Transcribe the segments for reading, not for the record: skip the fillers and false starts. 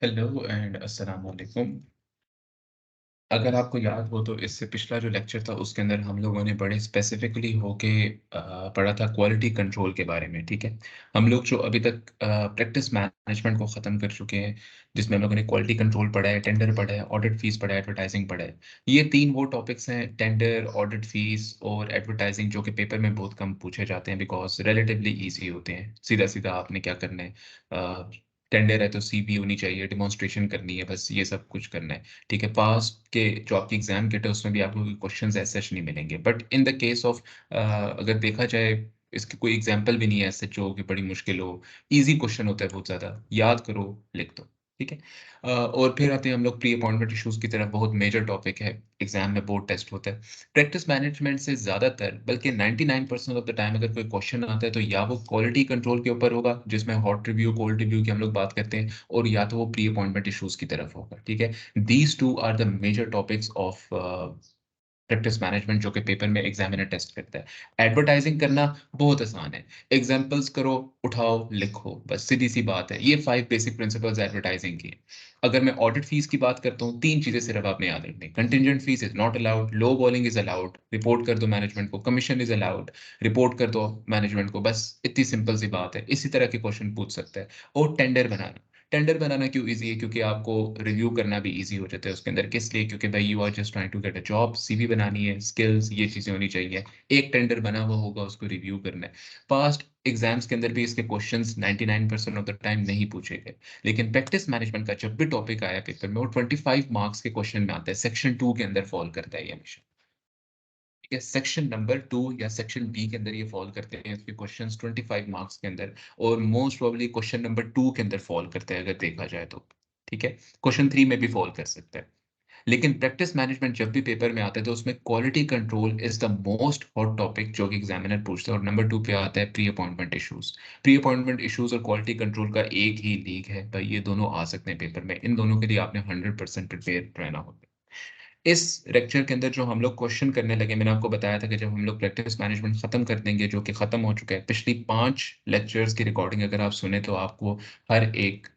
Hello and अस्सलाम वालेकुम। अगर आपको याद हो तो इससे पिछला जो लेक्चर था उसके अंदर हम लोगों ने बड़े स्पेसिफिकली होके पढ़ा था क्वालिटी कंट्रोल के बारे में। ठीक है, हम लोग जो अभी तक प्रैक्टिस मैनेजमेंट को ख़त्म कर चुके हैं, जिसमें हम लोगों ने क्वालिटी कंट्रोल पढ़ा है, टेंडर पढ़ा है, ऑडिट फीस पढ़ा है, एडवर्टाइजिंग पढ़ा है। ये तीन वो टॉपिक्स हैं, टेंडर, ऑडिट फीस और एडवर्टाइजिंग, जो कि पेपर में बहुत कम पूछे जाते हैं बिकॉज रिलेटिवली ईजी होते हैं। सीधा सीधा आपने क्या करना है, टेंडर है तो सीवी होनी चाहिए, डिमॉन्स्ट्रेशन करनी है, बस ये सब कुछ करना है। ठीक है, पास के जो आपकी एग्जाम किट है उसमें भी आपको क्वेश्चंस ऐसे नहीं मिलेंगे, but in the case of अगर देखा जाए, इसकी कोई एग्जांपल भी नहीं है ऐसे जो कि बड़ी मुश्किल हो। इजी क्वेश्चन होता है, बहुत ज्यादा याद करो, लिख दो। ठीक है। और फिर आते हैं हम लोग प्री अपॉइंटमेंट इश्यूज की तरफ। बहुत मेजर टॉपिक है, एग्जाम में बोर्ड टेस्ट होता है। प्रैक्टिस मैनेजमेंट से ज्यादातर, बल्कि 99% ऑफ द टाइम अगर कोई क्वेश्चन आता है तो या वो क्वालिटी कंट्रोल के ऊपर होगा, जिसमें हॉट रिव्यू, कोल्ड रिव्यू की हम लोग बात करते हैं, और या तो वो प्री अपॉइंटमेंट इश्यूज की तरफ होगा। ठीक है, these two are the major topics of practice management, जो कि पेपर में एग्जामिनर टेस्ट करता है। एडवर्टाइजिंग करना बहुत आसान है, एग्जाम्पल्स करो, उठाओ, लिखो, बस सीधी सी बात है। ये 5 बेसिक प्रिंसिपल्स एडवर्टाइजिंग की हैं। अगर मैं ऑडिट फीस की बात करता हूँ, तीन चीजें सिर्फ आपने याद रखनी। Contingent fees is not allowed, low bowling is allowed, report कर दो मैनेजमेंट को, कमीशन इज अलाउड, रिपोर्ट कर दो मैनेजमेंट को, बस इतनी सिंपल सी बात है। इसी तरह के क्वेश्चन पूछ सकता है। और टेंडर बनाना क्यों इजी है? क्योंकि आपको रिव्यू करना भी इजी हो जाता है उसके अंदर। किस लिए? क्योंकि भाई you are just trying to get a job, CV बनानी है, स्किल्स, ये चीजें होनी चाहिए। एक टेंडर बना हुआ होगा, उसको रिव्यू करना है। पास्ट एग्जाम्स के अंदर भी इसके क्वेश्चंस 99% ऑफ द टाइम नहीं पूछे गए, लेकिन प्रैक्टिस मैनेजमेंट का जब भी टॉपिक आया पेपर में, वो 25 मार्क्स के क्वेश्चन में आता है। सेक्शन 2 के अंदर फॉल करता है ये हमेशा। ठीक है, सेक्शन नंबर 2 या सेक्शन बी के अंदर ये फॉल करते हैं, इसके क्वेश्चंस 25 मार्क्स के अंदर। और मोस्ट प्रोबेबली क्वेश्चन नंबर 2 के अंदर फॉल करते हैं अगर देखा जाए तो। ठीक है, क्वेश्चन 3 में भी फॉल कर सकता है। लेकिन प्रैक्टिस मैनेजमेंट जब भी पेपर में आता है तो उसमें quality control is the most hot topic जो कि एग्जामिनर पूछता है। और नंबर 2 पे आता है pre appointment issues. Pre appointment issues और क्वालिटी कंट्रोल का एक ही लीग है भाई, ये दोनों आ सकते हैं पेपर में। इन दोनों के लिए आपने 100% प्रिपेयर रहना होता है। इस लेक्चर के अंदर जो हम लोग क्वेश्चन करने लगे, मैंने आपको बताया था कि जब हम लोग प्रैक्टिस मैनेजमेंट खत्म कर देंगे, जो कि खत्म हो चुका है, पिछली 5 लेक्चर्स की रिकॉर्डिंग अगर आप सुने तो आपको हर एक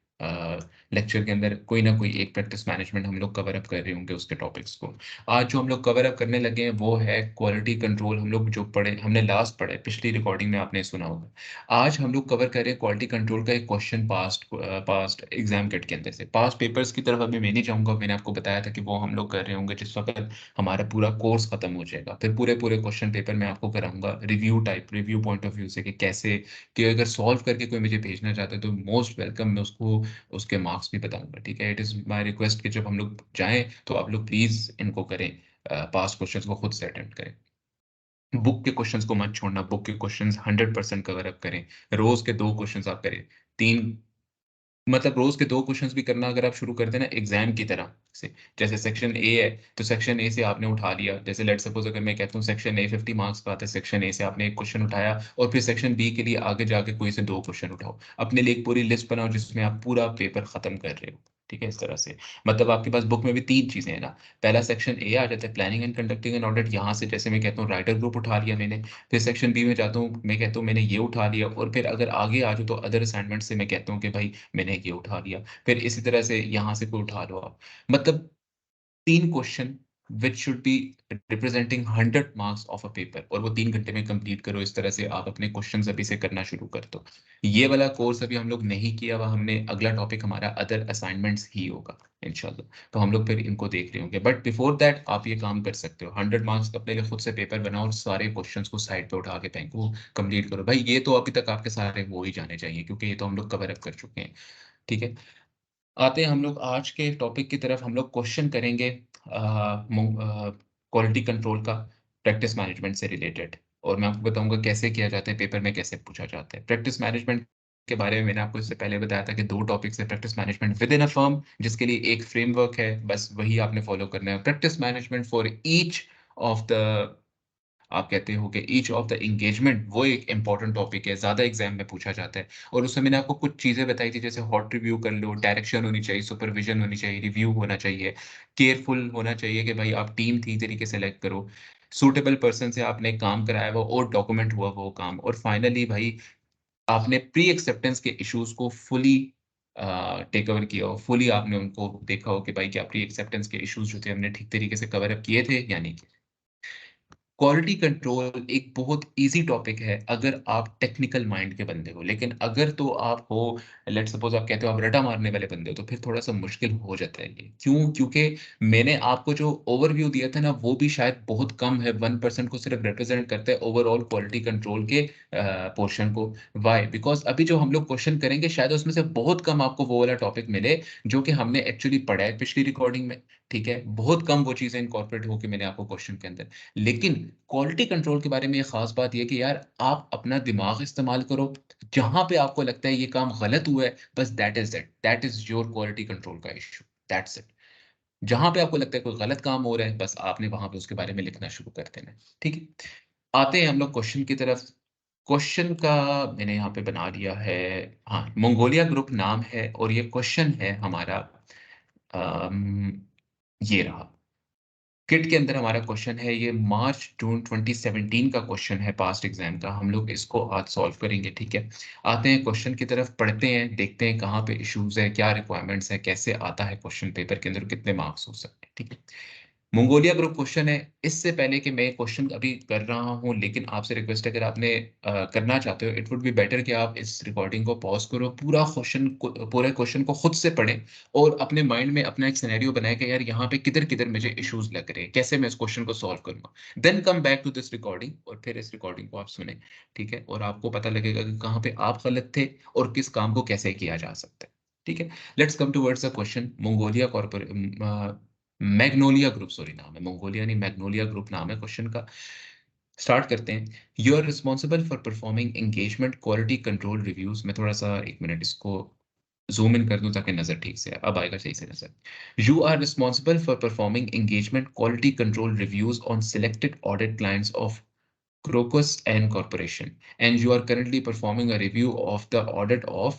लेक्चर के अंदर कोई ना कोई एक प्रैक्टिस मैनेजमेंट हम लोग कवर अप कर रहे होंगे उसके टॉपिक्स को। आज जो हम लोग कवर अप करने लगे हैं वो है क्वालिटी कंट्रोल। हम लोग जो पढ़े, हमने लास्ट पढ़े, पिछली रिकॉर्डिंग में आपने सुना होगा। आज हम लोग कवर कर रहे हैं क्वालिटी कंट्रोल का एक क्वेश्चन पास्ट एग्जाम किट के अंदर से। पास्ट पेपर्स की तरफ अभी मैं नहीं जाऊंगा, मैंने आपको बताया था कि वो हम लोग कर रहे होंगे जिस वक्त हमारा पूरा कोर्स खत्म हो जाएगा। फिर पूरे पूरे क्वेश्चन पेपर मैं आपको कराऊंगा review type, review point of view से कि कैसे, कि अगर सॉल्व करके कोई मुझे भेजना चाहता है तो मोस्ट वेलकम, मैं उसको उसके मार्क्स भी बताऊंगा। ठीक है, इट इज़ माई रिक्वेस्ट कि जब हम लोग जाएं तो आप लोग प्लीज़ इनको करें, पास क्वेश्चंस को खुद से अटेम्प्ट करें। बुक के क्वेश्चंस को मत छोड़ना, बुक के क्वेश्चंस 100% कवर अप करें। रोज के 2 क्वेश्चंस आप करें, 3, मतलब रोज के 2 क्वेश्चंस भी करना अगर आप शुरू कर देना एग्जाम की तरह से। जैसे सेक्शन ए है तो सेक्शन ए से आपने उठा लिया, जैसे लेट सपोज अगर मैं कहता हूँ सेक्शन ए 50 मार्क्स का आता है, सेक्शन ए से आपने एक क्वेश्चन उठाया और फिर सेक्शन बी के लिए आगे जाके कोई से 2 क्वेश्चन उठाओ। अपने लिए एक पूरी लिस्ट बनाओ जिसमें आप पूरा पेपर खत्म कर रहे हो। ठीक है, इस तरह से। मतलब आपके पास बुक में भी 3 चीजें हैं ना। पहला सेक्शन ए आ जाता है, planning and conducting an audit. यहाँ से जैसे मैं कहता हूँ राइटर ग्रुप उठा लिया मैंने। फिर सेक्शन बी में जाता हूँ, मैं कहता हूँ मैंने ये उठा लिया, और फिर अगर आगे आ जाऊँ तो अदर असाइनमेंट से मैं कहता हूँ कि भाई मैंने ये उठा लिया। फिर इसी तरह से यहाँ से कोई उठा लो आप। मतलब 3 question which should be representing 100 marks of a paper, और वो 3 घंटे में कंप्लीट करो। इस तरह से आप अपने क्वेश्चंस अभी से करना शुरू कर दो। ये वाला कोर्स अभी हम लोग नहीं किया हुआ हमने, अगला टॉपिक हमारा अदर असाइनमेंट्स ही होगा इंशाल्लाह। तो हम लोग फिर इनको देख रहे होंगे, बट बिफोर दैट आप ये काम कर सकते हो, 100 मार्क्स का अपने लिए खुद से पेपर बनाओ और सारे क्वेश्चंस को साइड पे उठा के फेंको, कंप्लीट करो। भाई ये तो अभी तक आपके सारे हो ही जाने चाहिए, क्योंकि ये तो हम लोग कवर अप कर चुके हैं। ठीक है, आते हैं हम लोग आज के टॉपिक की तरफ। हम लोग क्वेश्चन करेंगे क्वालिटी कंट्रोल का, प्रैक्टिस मैनेजमेंट से रिलेटेड। और मैं आपको बताऊंगा कैसे किया जाता है, पेपर में कैसे पूछा जाता है। प्रैक्टिस मैनेजमेंट के बारे में मैंने आपको इससे पहले बताया था कि 2 टॉपिक्स है। Practice management with in a firm, जिसके लिए एक फ्रेमवर्क है, बस वही आपने फॉलो करना है। Practice management for each of the, आप कहते हो कि ईच ऑफ द एंगेजमेंट, वो एक इंपॉर्टेंट टॉपिक है, ज्यादा एग्जाम में पूछा जाता है। और उसमें मैंने आपको कुछ चीजें बताई थी, जैसे हॉट रिव्यू कर लो, डायरेक्शन होनी चाहिए, सुपरविजन होनी चाहिए, रिव्यू होना चाहिए, केयरफुल होना चाहिए कि भाई आप टीम ठीक तरीके से सेलेक्ट करो, सूटेबल पर्सन से आपने काम कराया हुआ और डॉक्यूमेंट हुआ वो काम, और फाइनली भाई आपने प्री एक्सेप्टेंस के इश्यूज को फुली टेक ओवर किया हो, फुली आपने उनको देखा हो कि भाई क्या प्री एक्सेप्टेंस के इश्यूज जो थे हमने ठीक तरीके से कवर अप किए थे या नहीं। क्वालिटी कंट्रोल एक बहुत ईज़ी टॉपिक है अगर आप टेक्निकल माइंड के बंदे हो, लेकिन अगर तो आप हो, लेट्स सपोज़ आप कहते हो आप रट्टा मारने वाले बंदे हो, तो फिर थोड़ा-सा मुश्किल हो जाता है ये। क्यों? क्योंकि मैंने आपको जो ओवरव्यू दिया था ना, वो भी शायद बहुत कम है, 1% को सिर्फ़ रिप्रेज़ेंट करता है ओवरऑल क्वालिटी कंट्रोल के पोर्शन को। व्हाई? बिकॉज़ अभी जो हम लोग क्वेश्चन करेंगे शायद उसमें से बहुत कम आपको वो वाला टॉपिक मिले, जो कि हमने एक्चुअली पढ़ा है पिछली रिकॉर्डिंग में, ठीक है? बहुत कम वो चीज़ें इनकॉर्पोरेट होके मैंने आपको क्वेश्चन के अंदर, लेकिन क्वालिटी कंट्रोल के बारे में ये ख़ास बात ये है कि यार आप अपना दिमाग इस्तेमाल करो, जहाँ पे आपको लगता है ये काम गलत हुआ है, बस that is it, that is your quality control का इश्यू, दैट्स इट। जहाँ पे आपको लगता है कोई गलत काम हो रहा है, बस आपने वहाँ पे उसके बारे में लिखना शुरू कर देना है, ठीक है? आते हैं हम लोग क्वेश्चन की तरफ। क्वेश्चन का मैंने यहाँ पे बना लिया है, हाँ, मंगोलिया ग्रुप नाम है और ये क्वेश्चन है हमारा अम, ये रहा। किट के अंदर हमारा क्वेश्चन है, ये मार्च जून 2017 का क्वेश्चन है पास्ट एग्जाम का, हम लोग इसको आज सॉल्व करेंगे, ठीक है। आते हैं क्वेश्चन की तरफ, पढ़ते हैं, देखते हैं कहाँ पे इश्यूज है, क्या रिक्वायरमेंट्स है, कैसे आता है क्वेश्चन पेपर के अंदर, कितने मार्क्स हो सकते हैं, ठीक है। मंगोलिया ग्रुप क्वेश्चन है। इससे पहले कि मैं क्वेश्चन अभी कर रहा हूँ, लेकिन आपसे रिक्वेस्ट है, अगर आपने करना चाहते हो, इट वुड बी बेटर कि आप इस रिकॉर्डिंग को पॉज़ करो, पूरे क्वेश्चन को खुद से पढ़ें और अपने माइंड में अपना एक सिनेरियो बनाएँ कि यार यहाँ पे किधर-किधर मुझे इश्यूज़ लग रहे हैं, कैसे मैं इस क्वेश्चन को सॉल्व करूँगा। Then come back to this recording और फिर इस रिकॉर्डिंग को आप सुनें, ठीक है? और आपको पता लगेगा कि कहाँ पे आप गलत थे और किस काम को कैसे किया जा सकता है, ठीक है? Let's come towards the question. Magnolia group, sorry नाम है, मंगोलिया नहीं, मैग्नोलिया ग्रुप नाम है क्वेश्चन का। स्टार्ट करते हैं। You are responsible for performing engagement quality control reviews. मैं थोड़ा सा 1 मिनट इसको ज़ूम इन कर दूं ताकि नज़र ठीक से आए। अब आएगा सही से नज़र। You are responsible for performing engagement quality control reviews on selected audit clients of Crocus and Corporation, and you are currently performing a review of the audit of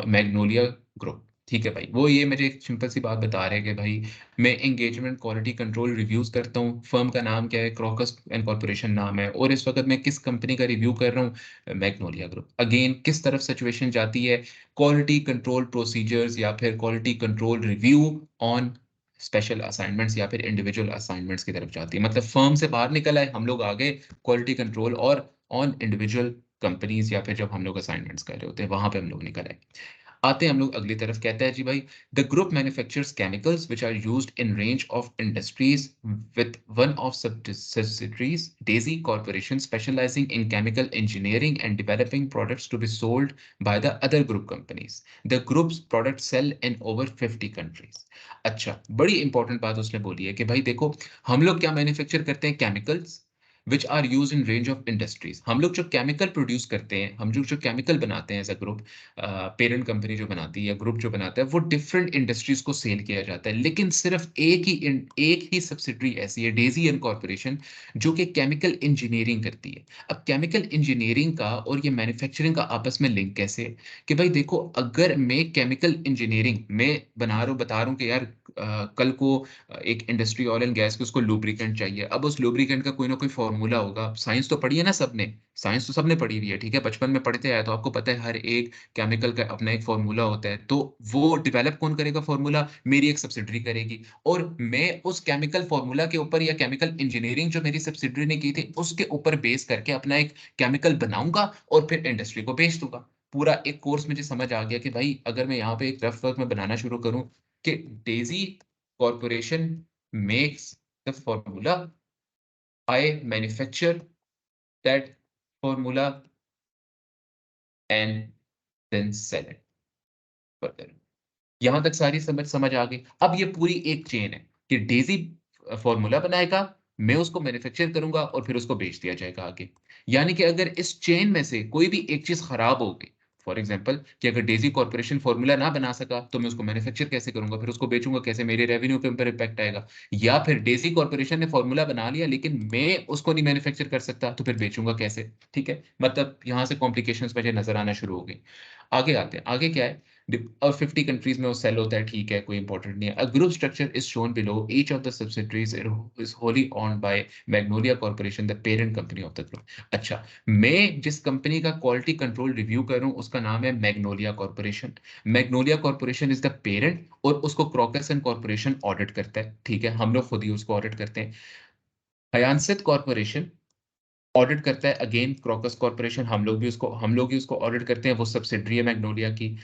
Magnolia Group। ठीक है भाई, वो ये मुझे एक सिंपल सी बात बता रहे हैं कि भाई मैं एंगेजमेंट क्वालिटी कंट्रोल रिव्यूज करता हूँ, फर्म का नाम क्या है, क्रोकस एंड कॉर्पोरेशन नाम है, और इस वक्त मैं किस कंपनी का रिव्यू कर रहा हूँ, मैग्नोलिया ग्रुप। अगेन किस तरफ सिचुएशन जाती है, क्वालिटी कंट्रोल प्रोसीजर्स या फिर quality control review on special assignments या फिर इंडिविजुअल असाइनमेंट्स की तरफ जाती है। मतलब फर्म से बाहर निकल आए हम लोग, आगे क्वालिटी कंट्रोल और ऑन इंडिविजुअल कंपनीज या फिर जब हम लोग असाइनमेंट्स कर रहे होते हैं वहां पे हम लोग निकल आए। आते हैं हम लोग अगली तरफ, कहता है जी भाई, the group manufactures chemicals which are used in range of industries with one of subsidiaries Daisy Corporation specializing in chemical engineering and developing products to be sold by the other group companies. The group's products sell in over 50 countries। अच्छा, बड़ी important बात उसने बोली है कि भाई देखो, हम लोग क्या मैन्युफैक्चर करते हैं, chemicals which are use in range of industries. हम लोग जो केमिकल प्रोड्यूस करते हैं, हम जो केमिकल बनाते हैं as a group, parent company जो बनाती है या ग्रुप जो बनाता है, वो डिफरेंट इंडस्ट्रीज को सेल किया जाता है, लेकिन सिर्फ एक ही सब्सिडरी ऐसी है, डेजी एंड कॉर्पोरेशन, जो कि केमिकल इंजीनियरिंग करती है। अब केमिकल इंजीनियरिंग का और ये मैन्युफैक्चरिंग का आपस में लिंक कैसे है कि भाई देखो, अगर मैं केमिकल इंजीनियरिंग में बता रहा हूँ कि यार कल को एक इंडस्ट्री ऑयल एंड गैस की उसको लुब्रिकेंट चाहिए। अब उस लुब्रिकेंट का कोई ना कोई फॉर्मूला होगा। साइंस तो पढ़ी है ना सबने, साइंस तो सबने पढ़ी हुई है, ठीक है, बचपन में पढ़ते आए तो आपको पता है हर एक केमिकल का अपना एक फॉर्मूला होता है। तो वो डेवलप कौन करेगा फॉर्मूला, मेरी एक सब्सिडरी करेगी, और मैं उस केमिकल फॉर्मूला के ऊपर या केमिकल इंजीनियरिंग जो मेरी सब्सिडरी ने की थी उसके ऊपर बेस करके अपना एक केमिकल बनाऊंगा और फिर इंडस्ट्री को बेच दूंगा। पूरा एक कोर्स मुझे समझ आ गया कि भाई अगर मैं यहाँ पे एक रफ वर्क में बनाना शुरू करूँ कि Daisy corporation makes the formula, I manufacture that formula and then sell it further। यहां तक सारी समझ समझ आ गई। अब ये पूरी एक चेन है कि डेज़ी फॉर्मूला बनाएगा, मैं उसको मैन्युफैक्चर करूँगा और फिर उसको बेच दिया जाएगा आगे। यानी कि अगर इस चेन में से कोई भी एक चीज़ खराब हो गई, फॉर एग्ज़ाम्पल कि अगर डेज़ी कॉर्पोरेशन फॉर्मूला ना बना सका, तो मैं उसको मैन्युफैक्चर कैसे करूँगा? फिर उसको बेचूँगा कैसे? मेरे रेवेन्यू के ऊपर इम्पैक्ट आएगा। या फिर डेज़ी कॉर्पोरेशन ने फॉर्मूला बना लिया लेकिन मैं उसको नहीं मैन्युफैक्चर कर सकता, तो फिर बेचूँगा कैसे? ठीक है? मतलब यहाँ से कॉम्प्लिकेशंस मुझे नज़र आना शुरू हो गई। आगे आते हैं, आगे क्या है, और 50 कंट्रीज में वो सेल होता है, ठीक है, कोई इंपॉर्टेंट नहीं है। A group structure is shown below, each of the subsidiaries is wholly owned by Magnolia corporation, the parent company of the group. अच्छा, मैं जिस कंपनी का क्वालिटी कंट्रोल रिव्यू कर रहा हूं उसका नाम है Magnolia corporation. Magnolia corporation is the parent और उसको क्रॉकस एंड कॉर्पोरेशन ऑडिट करता है, ठीक है, हम लोग खुद ही उसको ऑडिट करते हैं। हयांसित कॉर्पोरेशन ऑडिट करता है अगेन क्रॉकस कॉर्पोरेशन, हम लोग भी उसको ऑडिट करते हैं, वो सब्सिडरी है मैग्नोलिया की।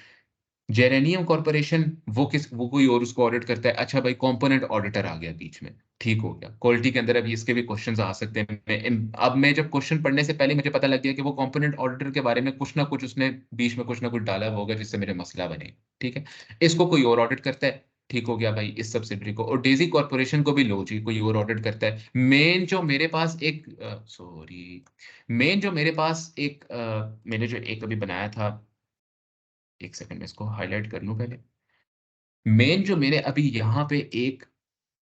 जेरेनियम कॉर्पोरेशन, वो कोई और उसको ऑडिट करता है। अच्छा भाई, कंपोनेंट ऑडिटर आ गया बीच में, ठीक हो गया, क्वालिटी के अंदर अभी इसके भी क्वेश्चंस आ सकते हैं। अब मैं जब क्वेश्चन पढ़ने से पहले मुझे पता लग गया कि वो कंपोनेंट ऑडिटर के बारे में कुछ ना कुछ उसने बीच में कुछ ना कुछ डाला होगा जिससे मेरे मसला बने, ठीक है। इसको कोई और ऑडिट करता है, ठीक हो गया भाई, इस सब्सिडरी को। और डेजी कॉर्पोरेशन को भी लो जी, कोई और ऑडिट करता है। मेन जो मेरे पास एक सॉरी मेन जो मेरे पास एक मैंने जो एक अभी बनाया था, एक सेकंड में इसको हाईलाइट कर लूं पहले। मेन जो मैंने अभी यहाँ पे एक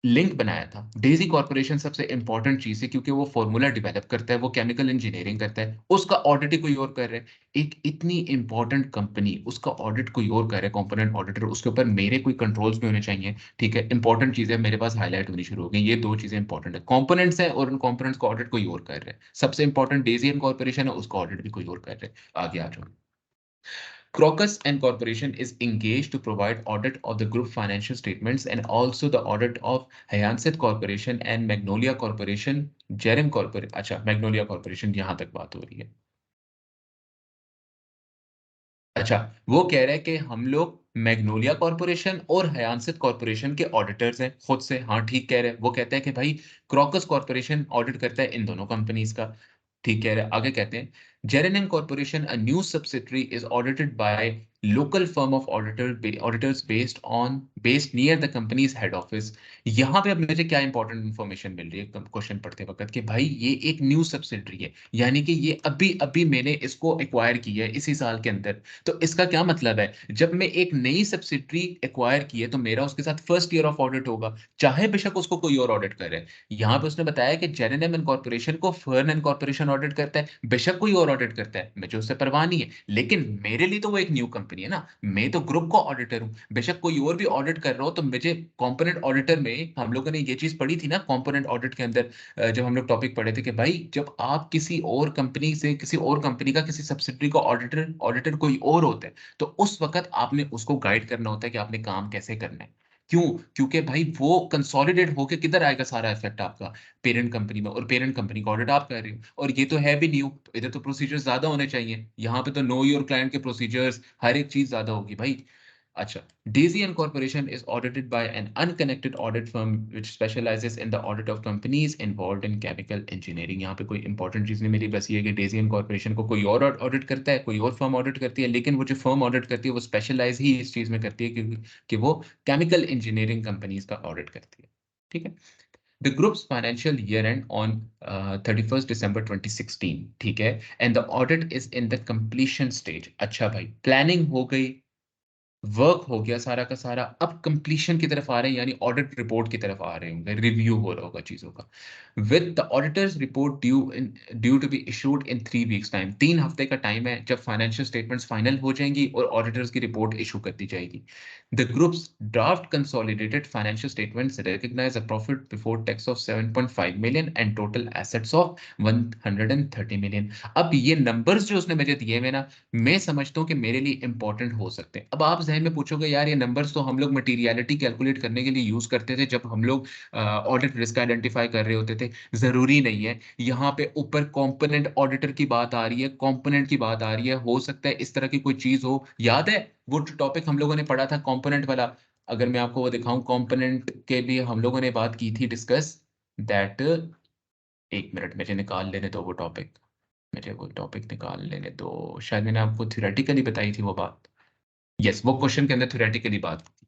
लिंक बनाया था, डेजी कॉर्पोरेशन सबसे इंपॉर्टेंट चीज है क्योंकि वो फॉर्मूला डेवलप करता है, वो केमिकल इंजीनियरिंग करता है, उसका ऑडिट ही कोई और कर रहा है। एक इतनी इंपॉर्टेंट कंपनी, उसका ऑडिट कोई और कर रहा है, कंपोनेंट ऑडिटर, उसके ऊपर मेरे कोई कंट्रोल्स भी होने चाहिए, ठीक है। इंपॉर्टेंट चीजें मेरे पास हाईलाइट होनी शुरू हो गई, ये दो चीजें इंपॉर्टेंट है, कंपोनेंट्स है और उन कंपोनेंट्स का ऑडिट कोई और कर रहा है। सबसे इंपॉर्टेंट डेजी कॉर्पोरेशन है, उसका ऑडिट भी कोई और कर रहा है। आगे आ जाओ। Crocus and Corporation is engaged to provide audit of the group financial statements and also the audit of Hyacinth Corporation and Magnolia Corporation, Jerem Corporation। अच्छा, Magnolia Corporation यहाँ तक बात हो रही है। अच्छा, वो कह रहे हैं कि हम लोग मैग्नोलिया कॉर्पोरेशन और हयांसित कॉर्पोरेशन के ऑडिटर्स हैं खुद से। हाँ, ठीक कह रहे हैं। वो कहते हैं कि भाई क्रॉकस कॉर्पोरेशन ऑडिट करता है इन दोनों कंपनीज का, ठीक कह रहे हैं। आगे कहते हैं geranium corporation a new subsidiary is audited by local firm of auditors based near the companies head office. यहाँ पे अब मुझे क्या इंपॉर्टेंट इंफॉर्मेशन मिल रही है क्वेश्चन पढ़ते वक्त, कि भाई ये एक न्यू सब्सिडरी है, यानी कि ये अभी अभी मैंने इसको एक्वायर किया है इसी साल के अंदर। तो इसका क्या मतलब है, जब मैं एक नई सब्सिडरी एक्वायर की है तो मेरा उसके साथ फर्स्ट ईयर ऑफ ऑडिट होगा, चाहे बेशक उसको कोई और ऑडिट करे। यहाँ पे उसने बताया कि जेरेनियम एंड कॉर्पोरेशन को फर्न एंड कॉर्पोरेशन ऑडिट करता है, बेशक कोई और ऑडिट करता है, मुझे उससे परवाह नहीं है, लेकिन मेरे लिए तो वो एक न्यू कंपनी है ना, मैं तो ग्रुप का ऑडिटर हूँ। बेशक कोई और भी ऑडिट कर रहा हो तो मुझे कॉम्पोनेंट ऑडिटर में, हम लोगों ने ये चीज पढ़ी थी ना कॉम्पोनेंट ऑडिट के अंदर, जब हम लोग टॉपिक पढ़े थे कि भाई जब आप किसी और कंपनी से, किसी और कंपनी का किसी सब्सिडरी का ऑडिटर ऑडिटर कोई और होता है, तो उस वक्त आपने उसको गाइड करना होता है कि आपने काम कैसे करना है। क्यों? क्योंकि भाई वो कंसोलिडेट होके किधर आएगा सारा इफेक्ट आपका, पेरेंट कंपनी में, और पेरेंट कंपनी का ऑडिट आप कर रहे हो, और ये तो है भी न्यू, तो इधर तो प्रोसीजर्स ज्यादा होने चाहिए, यहाँ पे तो नो योर क्लाइंट के प्रोसीजर्स हर एक चीज ज्यादा होगी भाई। अच्छा, Daisy and Corporation is audited by an unconnected audit firm which specializes in the audit of companies involved in chemical engineering। यहाँ पे कोई इंपॉर्टेंट चीज नहीं मेरी, बस ये है कि Daisy and Corporation को कोई और ऑडिट करता है, कोई और फर्म ऑडिट करती है, लेकिन वो जो फर्म ऑडिट करती है वो स्पेशलाइज ही इस चीज में करती है कि वो केमिकल इंजीनियरिंग कंपनीज का ऑडिट करती है, ठीक है। The group's financial year end on 31st December 2016, ठीक है, and the audit is in the completion stage। अच्छा भाई, प्लानिंग हो गई, वर्क हो गया सारा का सारा, अब कंप्लीशन की तरफ आ रहे हैं, यानी ऑडिट रिपोर्ट की तरफ आ रहे होंगे, रिव्यू हो रहा होगा चीजों का। With the auditors report due to be issued in 3 weeks time, 3 हफ्ते का टाइम है जब फाइनेंशियल स्टेटमेंट्स फाइनल हो जाएंगी और ऑडिटर्स की रिपोर्ट इशू कर दी जाएगी। The groups draft consolidated financial statements recognise a profit before tax of 7.5 million and total assets of 130 million. अब ये नंबर्स जो उसने मुझे दिए हुए ना, मैं समझता हूँ कि मेरे लिए इंपॉर्टेंट हो सकते हैं। अब आप जहन में पूछोगे यार ये नंबर्स तो हम लोग मटेरियलिटी कैलकुलेट करने के लिए यूज करते थे जब हम लोग ऑडिट रिस्क आइडेंटिफाई कर रहे होते थे, जरूरी नहीं है। यहाँ पे ऊपर कंपोनेंट ऑडिटर की बात आ रही है, कंपोनेंट की बात आ रही है, हो सकता है इस तरह की कोई चीज हो। याद है वो टॉपिक हम लोगों ने पढ़ा था कंपोनेंट वाला, अगर मैं आपको वो दिखाऊं, कंपोनेंट के लिए हम लोगों ने बात की थी डिस्कस दैट, एक मिनट मुझे निकाल लेने दो वो टॉपिक, मुझे वो टॉपिक निकाल लेने दो, शायद मैंने आपको थ्योरेटिकली बताई थी वो बात। यस, वो क्वेश्चन के अंदर थ्योरेटिकली बात की थी।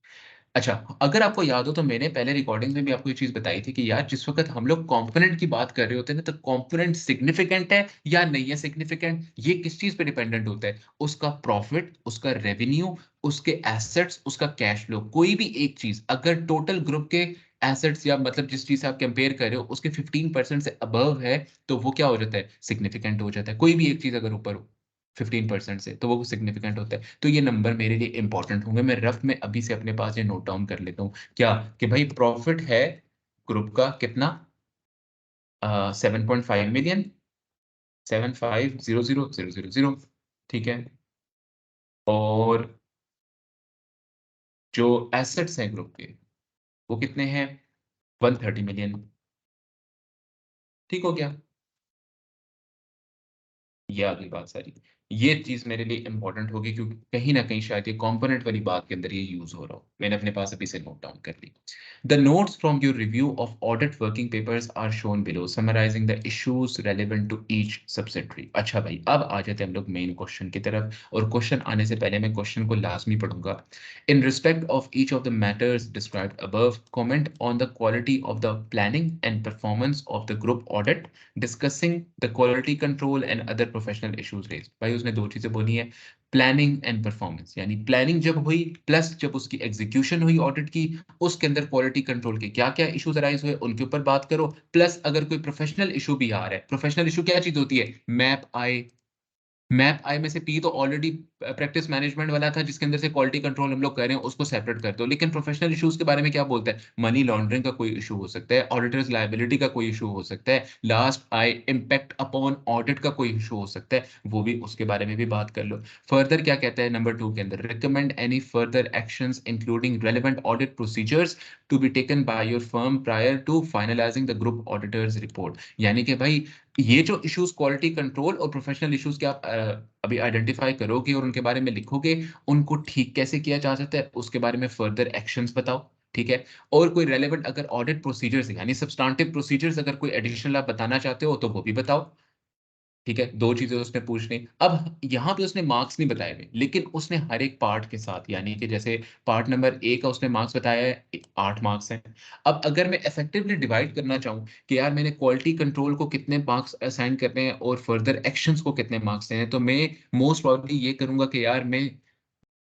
अच्छा, अगर आपको याद हो तो मैंने पहले रिकॉर्डिंग में भी आपको ये चीज बताई थी कि यार जिस वक्त हम लोग कंपोनेंट की बात कर रहे होते हैं ना, तो कंपोनेंट सिग्निफिकेंट है या नहीं है सिग्निफिकेंट, ये किस चीज पे डिपेंडेंट होता है, उसका प्रॉफिट, उसका रेवेन्यू, उसके एसेट्स, उसका कैश फ्लो। कोई भी एक चीज अगर टोटल ग्रुप के एसेट्स या मतलब जिस चीज से आप कंपेयर कर रहे हो उसके 15% से अबव है, तो वो क्या हो जाता है, सिग्निफिकेंट हो जाता है, कोई भी एक चीज अगर ऊपर हो। 15% से, तो वो सिग्निफिकेंट होता है। तो ये नंबर मेरे लिए इंपॉर्टेंट होंगे। मैं रफ में अभी से अपने पास ये नोट डाउन कर लेता हूँ। क्या? कि भाई प्रॉफिट है ग्रुप का कितना? 7.5 मिलियन, 7500000, ठीक है। और जो एसेट्स हैं ग्रुप के, वो कितने हैं? 130 मिलियन। ठीक हो गया? ये आ गई बात सारी। ये चीज़ मेरे लिए इम्पोर्टेंट होगी क्योंकि कहीं न कहीं शायद ये कंपोनेंट वाली बात के अंदर ये यूज़ हो रहा हो। मैंने अपने पास अभी से नोट डाउन कर ली। The notes from your review of audit working papers are shown below, summarizing the issues relevant to each subsidiary. अच्छा भाई, अब आ जाते हैं हम लोग मेन क्वेश्चन की तरफ, और क्वेश्चन आने से पहले मैं क्वेश्चन को लाज़मी पढ़ूँगा। In respect of each of the matters described above, comment on the quality of the planning and performance of the group audit, discussing the quality control and other professional issues raised. भाई उसने दो चीजें बोली है, planning and performance, यानी planning जब हुई plus जब उसकी एग्जीक्यूशन हुई ऑडिट की, उसके अंदर क्वालिटी कंट्रोल के क्या क्या इश्यूज अराइज हुए उनके ऊपर बात करो, प्लस अगर कोई प्रोफेशनल इशू भी आ रहा है। प्रोफेशनल इशू क्या चीज होती है? मैप आई, मैप आई में से पी तो ऑलरेडी प्रैक्टिस मैनेजमेंट वाला था जिसके अंदर से क्वालिटी कंट्रोल हम लोग कर रहे हैं, उसको सेपरेट कर दो। लेकिन प्रोफेशनल इश्यूज के बारे में क्या बोलता है? मनी लॉन्ड्रिंग का कोई इशू हो सकता है, ऑडिटर्स लायबिलिटी का कोई इशू हो सकता है, लास्ट आई इम्पैक्ट अपॉन ऑडिट का कोई इशू हो सकता है, वो भी उसके बारे में भी बात कर लो। फर्दर क्या कहता है नंबर 2 के अंदर? Recommend any further actions including relevant audit procedures to be taken by your firm prior to finalising the group auditors report. यानी कि भाई ये जो इश्यूज क्वालिटी कंट्रोल और प्रोफेशनल इश्यूज के आप अभी आइडेंटिफाई करोगे और उनके बारे में लिखोगे, उनको ठीक कैसे किया जा सकता है उसके बारे में फर्दर एक्शंस बताओ, ठीक है। और कोई रेलेवेंट अगर ऑडिट प्रोसीजर्स यानी सब्सटेंटिव प्रोसीजर्स अगर कोई एडिशनल आप बताना चाहते हो तो वो भी बताओ, ठीक है। 2 चीज़ें उसने पूछनी। अब यहाँ पे उसने मार्क्स नहीं बताए हुए, लेकिन उसने हर एक पार्ट के साथ, यानी कि जैसे पार्ट नंबर ए का उसने मार्क्स बताया है, 8 मार्क्स हैं। अब अगर मैं इफेक्टिवली डिवाइड करना चाहूँ कि यार मैंने क्वालिटी कंट्रोल को कितने मार्क्स असाइन करने हैं और फर्दर एक्शंस को कितने मार्क्स देने हैं, तो मैं मोस्ट प्रोबेबली ये करूँगा कि यार मैं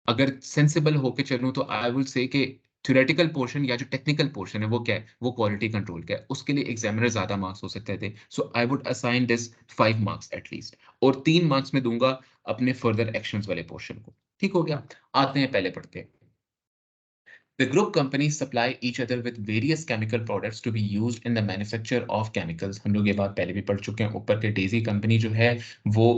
अगर सेंसिबल होके चलूँ तो आई विल से कि थ्योरेटिकल पोर्शन या जो टेक्निकल पोर्शन है वो क्या है? वो क्वालिटी कंट्रोल का है। उसके लिए एग्जामिनर ज़्यादा मार्क्स हो सकते थे। So I would assign this 5 marks at least, और 3 मार्क्स मैं दूँगा अपने फर्दर एक्शंस वाले पोर्शन को। ठीक हो गया? आते हैं पहले पढ़ते हैं। The group companies supply each other with various chemical products to be used in the manufacture of chemicals. हम लोग ये बात पहले भी पढ़ चुके हैं। ऊपर के डेज़ी कंपनी जो है वो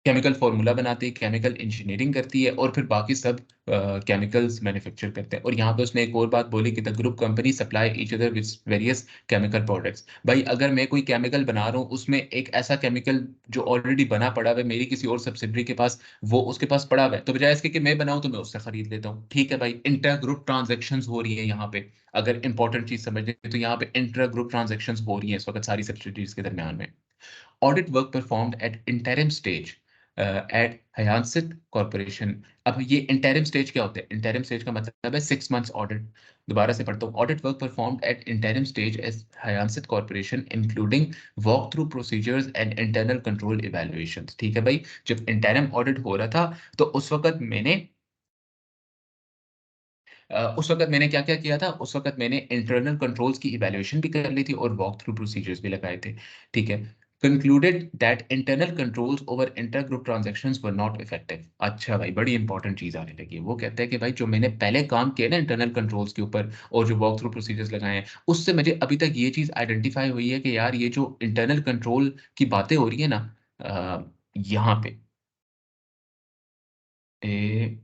केमिकल फ़ॉर्मूला बनाती है, केमिकल इंजीनियरिंग करती है और फिर बाकी सब केमिकल्स मैन्युफैक्चर करते हैं। और यहाँ पे उसने एक और बात बोली कि the group company supply each other with various chemical products. भाई अगर मैं कोई केमिकल बना रहा हूँ, उसमें एक ऐसा केमिकल जो ऑलरेडी बना पड़ा हुआ है मेरी किसी और सब्सिडियरी के पास, वो उसके पास पड़ा हुआ है, तो बजाय इसके कि मैं बनाऊँ तो मैं उससे खरीद लेता हूँ। ठीक है भाई, इंटर ग्रुप ट्रांज़ैक्शंस हो रही है यहाँ पे। अगर इंपॉर्टेंट चीज़ समझनी है तो यहाँ पे इंटर ग्रुप ट्रांज़ैक्शंस हो रही हैं इस वक़्त सारी सब्सिडियरीज़ के दरमियान में। Audit work performed at interim stage at Hyacinth Corporation। अब ये interim stage क्या होता है? interim stage का मतलब है 6 months audit। दोबारा से पढ़ता हूँ। Audit work performed at interim stage as Hyacinth Corporation including walkthrough procedures and internal control evaluations। ठीक है भाई, जब interim audit हो रहा था तो उस वक़्त मैंने क्या-क्या किया था? उस वक़्त मैंने इंटरनल कंट्रोल्स की इवैल्यूएशन भी कर ली थी और वॉक थ्रू प्रोसीजर्स भी लगाए थे, ठीक है। Concluded that internal controls over inter group transactions were not effective. अच्छा भाई, बड़ी इंपॉर्टेंट चीज़ आने लगी है। वो कहता है कि भाई जो मैंने पहले काम किया ना इंटरनल कंट्रोल्स के ऊपर और जो वॉक थ्रू प्रोसीजर्स लगाए हैं, उससे मुझे अभी तक ये चीज़ आइडेंटिफ़ाई हुई है कि यार ये जो इंटरनल कंट्रोल की बातें हो रही है ना यहाँ पे A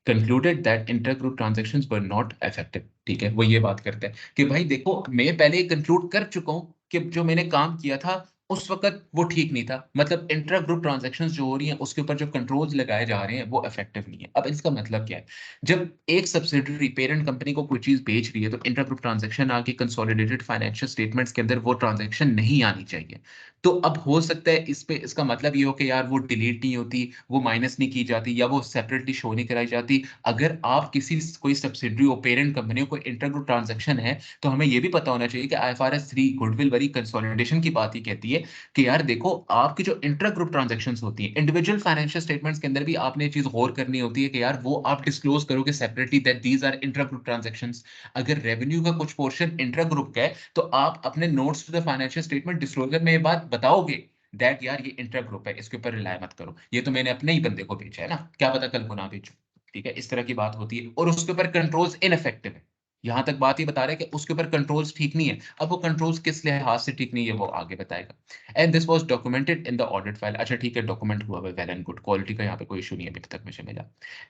concluded that intergroup transactions were not effective. ठीक है, वो ये बात करता है कि भाई देखो मैं पहले ही कंक्लूड कर चुका हूँ कि जो मैंने काम किया था उस वक़्त वो ठीक नहीं था। मतलब इंट्रा ग्रुप ट्रांज़ैक्शंस जो हो रही हैं उसके ऊपर जो कंट्रोल्स लगाए जा रहे हैं वो इफेक्टिव नहीं है। अब इसका मतलब क्या है? जब एक सब्सिडियरी पेरेंट कंपनी को कोई चीज़ बेच रही है तो इंट्रा ग्रुप ट्रांज़ैक्शन आके कंसोलिडेटेड फाइनेंशियल स्टेटमेंट्स के अंदर वो ट्रांज़ैक्शन नहीं आनी चाहिए। तो अब हो सकता है इस पे इसका मतलब ये हो कि यार वो डिलीट नहीं होती, वो माइनस नहीं की जाती या वो सेपरेटली शो नहीं कराई जाती। अगर आप किसी कोई सब्सिडियरी और पेरेंट कंपनी को इंटरग्रुप ट्रांज़ैक्शन है, तो हमें ये भी पता होना चाहिए कि आईएफआरएस 3 गुडविल वेरी कंसोलिडेशन की बात ही कहती है कि यार देखो आपकी जो इंट्रा ग्रुप ट्रांज़ैक्शंस होती हैं, इंडिविजुअल फाइनेंशियल स्टेटमेंट्स के अंदर भी आपने ये चीज़ गौर करनी होती है कि यार वो आप डिस्क्लोज़ करोगे separately that these are intra group transactions. अगर रेवेन्यू का कुछ पोर्शन इंट्रा ग्रुप का है, तो आप अपने notes to the financial statement disclosure में ये बात बताओगे। दैट यार ये इंटर ग्रुप है, इसके ऊपर रिलाय मत करो, ये तो मैंने अपने ही बंदे को भेजा है ना, क्या पता कल को ना भेजो। ठीक है, इस तरह की बात होती है, और उसके ऊपर कंट्रोल्स इनफेक्टिव है। यहां तक बात ये बता रहे हैं कि उसके ऊपर कंट्रोल्स ठीक नहीं है। अब वो कंट्रोल्स किस लिहाज से ठीक नहीं है वो आगे बताएगा। And this was documented in the audit file. अच्छा ठीक है, डॉक्यूमेंट हुआ है, वेल एंड गुड, क्वालिटी का यहाँ पे कोई इशू नहीं है अभी तक मुझे मिला।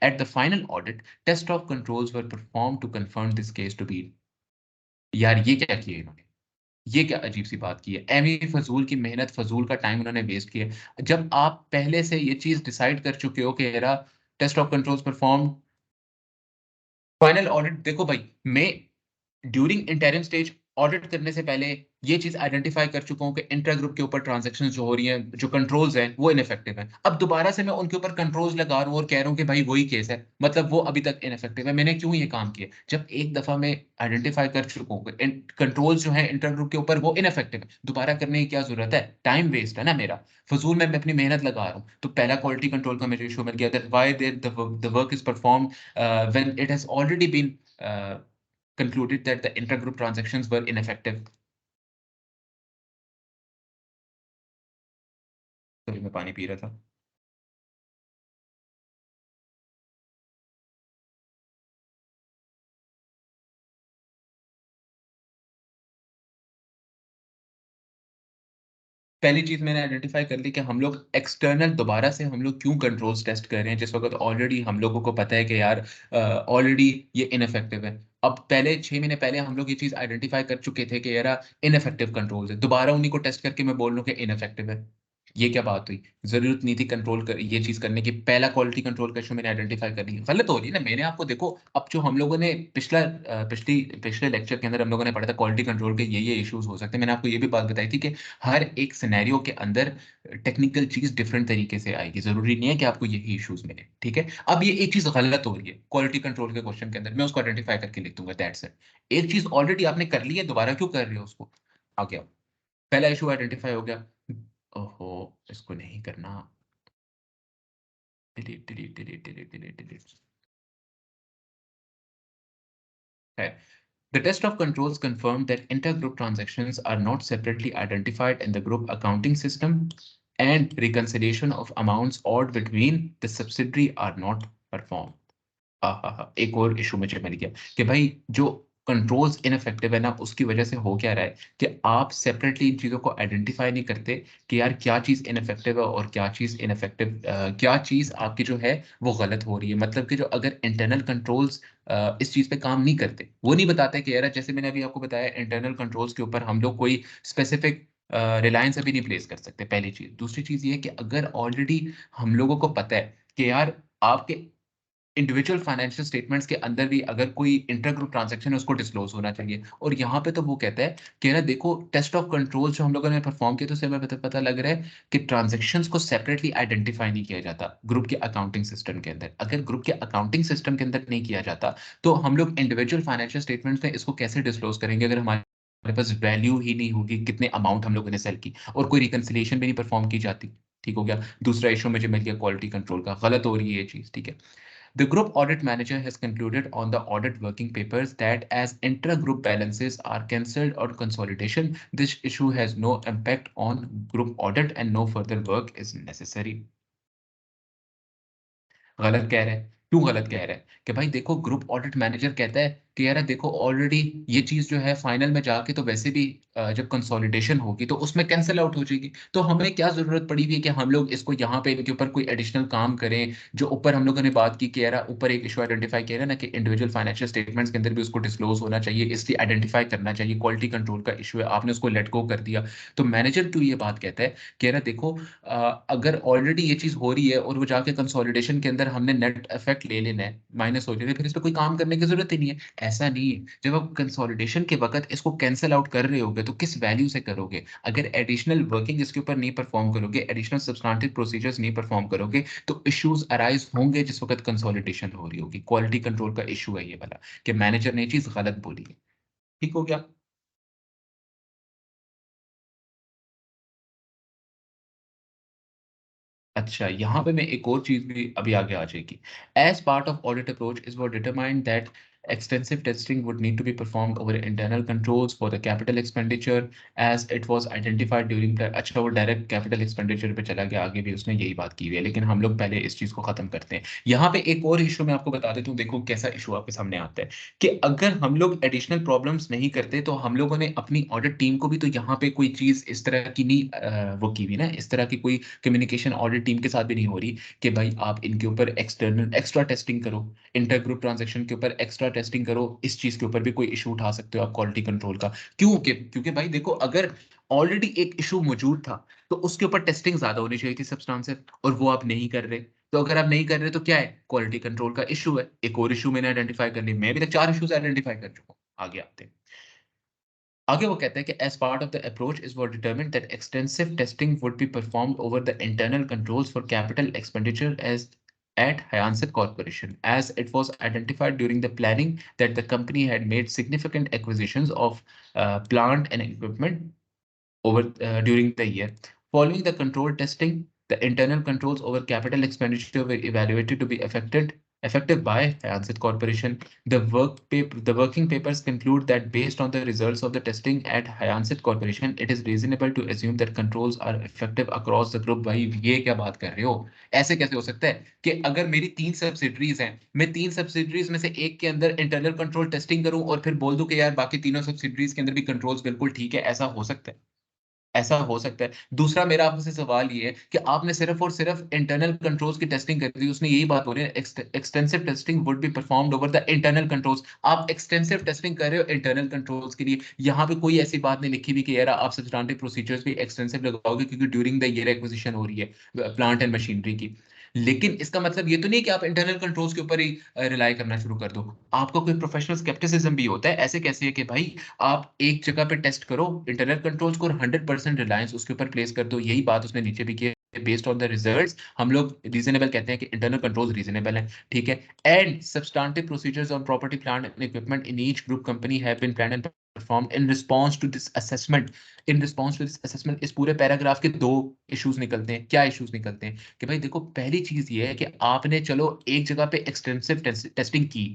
At the final audit, test of controls were perform to confirm this case to be. यार ये क्या किया इन्होंने, ये क्या अजीब सी बात की है, एमी फजूल की मेहनत, फजूल का टाइम उन्होंने वेस्ट किया। जब आप पहले से ये चीज डिसाइड कर चुके हो कि मेरा test of controls perform, final audit देखो भाई, मैं ड्यूरिंग इंटरिम स्टेज ऑडिट करने से पहले ये चीज आइडेंटिफाई कर चुका हूं कि इंटर ग्रुप के ऊपर ट्रांजैक्शंस जो हो रही हैं, जो कंट्रोल्स हैं वो इनफेक्टिव हैं। अब दोबारा से मैं उनके ऊपर कंट्रोल्स लगा रहा हूं और कह रहा हूं कि भाई वही केस है, मतलब वो अभी तक इनफेक्टिव है। मैंने क्यों ये काम किया, जब एक दफा मैं आइडेंटिफाई कर चुका हूं कंट्रोल्स जो है इंटर ग्रुप के ऊपर वो इनफेक्टिव है, दोबारा करने की क्या जरूरत है, टाइम वेस्ट है ना मेरा, फजूल में मैं अपनी मेहनत लगा रहा हूं। तो पहला क्वालिटी कंट्रोल का मुझे इशू मिल गया, that why the work is perform when it has already been concluded that the intergroup transactions were ineffective। तो मैं पानी पी रहा था। पहली चीज मैंने आइडेंटिफाई कर ली कि हम लोग एक्सटर्नल दोबारा से हम लोग क्यों कंट्रोल्स टेस्ट कर रहे हैं, जिस वक्त ऑलरेडी हम लोगों को पता है कि यार ऑलरेडी ये इनफेक्टिव है। अब पहले 6 महीने पहले हम लोग ये चीज आइडेंटिफाई कर चुके थे कि यार इनफेक्टिव कंट्रोल्स है, दोबारा उन्हीं को टेस्ट करके मैं बोल रहा हूँ कि इनफेक्टिव है। ये क्या बात हुई, जरूरत नहीं थी कंट्रोल कर ये चीज करने की, पहला क्वालिटी कंट्रोल का इशू मैंने आइडेंटिफाई कर लिया, गलत हो रही है ना। मैंने आपको देखो, अब जो हम लोगों ने पिछले लेक्चर के अंदर हम लोगों ने पढ़ा था क्वालिटी कंट्रोल के ये इश्यूज हो सकते हैं, मैंने आपको ये भी बात बताई थी कि हर एक सिनेरियो के अंदर टेक्निकल चीज डिफरेंट तरीके से आएगी, जरूरी नहीं है कि आपको यही इश्यूज मिले। ठीक है, अब ये एक चीज गलत हो रही है क्वालिटी कंट्रोल के क्वेश्चन के अंदर, मैं उसको आइडेंटिफाई करके लिख दूंगा, दैट्स इट। एक चीज ऑलरेडी आपने कर ली है, दोबारा क्यों कर रहे हो उसको। आ गया, पहला इशू आइडेंटिफाई हो गया। ओहो, इसको नहीं करना, delete delete delete delete delete delete है। The test of controls confirmed that intergroup transactions are not separately identified in the group accounting system, and reconciliation of amounts owed between the subsidiary are not performed। एक और issue मुझे मिल गया कि भाई जो controls ineffective है ना, उसकी वजह से हो क्या रहा है कि आप सेपरेटली इन चीजों को आइडेंटिफाई नहीं करते कि यार क्या चीज इनफेक्टिव है और क्या चीज इनफेक्टिव, क्या चीज आपकी जो है वो गलत हो रही है। मतलब कि जो अगर इंटरनल कंट्रोल्स इस चीज पे काम नहीं करते, वो नहीं बताते कि यार जैसे मैंने अभी आपको बताया इंटरनल कंट्रोल्स के ऊपर हम लोग कोई स्पेसिफिक रिलायंस अभी नहीं प्लेस कर सकते, पहली चीज। दूसरी चीज ये है कि अगर ऑलरेडी हम लोगों को पता है कि यार आपके इंडिविजुअल फाइनेंशियल स्टेटमेंट्स के अंदर भी अगर कोई इंटर ग्रुप ट्रांजैक्शन है उसको डिस्क्लोज होना चाहिए, और यहाँ पे तो वो कहता है कि ना देखो टेस्ट ऑफ कंट्रोल जो हम लोगों ने परफॉर्म किया तो उससे हमें पता लग रहा है कि ट्रांजैक्शंस को सेपरेटली आइडेंटिफाई नहीं किया जाता ग्रुप के अकाउंटिंग सिस्टम के अंदर। अगर ग्रुप के अकाउंटिंग सिस्टम के अंदर नहीं किया जाता तो हम लोग इंडिविजुअल फाइनेंशियल स्टेटमेंट्स में इसको कैसे डिस्क्लोज करेंगे अगर हमारे पास वैल्यू ही नहीं होगी कितने अमाउंट हम लोगों ने सेल की, और कोई रिकंसिलिएशन भी नहीं परफॉर्म की जाती। ठीक हो गया, दूसरा इशू मुझे मिल गया क्वालिटी कंट्रोल का, गलत हो रही है ये चीज। ठीक है, the group audit manager has concluded on the audit working papers that as intra-group balances are cancelled on consolidation, this issue has no impact on group audit and no further work is necessary। गलत कह रहा है, क्यों गलत कह रहा है कि भाई देखो ग्रुप ऑडिट मैनेजर कहता है कि यार देखो ऑलरेडी ये चीज जो है फाइनल में जाके तो वैसे भी जब कंसोलिडेशन होगी तो उसमें कैंसिल आउट हो जाएगी, तो हमें क्या जरूरत पड़ी हुई है कि हम लोग इसको यहाँ पे इनके ऊपर कोई एडिशनल काम करें। जो ऊपर हम लोगों ने बात की कि यार ऊपर एक इशू आइडेंटिफाई किया है ना कि इंडिविजुअल फाइनेंशियल स्टेटमेंट्स के अंदर भी उसको डिस्क्लोज होना चाहिए, इसलिए आइडेंटिफाई करना चाहिए, क्वालिटी कंट्रोल का इशू है, आपने उसको लेट गो कर दिया। तो मैनेजर क्यों ये बात कहता है कि यार देखो अगर ऑलरेडी ये चीज हो रही है और वो जाके कंसोलिडेशन के अंदर हमने नेट इफेक्ट ले लेना है, माइनस हो जाए, फिर इस पे कोई काम करने की जरूरत ही नहीं है। ऐसा नहीं है, जब आप कंसोलिडेशन के वक्त इसको कैंसिल आउट कर रहे होगे तो किस वैल्यू से करोगे, अगर एडिशनल वर्किंग इसके ऊपर नहीं परफॉर्म करोगे, एडिशनल सब्सटैंटिव प्रोसीजर्स नहीं परफॉर्म करोगे, तो इश्यूज अराइज होंगे जिस वक्त कंसोलिडेशन हो रही होगी। क्वालिटी कंट्रोल का इशू है ये वाला कि मैनेजर ने ये चीज गलत बोली है। ठीक हो गया। अच्छा, यहाँ पे मैं एक और चीज भी अभी आगे आ जाएगी। As part of audit approach is वो determined that extensive testing would need to be performed over internal controls for the capital expenditure as it was identified during the अच्छा वो डायरेक्ट कैपिटल एक्सपेंडिचर पे चला गया, आगे भी उसने यही बात की हुई है, लेकिन हम लोग पहले इस चीज को खत्म करते हैं। यहाँ पे एक और इशू मैं आपको बता देता हूँ, देखो कैसा इशू आपके सामने आता है कि अगर हम लोग एडिशनल प्रॉब्लम्स नहीं करते तो हम लोगों ने अपनी ऑडिट टीम को भी तो यहाँ पे कोई चीज इस तरह की नहीं वो की हुई ना, इस तरह की कोई कम्युनिकेशन ऑडिट टीम के साथ भी नहीं हो रही कि भाई आप इनके ऊपर एक्सटर्नल एक्स्ट्रा टेस्टिंग करो, इंटर ग्रुप ट्रांजैक्शन के ऊपर एक्स्ट्रा टेस्टिंग करो, इस चीज के ऊपर भी कोई इशू उठा सकते हो आप क्वालिटी कंट्रोल का। क्यों? क्योंकि भाई देखो अगर ऑलरेडी एक इशू मौजूद था तो उसके ऊपर टेस्टिंग ज्यादा होनी चाहिए थी सब्सटेंशियल, और वो आप नहीं कर रहे। तो अगर आप नहीं कर रहे तो क्या है? क्वालिटी कंट्रोल का इशू है। एक और इशू मैंने आइडेंटिफाई कर ली, मैं भी तो 4 इश्यूज आइडेंटिफाई कर चुका हूं। आगे आते हैं। आगे वो कहते हैं कि as part of the approach is was determined that extensive testing would be performed over the internal controls for capital expenditure as at Hyansit Corporation, as it was identified during the planning that the company had made significant acquisitions of plant and equipment over during the year. Following the control testing, the internal controls over capital expenditure were evaluated to be effective by Hyacinth Corporation. The working papers conclude that based on the results of the testing at Hyacinth Corporation, it is reasonable to assume that controls are effective across the group. भाई ये क्या बात कर रहे हो? ऐसे कैसे हो सकता है कि अगर मेरी 3 सब्सिडरीज हैं, मैं 3 सब्सिडरीज में से एक के अंदर इंटरनल कंट्रोल टेस्टिंग करूं और फिर बोल दूं कि यार बाकी तीनों सब्सिडरीज के अंदर भी कंट्रोल्स बिल्कुल ठीक है? ऐसा हो सकता है? ऐसा हो सकता है। दूसरा मेरा आपसे सवाल ये है कि आपने सिर्फ और सिर्फ इंटरनल कंट्रोल्स की टेस्टिंग कर दी, उसने यही बात बोली है extensive testing would be performed over the internal controls. आप एक्सटेंसिव टेस्टिंग कर रहे हो इंटरनल कंट्रोल्स के लिए, यहाँ पे कोई ऐसी बात नहीं लिखी हुई कि यार आप सब्सटेंटिव प्रोसीजर्स भी एक्सटेंसिव लगाओगे क्योंकि ड्यूरिंग द ईयर एक्विजिशन हो रही है प्लांट एंड मशीनरी की। लेकिन इसका मतलब ये तो नहीं कि आप इंटरनल कंट्रोल्स के ऊपर ही रिलाई करना शुरू कर दो। आपका कोई प्रोफेशनल स्केप्टिसिज्म भी होता है। ऐसे कैसे है कि भाई आप एक जगह पे टेस्ट करो इंटरनल कंट्रोल्स को और 100% रिलायंस उसके ऊपर प्लेस कर दो। यही बात उसने नीचे भी की है। बेस्ड ऑन द रिजल्ट्स हम लोग रीजनेबल कहते हैं कि इंटरनल कंट्रोल्स रीजनेबल है, ठीक है। And substantive procedures on property plant and equipment in each group company have been planned and performed in response to this assessment. In response to this assessment इस पूरे paragraph के दो issues निकलते हैं। क्या इश्यूज निकलते हैं? कि भाई देखो पहली चीज ये है कि आपने चलो एक जगह पे एक्सटेंसिव टेस्टिंग की,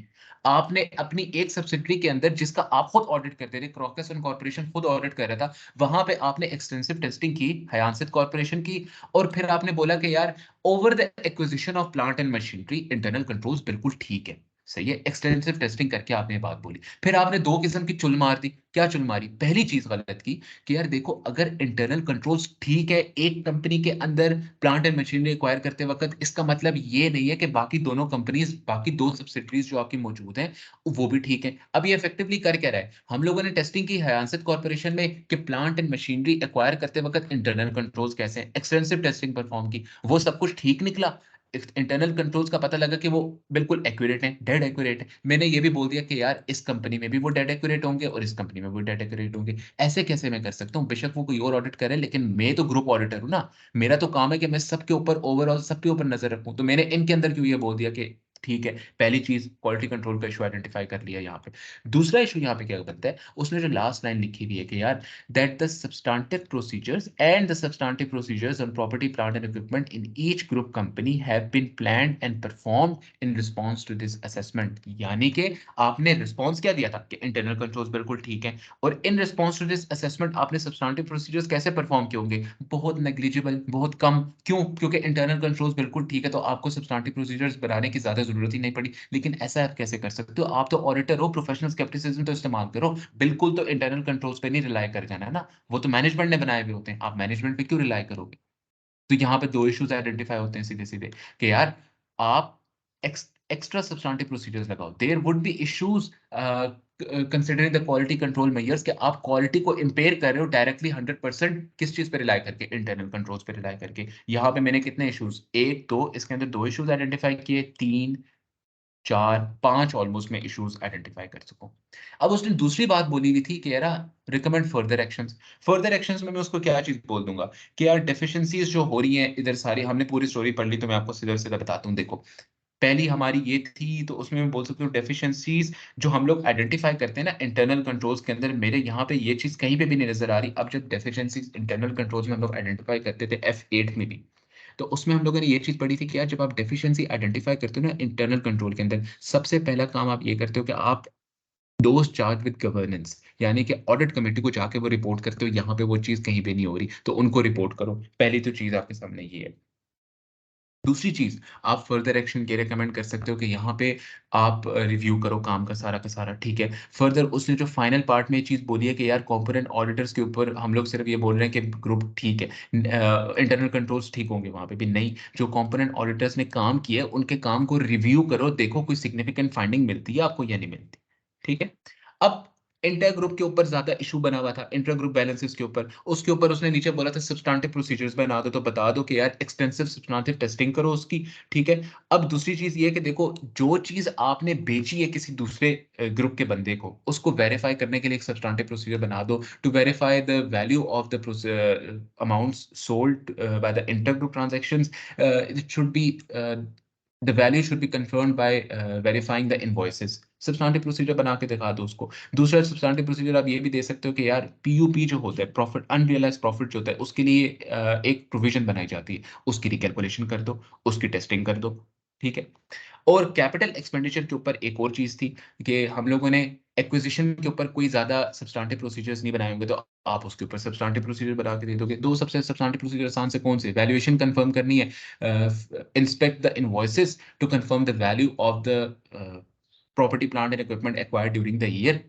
आपने अपनी एक सब्सिडरी के अंदर जिसका आप खुद ऑडिट करते थे, क्रॉकस एंड कॉर्पोरेशन खुद ऑडिट कर रहा था, वहां पे आपने एक्सटेंसिव टेस्टिंग की हयांसित कॉर्पोरेशन की, और फिर आपने बोला कि यार over the acquisition of plant and machinery internal controls बिल्कुल ठीक है। सही है, एक्सटेंसिव टेस्टिंग करके आपने बात बोली। फिर आपने दो किस्म की चुल मार दी। क्या चुल मारी? पहली चीज गलत की कि यार देखो अगर इंटरनल कंट्रोल्स ठीक है एक कंपनी के अंदर प्लांट एंड मशीनरी एक्वायर करते वक्त, इसका मतलब ये नहीं है कि बाकी दोनों कंपनीज, बाकी दो सब्सिडरीज जो आपकी मौजूद हैं वो भी ठीक है। अब ये इफेक्टिवली कर क्या रहा है? हम लोगों ने टेस्टिंग की हयांसित कॉर्पोरेशन में कि प्लांट एंड मशीनरी एक्वायर करते वक्त इंटरनल कंट्रोल्स कैसे हैं, एक्सटेंसिव टेस्टिंग परफॉर्म की, वो सब कुछ ठीक निकला। इंटरनल कंट्रोल्स का पता लगा कि वो बिल्कुल एक्यूरेट है, डेड एक्यूरेट है। मैंने ये भी बोल दिया कि यार इस कंपनी में भी वो डेड एक्यूरेट होंगे और इस कंपनी में वो डेड एक्यूरेट होंगे। ऐसे कैसे मैं कर सकता हूँ? बेशक वो कोई और ऑडिट करे, लेकिन मैं तो ग्रुप ऑडिटर हूँ ना। मेरा तो काम है कि मैं सबके ऊपर ओवरऑल सबके ऊपर नजर रखूं। तो मैंने इनके अंदर क्यों ये बोल दिया कि ठीक है, पहली चीज क्वालिटी कंट्रोल का इशू आइडेंटिफाई कर लिया यहाँ पे। दूसरा इशू यहाँ पे क्या बनता है, उसने जो लास्ट लाइन लिखी हुई है कि यार that the substantive procedures and the substantive procedures on property, plant and equipment in each group company have been planned and performed in response to this assessment। यानी कि आपने रिस्पॉन्स क्या दिया था कि इंटरनल कंट्रोल्स बिल्कुल ठीक है, और in response to this assessment आपने सब्सटेंटिव प्रोसीजर्स कैसे परफॉर्म किए होंगे? बहुत नेग्लिजिबल, बहुत कम। क्यों? क्योंकि इंटरनल कंट्रोल्स बिल्कुल ठीक है तो आपको सब्सटेंटिव प्रोसीजर्स बनाने की ज्यादा जरूरत ही नहीं पड़ी। लेकिन ऐसा आप कैसे कर सकते हो? आप तो ऑडिटर हो, प्रोफेशनल स्केप्टिसिज्म तो इस्तेमाल करो। बिल्कुल तो इंटरनल कंट्रोल्स पे नहीं रिलाई कर जाना है ना, वो तो मैनेजमेंट ने बनाए हुए होते हैं। आप मैनेजमेंट पे क्यों रिलाई करोगे? तो यहाँ पे दो इश्यूज आइडेंटिफाई होते हैं सीधे सीधे कि यार आप एक्स्ट्रा सब्सटेंटिव प्रोसीजर्स लगाओ। There would be issues considering the quality control measures, कि आप क्वालिटी को इंपेयर कर रहे हो डायरेक्टली 100% किस चीज पे रिलाई करके? इंटरनल कंट्रोल्स पे रिलाई करके। यहाँ पे मैंने कितने इश्यूज, एक दो, इसके अंदर दो इश्यूज आइडेंटिफाई किए, तीन चार पांच ऑलमोस्ट मैं इश्यूज आइडेंटिफाई कर चुका हूं। अब उसने दूसरी बात बोली हुई थी कि यार recommend further actions. Further actions में मैं उसको क्या चीज बोल दूंगा कि यार डेफिशिएंसीज जो हो रही हैं इधर सारी, हमने पूरी स्टोरी पढ़ ली तो मैं आपको सीधा सीधा बताता हूँ। देखो पहली हमारी ये थी, तो उसमें मैं बोल सकता हूँ डेफिशिएंसीज जो हम लोग आइडेंटिफाई करते हैं ना इंटरनल कंट्रोल्स के अंदर, मेरे यहाँ पे ये चीज कहीं पे भी नहीं नजर आ रही। अब जब डेफिशिएंसीज इंटरनल कंट्रोल्स में हम लोग आइडेंटिफाई करते थे F8 में भी, तो उसमें हम लोगों ने ये चीज़ पढ़ी थी कि यार जब आप डेफिशिएंसी आइडेंटिफाई करते हो ना इंटरनल कंट्रोल के अंदर, सबसे पहला काम आप ये करते हो कि आप दोज चार्ज विद गवर्नेंस, यानी कि ऑडिट कमेटी को जाके वो रिपोर्ट करते हो, यहाँ पे वो चीज़ कहीं पे नहीं हो रही, तो उनको रिपोर्ट करो। पहली तो चीज़ आपके सामने ये है। दूसरी चीज़, आप फर्दर एक्शन ये रिकमेंड कर सकते हो कि यहाँ पे आप रिव्यू करो काम का सारा, ठीक है। फर्दर उसने जो फाइनल पार्ट में ये चीज़ बोली है कि यार कंपोनेंट ऑडिटर्स के ऊपर हम लोग सिर्फ ये बोल रहे हैं कि ग्रुप ठीक है, इंटरनल कंट्रोल्स ठीक होंगे वहाँ पे भी नहीं। जो कंपोनेंट ऑडिटर्स ने काम किया है, उनके काम को रिव्यू करो, देखो कोई सिग्निफिकेंट फाइंडिंग मिलती है आपको या नहीं मिलती, ठीक है। अब इंटर ग्रुप के ऊपर ज़्यादा इश्यू बना हुआ था, इंटर ग्रुप बैलेंसेस के ऊपर। उसके ऊपर उसने नीचे बोला था सब्सटेंटिव प्रोसीजर्स बना दो, तो बता दो कि यार एक्सटेंसिव सब्सटेंटिव टेस्टिंग करो उसकी, ठीक है। अब दूसरी चीज़ ये है कि देखो, जो चीज़ आपने बेची है किसी दूसरे ग्रुप के बंदे को, उसको वेरीफाई करने के लिए एक सब्सटेंटिव प्रोसीजर बना दो to verify the value of the amounts sold by the inter group transactions. It should be the value should be confirmed by verifying the invoices. Substantive procedure बना के दिखा दो उसको। दूसरा सब्सटेंटिव प्रोसीजर आप ये भी दे सकते हो कि यार पीयूपी जो होता है, प्रॉफिट अनरियलाइज्ड प्रॉफिट जो होता है, उसके लिए एक प्रोविजन बनाई जाती है, उसकी रिकैलकुलेशन कर दो, उसकी टेस्टिंग कर दो, ठीक है। और कैपिटल एक्सपेंडिचर के ऊपर एक और चीज़ थी कि हम लोगों ने एक्विजिशन के ऊपर कोई ज़्यादा सब्सटेंटिव प्रोसीजर्स नहीं बनाए होंगे, तो आप उसके ऊपर सब्सटेंटिव प्रोसीजर बना के दे दोगे। 2 सबसे सब्सटेंटिव प्रोसीजर आसान से कौन से? वैल्यूएशन कन्फर्म करनी है, inspect the invoices to confirm the value of the property plant and equipment acquired during the year,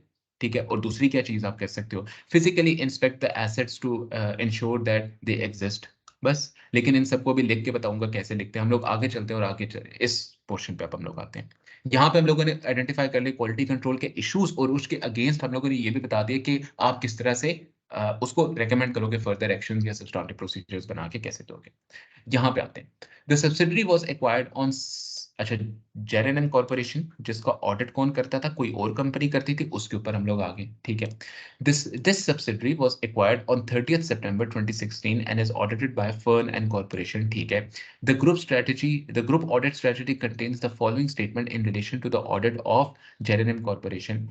ठीक है। और दूसरी क्या चीज़ आप कह सकते हो? Physically inspect the assets to ensure that they exist, बस। लेकिन इन सबको भी लिख के बताऊँगा कैसे लिखते हैं। हम लोग आगे चलते हैं और आगे इस पोर्शन पे अब हम लोग आते हैं। यहाँ पे हम लोगों ने आइडेंटिफाई कर लिए क्वालिटी कंट्रोल के इश्यूज, और उसके अगेंस्ट हम लोगों ने ये भी बता दिया कि आप किस तरह से उसको रेकमेंड करोगे, फर्दर एक्शंस या सब्सटेंटिव प्रोसीजर्स बना के कैसे दोगे। यहाँ पे आते हैं। The subsidiary was acquired on अच्छा, जेरेनम कॉर्पोरेशन, जिसका ऑडिट कौन करता था? कोई और कंपनी करती थी, उसके ऊपर हम लोग आ गए, ठीक है। This subsidiary was acquired on 30th September 2016 and is audited by Fern and corporation, ठीक है। The group audit strategy contains the following statement in relation to the audit of Geranium corporation.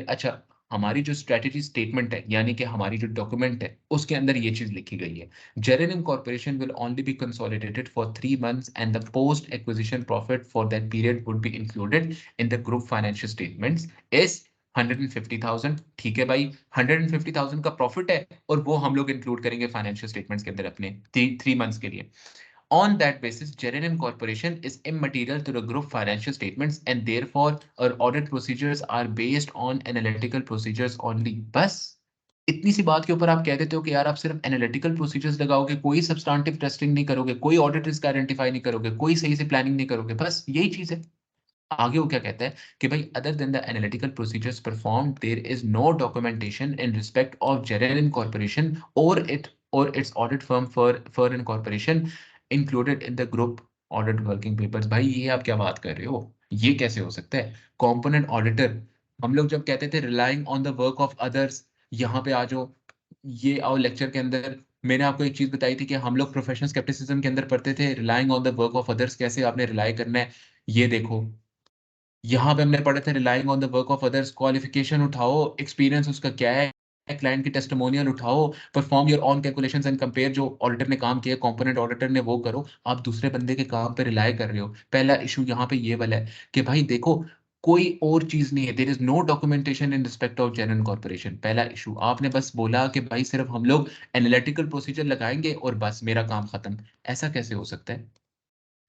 अच्छा, हमारी जो स्ट्रेटजी स्टेटमेंट है, यानी कि हमारी जो डॉक्यूमेंट है, उसके अंदर ये चीज लिखी गई है। Geranim Corporation will only be consolidated for 3 months, and the post-acquisition profit for that period would be included in the group financial statements is 150,000, ठीक है भाई। 150,000 का प्रॉफिट है, और वो हम लोग इंक्लूड करेंगे फाइनेंशियल स्टेटमेंट्स के अंदर अपने 3 मंथ्स के लिए। On that basis, Geranim Corporation is immaterial to the group financial statements, and therefore our audit procedures are based on analytical procedures only. बस इतनी सी बात के ऊपर आप कह देते हो कि यार आप सिर्फ एनालिटिकल प्रोसीजर्स लगाओगे, कोई सब्सटेंटिव टेस्टिंग नहीं करोगे, कोई ऑडिट रिस्क आइडेंटिफाई नहीं करोगे, कोई सही से प्लानिंग नहीं करोगे, बस यही चीज है। आगे वो क्या कहता है कि भाई other than the analytical procedures performed, there is no documentation in respect of Geranium corporation और its audit firm for corporation included in the group audit working papers. भाई ये आप क्या बात कर रहे हो? ये कैसे हो सकता है? कंपोनेंट ऑडिटर, हम लोग जब कहते थे relying on the work of others, यहाँ पे आ जाओ, ये आओ लेक्चर के अंदर मैंने आपको एक चीज बताई थी कि हम लोग प्रोफेशनल स्केप्टिसिज्म के अंदर पढ़ते थे relying on the work of others, कैसे आपने रिलाई करना है। ये देखो, यहाँ पे हमने पढ़े थे relying on the work of others, qualification उठाओ, एक्सपीरियंस उसका क्या है, क्लाइंट की टेस्टिमोनियल उठाओ, perform your on calculations and compare, जो ऑडिटर ने काम किया, कंपोनेंट ऑडिटर ने, वो करो। आप दूसरे बंदे के काम पे रिलाई कर रहे हो। पहला इशू यहाँ पे ये वाला है कि भाई देखो, कोई और चीज नहीं है, there is no documentation in respect of general corporation. पहला इशू, आपने बस बोला कि भाई सिर्फ हम लोग एनालिटिकल प्रोसीजर लगाएंगे और बस मेरा काम खत्म। ऐसा कैसे हो सकता है?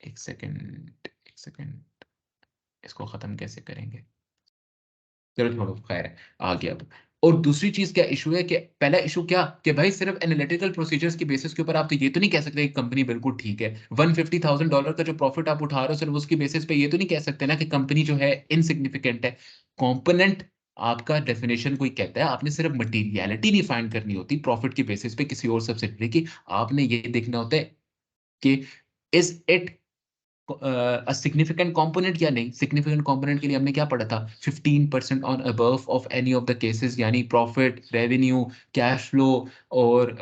एक सेकेंड, इसको खत्म कैसे करेंगे? चलो छोड़ो, खैर है, आ गया अब। और दूसरी चीज क्या इशू है कि पहला इशू क्या कि भाई सिर्फ एनालिटिकल प्रोसीजर्स की बेसिस के ऊपर आप तो ये तो नहीं कह सकते कि कंपनी बिल्कुल ठीक है। $150,000 का जो प्रॉफिट आप उठा रहे हो सिर्फ उसकी बेसिस पे ये तो नहीं कह सकते ना कि कंपनी जो है इनसिग्निफिकेंट है। कंपोनेंट आपका डेफिनेशन कोई कहता है, आपने सिर्फ मटीरियलिटी नहीं फाइंड करनी होती प्रॉफिट की बेसिस पे किसी और सब्सिडरी की, आपने ये देखना होता है कि इज इट सिग्निफिकेंट कंपोनेंट या नहीं। सिग्निफिकेंट कंपोनेंट के लिए हमने क्या पढ़ा था? 15% on above of any of the cases, यानी प्रॉफिट, रेवेन्यू, कैश फ्लो और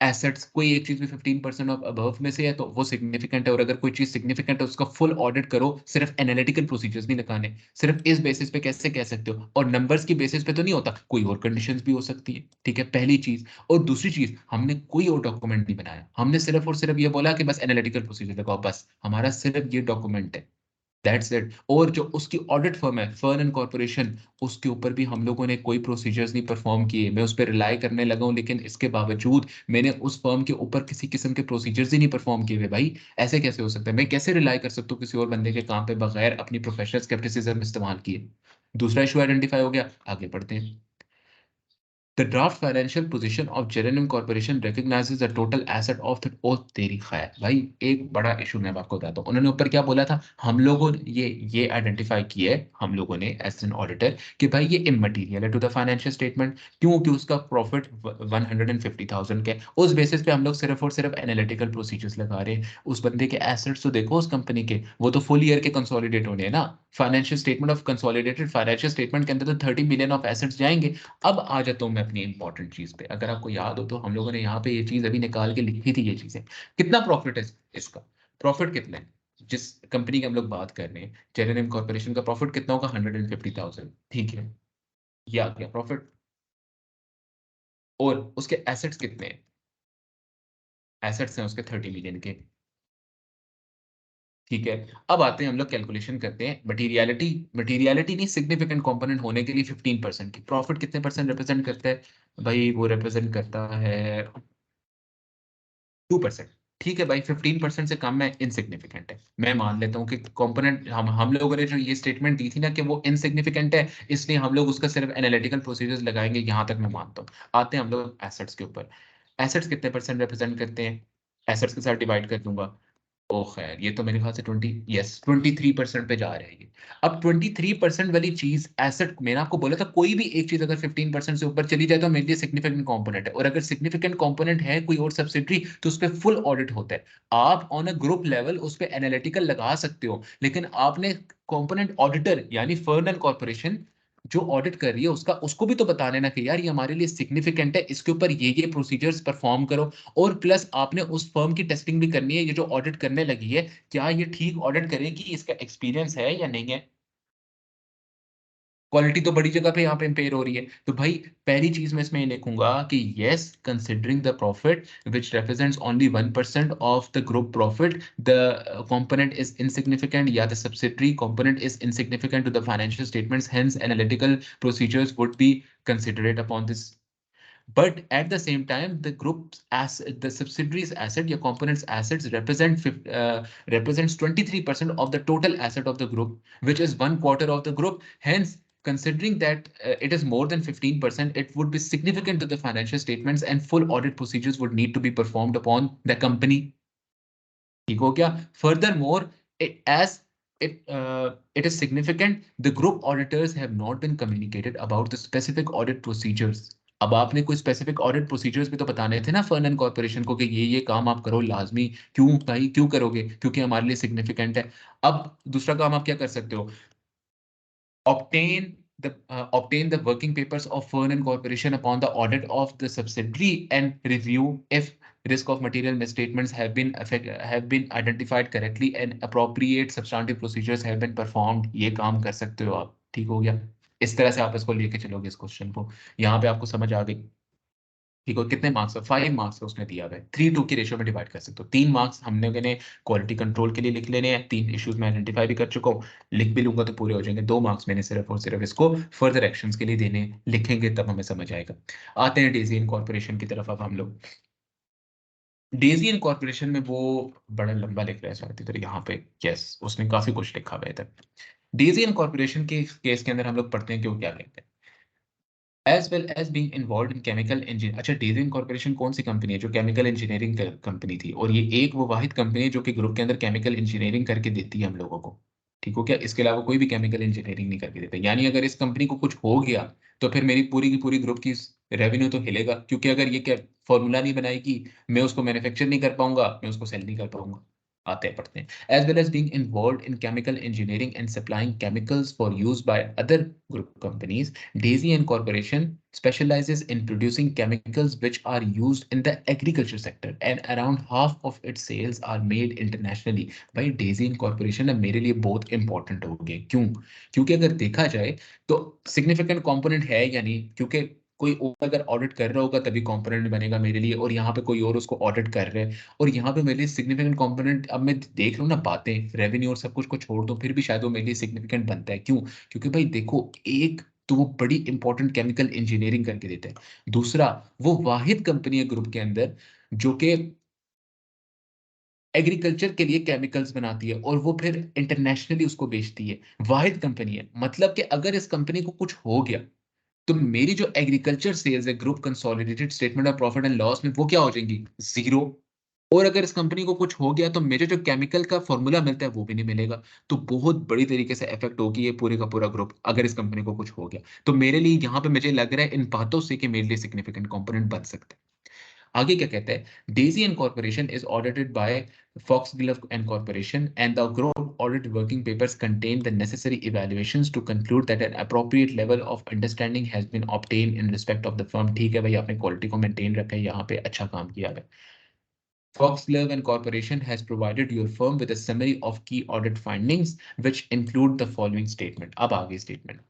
एसेट्स कोई एक चीज भी 15% ऑफ अबव में से है तो वो सिग्निफिकेंट है, और अगर कोई चीज सिग्निफिकेंट है उसका फुल ऑडिट करो, सिर्फ एनालिटिकल प्रोसीजर्स नहीं लगाने, सिर्फ इस बेसिस पे कैसे कह सकते हो, और नंबर्स की बेसिस पे तो नहीं होता, कोई और कंडीशंस भी हो सकती है, ठीक है, पहली चीज। और दूसरी चीज, हमने कोई और डॉक्यूमेंट नहीं बनाया, हमने सिर्फ और सिर्फ ये बोला कि बस एनालिटिकल प्रोसीजर लगाओ, बस हमारा सिर्फ ये डॉक्यूमेंट है, दैट्स इट। और जो उसकी ऑडिट फर्म है फर्न एंड कॉर्पोरेशन, उसके ऊपर भी हम लोगों ने कोई प्रोसीजर्स नहीं परफॉर्म किए, मैं उस पर रिलाई करने लगा हूं, लेकिन इसके बावजूद मैंने उस फर्म के ऊपर किसी किस्म के प्रोसीजर्स ही नहीं परफॉर्म किए हुए। भाई ऐसे कैसे हो सकता है? मैं कैसे रिलाई कर सकता हूँ किसी और बंदे के काम पे बगैर अपनी प्रोफेशनल स्केप्टिसिज्म इस्तेमाल किए? दूसरा इशू आइडेंटिफाई हो गया, आगे बढ़ते हैं। The draft financial position of J&M Corporation recognizes the total asset of the ओ तेरी खैर भाई, एक बड़ा इशू मैं आपको बताता हूँ। उन्होंने ऊपर क्या बोला था, हम लोगों ने ये आइडेंटिफाई किया है हम लोगों ने एज एन ऑडिटर कि भाई ये इमटेरियल है टू द फाइनेंशियल स्टेटमेंट, क्योंकि उसका प्रॉफिट 150,000 के, उस बेसिस पे हम लोग सिर्फ और सिर्फ एनालिटिकल प्रोसीजर्स लगा रहे हैं। उस बंदे के एसेट्स तो देखो उस कंपनी के, वो तो फुल ईयर के कंसोलिडेट होने हैं ना, financial statement of consolidated financial statement के अंदर तो 30 मिलियन ऑफ एसेट्स जाएंगे। अब आ जाता हूं मैं अपनी इंपॉर्टेंट चीज पे, अगर आपको याद हो तो हम लोगों ने यहाँ पे ये चीज अभी निकाल के लिखी थी, ये चीजें कितना प्रॉफिट है इसका, प्रॉफिट कितना है जिस कंपनी की हम लोग बात कर रहे हैं, जेरेनियम कॉर्पोरेशन का प्रॉफिट कितना होगा, 150,000, ठीक है, ये आ गया प्रॉफिट। और उसके एसेट्स कितने हैं? एसेट्स हैं उसके 30 मिलियन के, ठीक है। अब आते हैं हम लोग कैलकुलेशन करते हैं मटीरियलिटी, मटीरियलिटी नहीं, सिग्निफिकेंट कंपोनेंट होने के लिए 15% की प्रॉफिट कितने परसेंट रिप्रेजेंट करता है? भाई वो रिप्रेजेंट करता है 2%, ठीक है भाई, 15% से कम है, इनसिग्निफिकेंट है। मैं मान लेता हूँ कि कंपोनेंट हम लोगों ने जो ये स्टेटमेंट दी थी ना कि वो इनसिग्निफिकेंट है, इसलिए हम लोग उसका सिर्फ एनालिटिकल प्रोसीजर्स लगाएंगे, यहां तक मैं मानता हूँ। आते हैं हम लोग एसेट्स के ऊपर, एसेट्स कितने परसेंट रिप्रेजेंट करते हैं? एसेट्स के साथ डिवाइड कर दूंगा, ओ खैर ये तो मेरे ख्याल से 23% पे जा रहे हैं ये। अब 23% वाली चीज एसेट, मैंने आपको बोला था कोई भी एक चीज अगर 15% से ऊपर चली जाए तो मेरे लिए सिग्निफिकेंट कंपोनेंट है, और अगर सिग्निफिकेंट कंपोनेंट है कोई और सब्सिडरी तो उस पर फुल ऑडिट होता है। आप ऑन अ ग्रुप लेवल उस पर एनालिटिकल लगा सकते हो, लेकिन आपने कंपोनेंट ऑडिटर यानी फर्न एंड कॉर्पोरेशन जो ऑडिट कर रही है उसका, उसको भी तो बताना है ना कि यार ये हमारे लिए सिग्निफिकेंट है, इसके ऊपर ये प्रोसीजर्स परफॉर्म करो। और प्लस आपने उस फर्म की टेस्टिंग भी करनी है, ये जो ऑडिट करने लगी है क्या ये ठीक ऑडिट करेगी, इसका एक्सपीरियंस है या नहीं है। क्वालिटी तो बड़ी जगह पे यहाँ पे इम्पेयर हो रही है, तो भाई पहली चीज मैं इसमें ये लिखूंगा कि yes considering the profit which represents only 1% of the group profit, the component is insignificant, या the subsidiary component is insignificant to the financial statements, hence analytical procedures would be considerate upon this. But at the same time, the group's asset, the subsidiaries asset, your components assets represents 23% of the total asset of the group, which is 1/4 of the group. Hence, considering that it is more than 15%, it would be significant to the financial statements and full audit procedures would need to be performed upon the company. ठीक हो गया? Furthermore, as it is significant, the group auditors have not been communicated about the specific audit procedures. अब आपने कोई specific audit procedures भी तो बताने थे ना फर्न एंड कॉर्पोरेशन को कि ये काम आप करो लाजमी, क्यों भाई क्यों करोगे, क्योंकि हमारे लिए सिग्निफिकेंट है। अब दूसरा काम आप क्या कर सकते हो, obtain the working papers of firm and corporation upon the audit of the subsidiary and review if risk of material misstatements have been identified correctly and appropriate substantive procedures have been performed। ये काम कर सकते हो आप, ठीक हो गया। इस तरह से आप इसको लेके चलोगे इस क्वेश्चन को, यहाँ पे आपको समझ आ गई, ठीक है। कितने मार्क्स है? 5 मार्क्स उसने दिया है, 3:2 की रेशियो में डिवाइड कर सकते हो। 3 मार्क्स हमने मैंने क्वालिटी कंट्रोल के लिए लिख लेने हैं, 3 इश्यूज में आइडेंटिफाई भी कर चुका हूँ, लिख भी लूंगा तो पूरे हो जाएंगे। 2 मार्क्स मैंने सिर्फ और सिर्फ इसको फर्दर एक्शंस के लिए देने, लिखेंगे तब हमें समझ आएगा। आते हैं डेजी इनकॉर्पोरेशन की तरफ। अब हम लोग डेजी इनकॉर्पोरेशन में वो बड़ा लंबा लिख रहा है शायद इधर यहाँ पे, यस उसने काफी कुछ लिखा हुआ है इधर। डेजी इनकॉर्पोरेशन के केस के अंदर हम लोग पढ़ते हैं कि वो क्या कहते हैं, as well as being involved in chemical engineering। अच्छा, डेजिन कॉर्पोरेशन कौन सी कंपनी है? जो केमिकल इंजीनियरिंग कंपनी थी, और ये एक वो वाहिद कंपनी है जो कि ग्रुप के अंदर केमिकल इंजीनियरिंग करके देती है हम लोगों को, ठीक हो क्या? इसके अलावा कोई भी केमिकल इंजीनियरिंग नहीं करके देता, यानी अगर इस कंपनी को कुछ हो गया तो फिर मेरी पूरी की पूरी ग्रुप की रेवेन्यू तो हिलेगा, क्योंकि अगर ये क्या फॉर्मूला नहीं बनाएगी, मैं उसको मैन्युफैक्चर नहीं कर पाऊंगा, मैं उसको सेल नहीं कर पाऊंगा। आते हैं पढ़ते हैं. As well as being involved in chemical engineering and supplying chemicals for use by other group companies, Daisy and Corporation specializes in producing chemicals which are used in the agriculture sector, and around half of its sales are made internationally. भाई Daisy incorporation ना मेरे लिए बहुत important हो गए. क्यों? क्योंकि अगर देखा जाए तो सिग्निफिकेंट कंपोनेंट है या नहीं, क्योंकि कोई और अगर ऑडिट कर रहा होगा तभी कंपोनेंट बनेगा मेरे लिए, और यहाँ पे कोई और उसको ऑडिट कर रहा है, और यहाँ पे मेरे लिए सिग्निफिकेंट कंपोनेंट, अब मैं देख रहा हूँ ना बातें रेवेन्यू और सब कुछ को छोड़ दो फिर भी शायद वो मेरे लिए सिग्निफिकेंट बनता है. क्यों? क्योंकि भाई देखो, एक तो वो बड़ी इंपॉर्टेंट केमिकल इंजीनियरिंग करके देते हैं. दूसरा, वो वाहिद कंपनी है ग्रुप के अंदर जो कि एग्रीकल्चर के लिए केमिकल्स बनाती है और वो फिर इंटरनेशनली उसको बेचती है. वाहिद कंपनी है, मतलब कि अगर इस कंपनी को कुछ हो गया तो मेरी जो एग्रीकल्चर सेल्स है group consolidated statement of profit and loss में वो क्या हो जाएंगी? जीरो. और अगर इस कंपनी को कुछ हो गया तो मेरे जो केमिकल का फॉर्मूला मिलता है वो भी नहीं मिलेगा. तो बहुत बड़ी तरीके से इफेक्ट होगी ये पूरे का पूरा ग्रुप अगर इस कंपनी को कुछ हो गया. तो मेरे लिए यहाँ पे मुझे लग रहा है इन बातों से कि मेरे लिए सिग्निफिकेंट कंपोनेंट बन सकता है. आगे क्या कहते हैं? Daisy and corporation is audited bye Foxglove and Corporation, and the group audit working papers contain the necessary evaluations to conclude that an appropriate level of understanding has been obtained in respect of the firm. ठीक है भाई, आपने quality को maintain रखा है, यहाँ पे अच्छा काम किया है. Foxglove and Corporation has provided your firm with a summary of key audit findings, which include the following statement. अब आगे statement.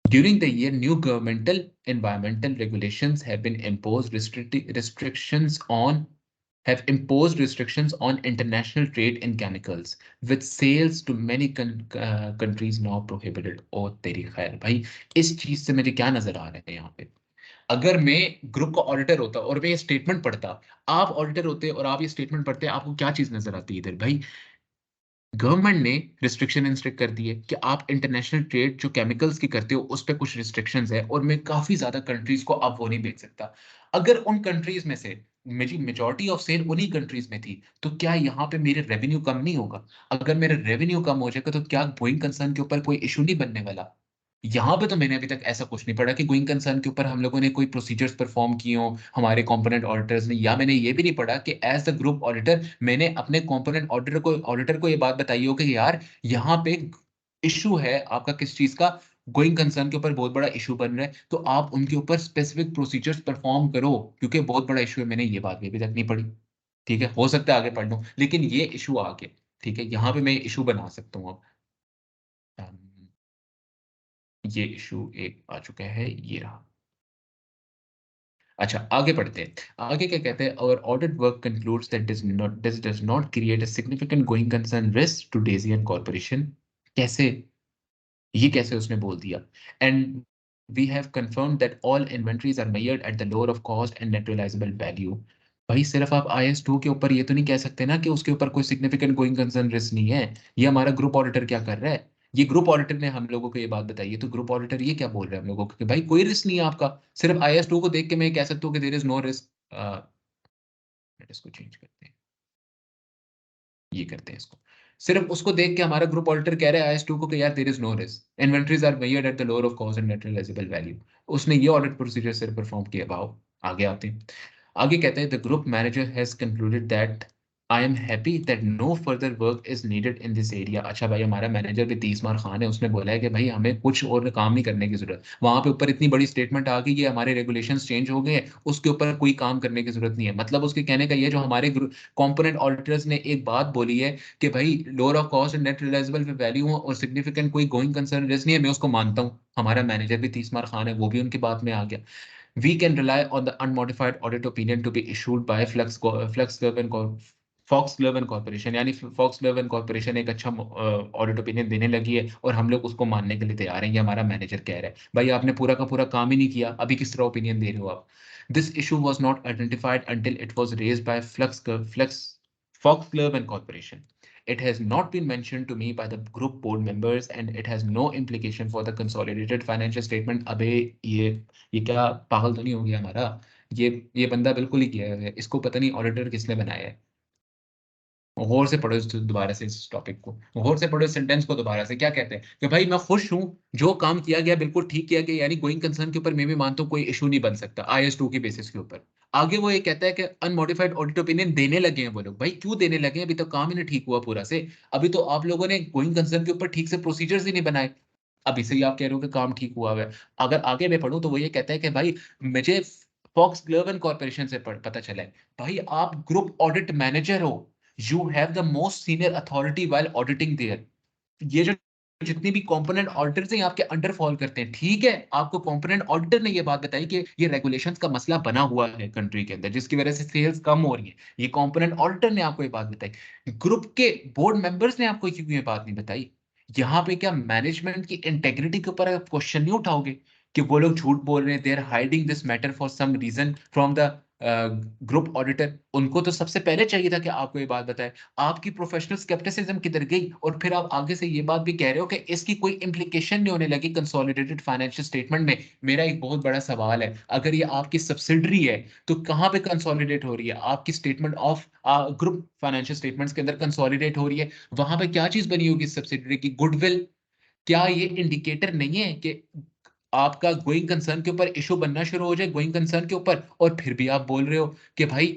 During the year, new governmental environmental regulations have been imposed restrictions on have imposed restrictions on international trade in chemicals, with sales to many countries now prohibited. ओ तेरी खैर भाई, इस चीज से मुझे क्या नजर आ रहा है यहाँ पे? अगर मैं ग्रुप का ऑडिटर होता और मैं ये स्टेटमेंट पढ़ता, आप ऑडिटर होते और आप ये स्टेटमेंट पढ़ते, आपको क्या चीज नजर आती है इधर भाई? गवर्नमेंट ने रिस्ट्रिक्शन इंस्ट्रिक्ट कर दी है कि आप इंटरनेशनल ट्रेड जो केमिकल्स की करते हो उस पर कुछ रिस्ट्रिक्शंस है, और मैं काफी ज्यादा कंट्रीज को अब वो नहीं बेच सकता. अगर उन कंट्रीज में से मेरी मेजॉरिटी ऑफ सेल उन्हीं कंट्रीज में थी, तो क्या यहाँ पे मेरे रेवेन्यू कम नहीं होगा? अगर मेरे रेवेन्यू कम हो जाएगा तो क्या गोइंग कंसर्न के ऊपर कोई इशू नहीं बनने वाला? यहाँ पे तो मैंने अभी तक ऐसा कुछ नहीं पढ़ा कि गोइंग कंसर्न के ऊपर हम लोगों ने कोई प्रोसीजर्स परफॉर्म किए हो हमारे कंपोनेंट ऑडिटर्स ने, या मैंने ये भी नहीं पढ़ा कि एज द ग्रुप ऑडिटर मैंने अपने कंपोनेंट ऑडिटर को ये बात बताई हो कि यार यहाँ पे इशू है आपका किस चीज का, गोइंग कंसर्न के ऊपर बहुत बड़ा इशू बन रहा है, तो आप उनके ऊपर स्पेसिफिक प्रोसीजर्स परफॉर्म करो क्योंकि बहुत बड़ा इशू है. मैंने ये बात भी अभी तक नहीं पढ़ी. ठीक है, हो सकता है आगे पढ़ लूं, लेकिन ये इशू आ गया. ठीक है, यहाँ पे मैं इशू बना सकता हूँ अब. ये इशू एक आ चुका है, ये रहा. अच्छा, आगे पढ़ते हैं. आगे क्या कहते हैं? और audit work concludes that this does not create a significant going concern risk to Daisy and corporation. कैसे? ये कैसे उसने बोल दिया? And we have confirmed that all inventories are measured at the lower of cost and net realisable value. भाई सिर्फ आप IS2 के ऊपर ये तो नहीं कह सकते ना कि उसके ऊपर कोई सिग्निफिकेंट गोइंग कंसर्न रिस्क नहीं है. ये हमारा ग्रुप ऑडिटर क्या कर रहा है? ये ग्रुप ऑडिटर ने हम लोगों को ये बात बताई है, तो ग्रुप ऑडिटर ये क्या बोल रहा है हम लोगों को कि भाई कोई रिस्क नहीं है आपका. सिर्फ IS2 को देख के मैं कह सकता हूँ कि देयर इज नो रिस्क. इसको चेंज करते हैं, ये करते हैं इसको. सिर्फ उसको देख के हमारा ग्रुप ऑडिटर कह रहा है IS2 को कि यार there is no risk, inventories are measured at the lower of cost and net realisable value. उसने ये ऑडिट प्रोसीजर सिर्फ परफॉर्म किया. भाव आगे आते हैं. आगे कहते हैं the group manager has concluded that I am happy that no further work is needed in this area. अच्छा भाई, हमारा मैनेजर भी 30 मार खान है, उसने बोला है कि भाई हमें कुछ और काम नहीं करने की जरूरत. वहां पे ऊपर इतनी बड़ी स्टेटमेंट आ गई है, हमारे रेगुलेशंस चेंज हो गए हैं, उसके ऊपर कोई काम करने की जरूरत नहीं है. मतलब उसके कहने का ये, जो हमारे कंपोनेंट ऑडिटर्स ने एक बात बोली है कि भाई lower of cost and net realisable value और सिग्निफिकेंट कोई गोइंग कंसर्न रिस्क नहीं है, मैं उसको मानता हूँ. हमारा मैनेजर भी 30 मार खान है, वो भी उनकी बात में आ गया. We can rely on the unmodified audit opinion to be issued by Foxglove and Corporation. यानी Foxglove and Corporation एक अच्छा ऑडिट ओपिनियन देने लगी है और हम लोग उसको मानने के लिए तैयार हैं. ये हमारा मैनेजर कह रहा है. भाई आपने पूरा का पूरा काम ही नहीं किया, अभी किस तरह ओपिनियन दे रहे हो आप? This issue was not identified until it was raised by Foxglove and Corporation. It has not been mentioned to me by the group board members and it has no implication for the consolidated financial statement. अबे ये क्या पागल तो नहीं हो गया हमारा? ये बंदा बिल्कुल ही किया है, इसको पता नहीं ऑडिटर किसने बनाया है. गौर से पढ़ो दोबारा से इस टॉपिक को, गौर से पढ़ो इस सेंटेंस को दोबारा से. क्या कहते हैं कि भाई मैं खुश हूं, जो काम किया गया बिल्कुल ठीक किया गया, यानी गोइंग कंसर्न के ऊपर मैं भी मानता हूं कोई इशू नहीं बन सकता IS2 की बेसिस के ऊपर. आगे वो ये कहता है कि अनमॉडिफाइड ऑडिट ओपिनियन देने लगे हैं वो लोग। भाई क्यों देने लगे हैं? अभी तो काम ही नहीं ठीक हुआ पूरा से। अभी तो आप लोगों ने गोइंग कंसर्न के ऊपर ठीक से प्रोसीजर्स ही नहीं बनाए। अभी से ही आप कह रहे हो कि काम ठीक हुआ है। अगर आगे मैं पढ़ूं तो वो ये कहता है कि भाई मुझे फॉक्स ग्लोवन कॉर्पोरेशन से पता चला है, भाई आप ग्रुप ऑडिट मैनेजर हो, you have the most senior authority while auditing there. ये जो जितनी भी कंपोनेंट ऑडिटर्स हैं आपके अंडर फॉल करते हैं। ठीक है, आपको कंपोनेंट ऑडिटर ने ये बात बताई कि ये रेगुलेशंस का मसला बना हुआ है कंट्री के अंदर, जिसकी वजह से सेल्स कम हो रही है। ये कंपोनेंट ऑडिटर ने आपको ये बात बताई। ग्रुप के बोर्ड मेंबर्स ने आपको क्यों ये बात नहीं बताई? यहाँ पे क्या मैनेजमेंट की इंटेग्रिटी के ऊपर आप क्वेश्चन नहीं उठाओगे कि वो लोग झूठ बोल रहे हैं, they are hiding this matter for some reason from the group auditor? उनको तो सबसे पहले चाहिए था कि आपको ये बात बताए। आपकी प्रोफेशनल स्केप्टिसिज्म किधर गई? और फिर आप आगे से ये बात भी कह रहे हो कि इसकी कोई इंप्लीकेशन नहीं होने लगी कंसोलिडेटेड फाइनेंशियल स्टेटमेंट में। मेरा एक बहुत बड़ा सवाल है, अगर ये आपकी सब्सिडरी है तो कहाँ पे कंसोलिडेट हो रही है? आपकी statement of group financial statements के अंदर कंसोलिडेट हो रही है। वहां पे क्या चीज बनी होगी सब्सिडरी की? गुडविल। क्या ये इंडिकेटर नहीं है कि आपका गोइंग कंसर्न के ऊपर इशू बनना शुरू हो जाए गोइंग कंसर्न के ऊपर? और फिर भी आप बोल रहे हो कि भाई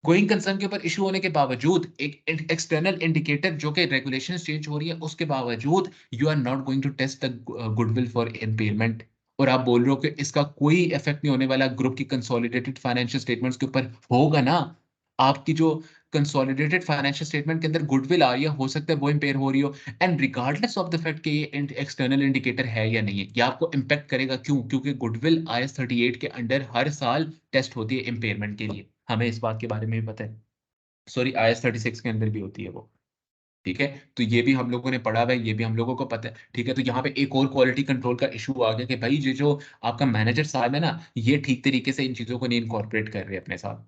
गोइंग कंसर्न के ऊपर इशू होने के बावजूद एक एक्सटर्नल इंडिकेटर जो कि रेगुलेशंस चेंज हो रही है उसके बावजूद you are not going to test the goodwill for impairment. और आप बोल रहे हो कि इसका कोई इफेक्ट नहीं होने वाला ग्रुप की कंसोलिडेटेड फाइनेंशियल स्टेटमेंट्स के ऊपर। होगा ना। आपकी जो कंसोलिडेटेड फाइनेंशियल स्टेटमेंट के अंदर गुडविल आ रही है, हो सकता है वो इम्पेयर हो रही हो, and regardless of the fact कि ये एक्सटर्नल इंडिकेटर है या नहीं है, ये आपको इम्पैक्ट करेगा। क्यों? क्योंकि गुडविल IS 38 के अंडर हर साल टेस्ट होती है इम्पेयरमेंट के लिए। हमें इस बात के बारे में भी पता है। सॉरी, IS 36 के अंदर भी होती है वो। ठीक है, तो ये भी हम लोगों ने पढ़ा हुआ है, ये भी हम लोगों को पता है। ठीक है, तो यहाँ पे एक और क्वालिटी कंट्रोल का इशू आ गया कि भाई ये जो आपका मैनेजर साहब है ना, ये ठीक तरीके से इन चीजों को नहीं इनकॉर्पोरेट कर रहे अपने साथ।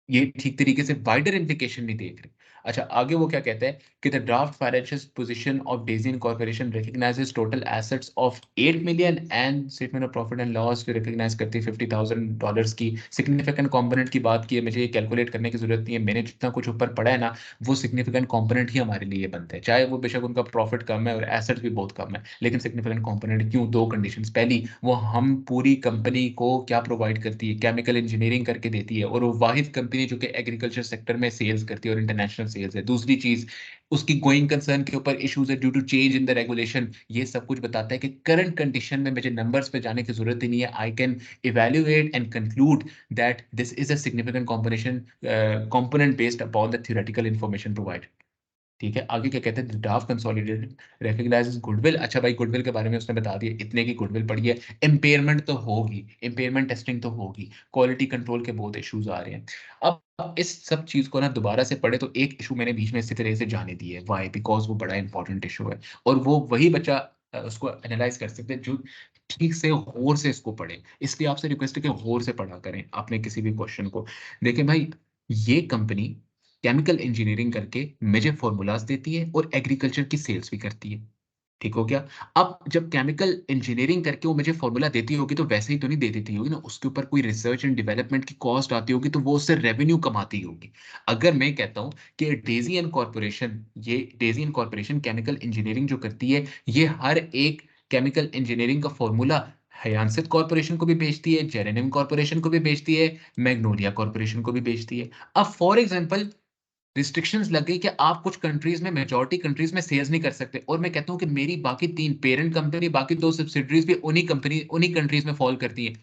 ये ठीक तरीके से वाइडर इम्प्लीकेशन नहीं देख रहे। अच्छा, आगे वो क्या कहता है कि the draft financial position of daisy incorporation recognises total assets of 8 million and statement of profit and loss जो रिकॉग्नाइज करती है $50,000 की सिग्निफिकेंट कंपोनेंट की बात की है। मुझे ये कैलकुलेट करने की जरूरत नहीं है, मैंने जितना कुछ ऊपर पढ़ा है ना, वो सिग्निफिकेंट कंपोनेंट ही हमारे लिए बनता है। चाहे वो बेशक उनका प्रॉफिट कम है और एसेट्स भी बहुत कम है, लेकिन सिग्निफिकेंट कंपोनेंट क्यों? दो कंडीशंस। पहली, वो हम पूरी कंपनी को क्या प्रोवाइड करती है? केमिकल इंजीनियरिंग करके देती है, और वो वाहिद कंपनी जो कि एग्रीकल्चर सेक्टर में सेल्स करती है और इंटरनेशनल सेल्स है। दूसरी चीज, उसकी गोइंग कंसर्न के ऊपर इश्यूज है due to change in the regulation. ये सब कुछ बताता है कि करंट कंडीशन में मुझे नंबर्स पे जाने की जरूरत ही नहीं है। I can evaluate and conclude that this is a significant combination component based upon the theoretical information provided। ठीक है, आगे क्या कहते हैं? Draft consolidated recognises goodwill. अच्छा भाई, गुडविल के बारे में उसने बता दिया, इतने की गुडविल पड़ी है। इम्पेयरमेंट तो होगी, इम्पेयरमेंट टेस्टिंग तो होगी, क्वालिटी कंट्रोल के बहुत इश्यूज आ रहे हैं। अब इस सब चीज को ना दोबारा से पढ़े तो एक इशू मैंने बीच में इसी तरह से जाने दी है। वाई? बिकॉज वो बड़ा इंपॉर्टेंट इशू है, और वो वही बच्चा उसको एनालाइज कर सकते हैं जो ठीक से गौर से इसको पढ़े। इसलिए आपसे रिक्वेस्ट है कि गौर से पढ़ा करें अपने किसी भी क्वेश्चन को। देखें भाई, ये कंपनी केमिकल इंजीनियरिंग करके मुझे फॉर्मूलाज देती है और एग्रीकल्चर की सेल्स भी करती है। ठीक हो गया? अब जब केमिकल इंजीनियरिंग करके वो मुझे फॉर्मूला देती होगी तो वैसे ही तो नहीं दे देती होगी ना, उसके ऊपर कोई रिसर्च एंड डेवलपमेंट की कॉस्ट आती होगी, तो वो उससे रेवेन्यू कमाती होगी। अगर मैं कहता हूं कि Daisy and corporation chemical engineering जो करती है, ये हर एक केमिकल इंजीनियरिंग का फॉर्मूला हयांसित कॉर्पोरेशन को भी बेचती है, जेरेनियम कॉर्पोरेशन को भी बेचती है, मैग्नोलिया कॉर्पोरेशन को भी बेचती है। अब फॉर एग्जांपल रिस्ट्रिक्शंस लग गई कि आप कुछ कंट्रीज में, मेजॉरिटी कंट्रीज में सेल्स नहीं कर सकते, और मैं कहता हूं कि मेरी बाकी तीन पेरेंट कंपनी, बाकी दो सब्सिडरीज भी उन्हीं कंट्रीज में फॉल करती हैं।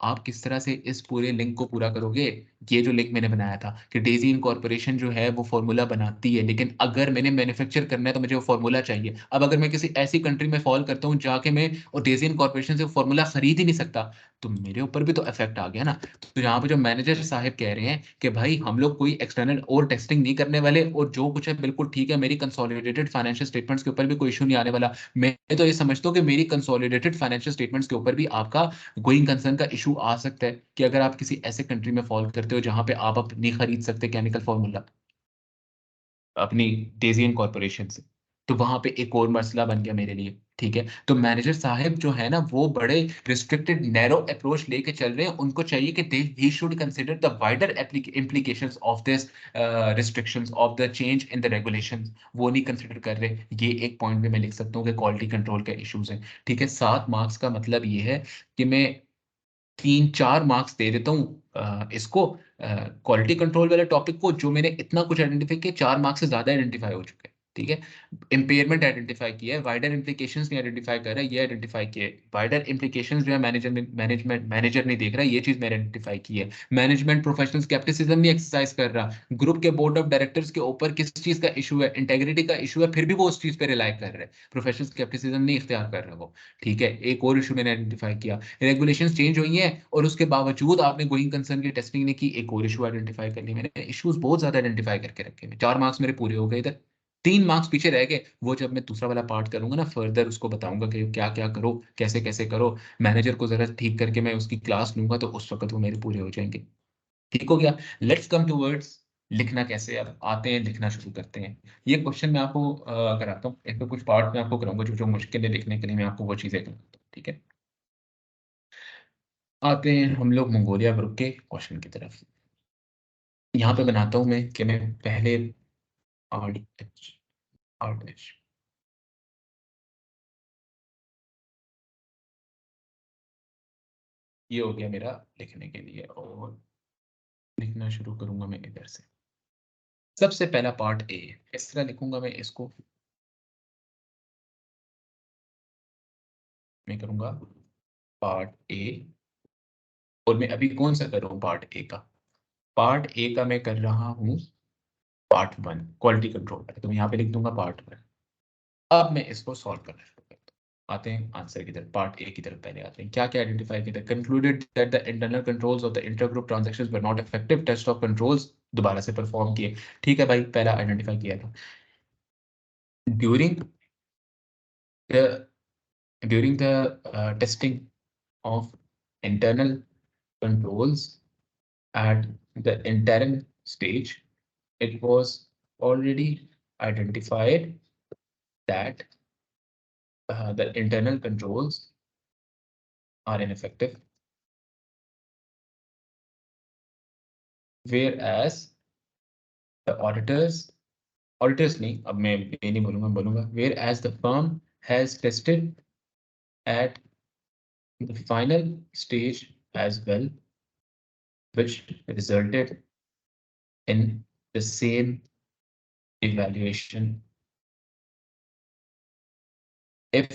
आप किस तरह से इस पूरे लिंक को पूरा करोगे? ये जो लिंक मैंने बनाया था कि डेज़ी इनकॉर्पोरेशन जो है वो फॉर्मूला बनाती है, लेकिन अगर मैंने मैन्युफैक्चर करना है तो मुझे वो फॉर्मूला चाहिए। अब अगर मैं किसी ऐसी कंट्री में फॉल करता हूँ जाके मैं और डेज़ी इनकॉर्पोरेशन से फॉर्मूला खरीद ही नहीं सकता, तो मेरे ऊपर भी तो इफेक्ट आ गया ना। तो यहाँ पे जो मैनेजर साहब कह रहे हैं कि भाई हम लोग कोई एक्सटर्नल और टेस्टिंग नहीं करने वाले, और जो कुछ है बिल्कुल ठीक है, मेरी कंसोलिडेटेड फाइनेंशियल स्टेटमेंट्स के ऊपर भी कोई इशू नहीं आने वाला। मैं तो ये समझता हूँ कि मेरी कंसोलिडेटेड फाइनेंशियल स्टेटमेंट्स के ऊपर भी आपका गोइंग कंसर्न का इशू आ सकता है कि अगर आप किसी ऐसे कंट्री में फॉल करते हो जहां पे आप अब नहीं खरीद सकते केमिकल फॉर्मूला अपनी डेजियन कॉर्पोरेशन से, तो वहां पे एक और मसला बन गया मेरे लिए। ठीक है, तो मैनेजर साहब जो है ना, वो बड़े रिस्ट्रिक्टेड नैरो अप्रोच लेके चल रहे हैं। उनको चाहिए कि they he should consider the wider implications of this restrictions of the change in the regulations. वो नहीं कंसिडर कर रहे। ये एक पॉइंट में मैं लिख सकता हूँ कि क्वालिटी कंट्रोल के इश्यूज हैं। ठीक है, 7 मार्क्स का मतलब ये है कि मैं 3-4 मार्क्स दे देता हूँ इसको क्वालिटी कंट्रोल वाले टॉपिक को, जो मैंने इतना कुछ आइडेंटिफाई किया, 4 मार्क्स से ज़्यादा आइडेंटिफाई हो चुके हैं, ठीक है? इम्पेयरमेंट आइडेंटिफाई किया है, वाइडर इम्प्लीकेशंस नहीं आइडेंटिफाई कर रहा है, ये आइडेंटिफाई किया है। वाइडर इम्प्लीकेशंस जो है मैनेजर नहीं देख रहा है, ये चीज़ मैंने आइडेंटिफाई की है। मैनेजमेंट प्रोफेशनल स्केप्टिसिज्म नहीं एक्सरसाइज कर रहा, ग्रुप के बोर्ड ऑफ डायरेक्टर्स के ऊपर किस चीज़ का इश्यू है, इंटेग्रिटी का इश्यू है, फिर भी वो उस चीज़ पे रिलाई कर रहे हैं। प्रोफेशनल स्केप्टिसिज्म नहीं इख्तियार कर रहा वो, ठीक है? एक और इश्यू मैंने आइडेंटिफाई किया, रेगुलेशंस चेंज हुई हैं और उसके बावजूद आपने गोइंग कंसर्न की टेस्टिंग नहीं की, एक और इश्यू आइडेंटिफाई कर ली। मैंने इश्यूज बहुत ज्यादा आइडेंटिफाई करके रखे हैं। 4 मार्क्स मेरे पूरे हो गए इधर, 3 मार्क्स पीछे रह गए। वो जब मैं दूसरा वाला पार्ट करूंगा ना, फर्दर उसको बताऊंगा कि क्या क्या करो, कैसे कैसे करो, मैनेजर को जरा ठीक करके मैं उसकी क्लास लूंगा, तो उस वक्त वो मेरे पूरे हो जाएंगे। ठीक हो गया? Let's come to words. लिखना कैसे, अब आते हैं, लिखना शुरू करते हैं। ये क्वेश्चन मैं आपको कराता हूँ, एक तो कुछ पार्ट में आपको कराऊंगा, जो जो मुश्किल है लिखने के लिए, मैं आपको वो चीजें कराता हूँ, ठीक है? आते हैं हम लोग मंगोलिया ग्रुप के क्वेश्चन की तरफ। यहाँ पे बनाता हूँ मैं कि मैं पहले आर एच आर एच ये हो गया मेरा लिखने के लिए, और लिखना शुरू करूंगा मैं इधर से। सबसे पहला पार्ट ए, इस तरह लिखूंगा मैं इसको। मैं करूंगा पार्ट ए, और मैं अभी कौन सा कर रहा हूँ पार्ट ए का? पार्ट ए का मैं कर रहा हूँ पार्ट 1 क्वालिटी कंट्रोल, तो मैं यहाँ पे लिख दूंगा पार्ट 1। अब मैं इसको सॉल्व करना शुरू करता हूँ। आते हैं आंसर की तरफ, पार्ट ए की तरफ पहले आते हैं। क्या क्या आइडेंटिफाई किया था? Concluded that the internal controls of the intergroup transactions were not effective, test of controls दोबारा से परफॉर्म किए। ठीक है भाई, पहला आइडेंटिफाई किया था। During the during the testing of internal controls at the interim stage, it was already identified that the internal controls are ineffective, whereas the auditors नहीं, अब मैं ये नहीं बोलूंगा, बोलूंगा whereas the firm has tested at the final stage as well, which resulted in the same evaluation. If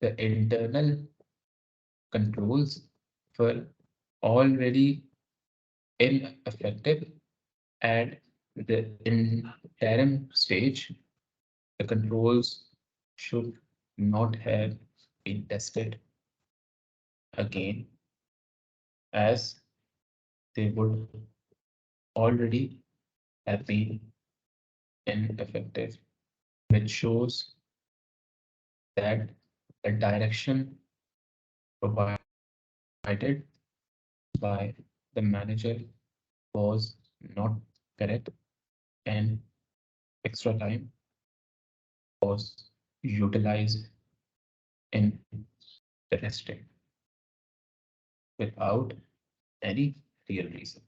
the internal controls were already ineffective at the interim stage, the controls should not have been tested again, as they would already have been ineffective, which shows that the direction provided by the manager was not correct, and extra time was utilized in the testing without any real reason.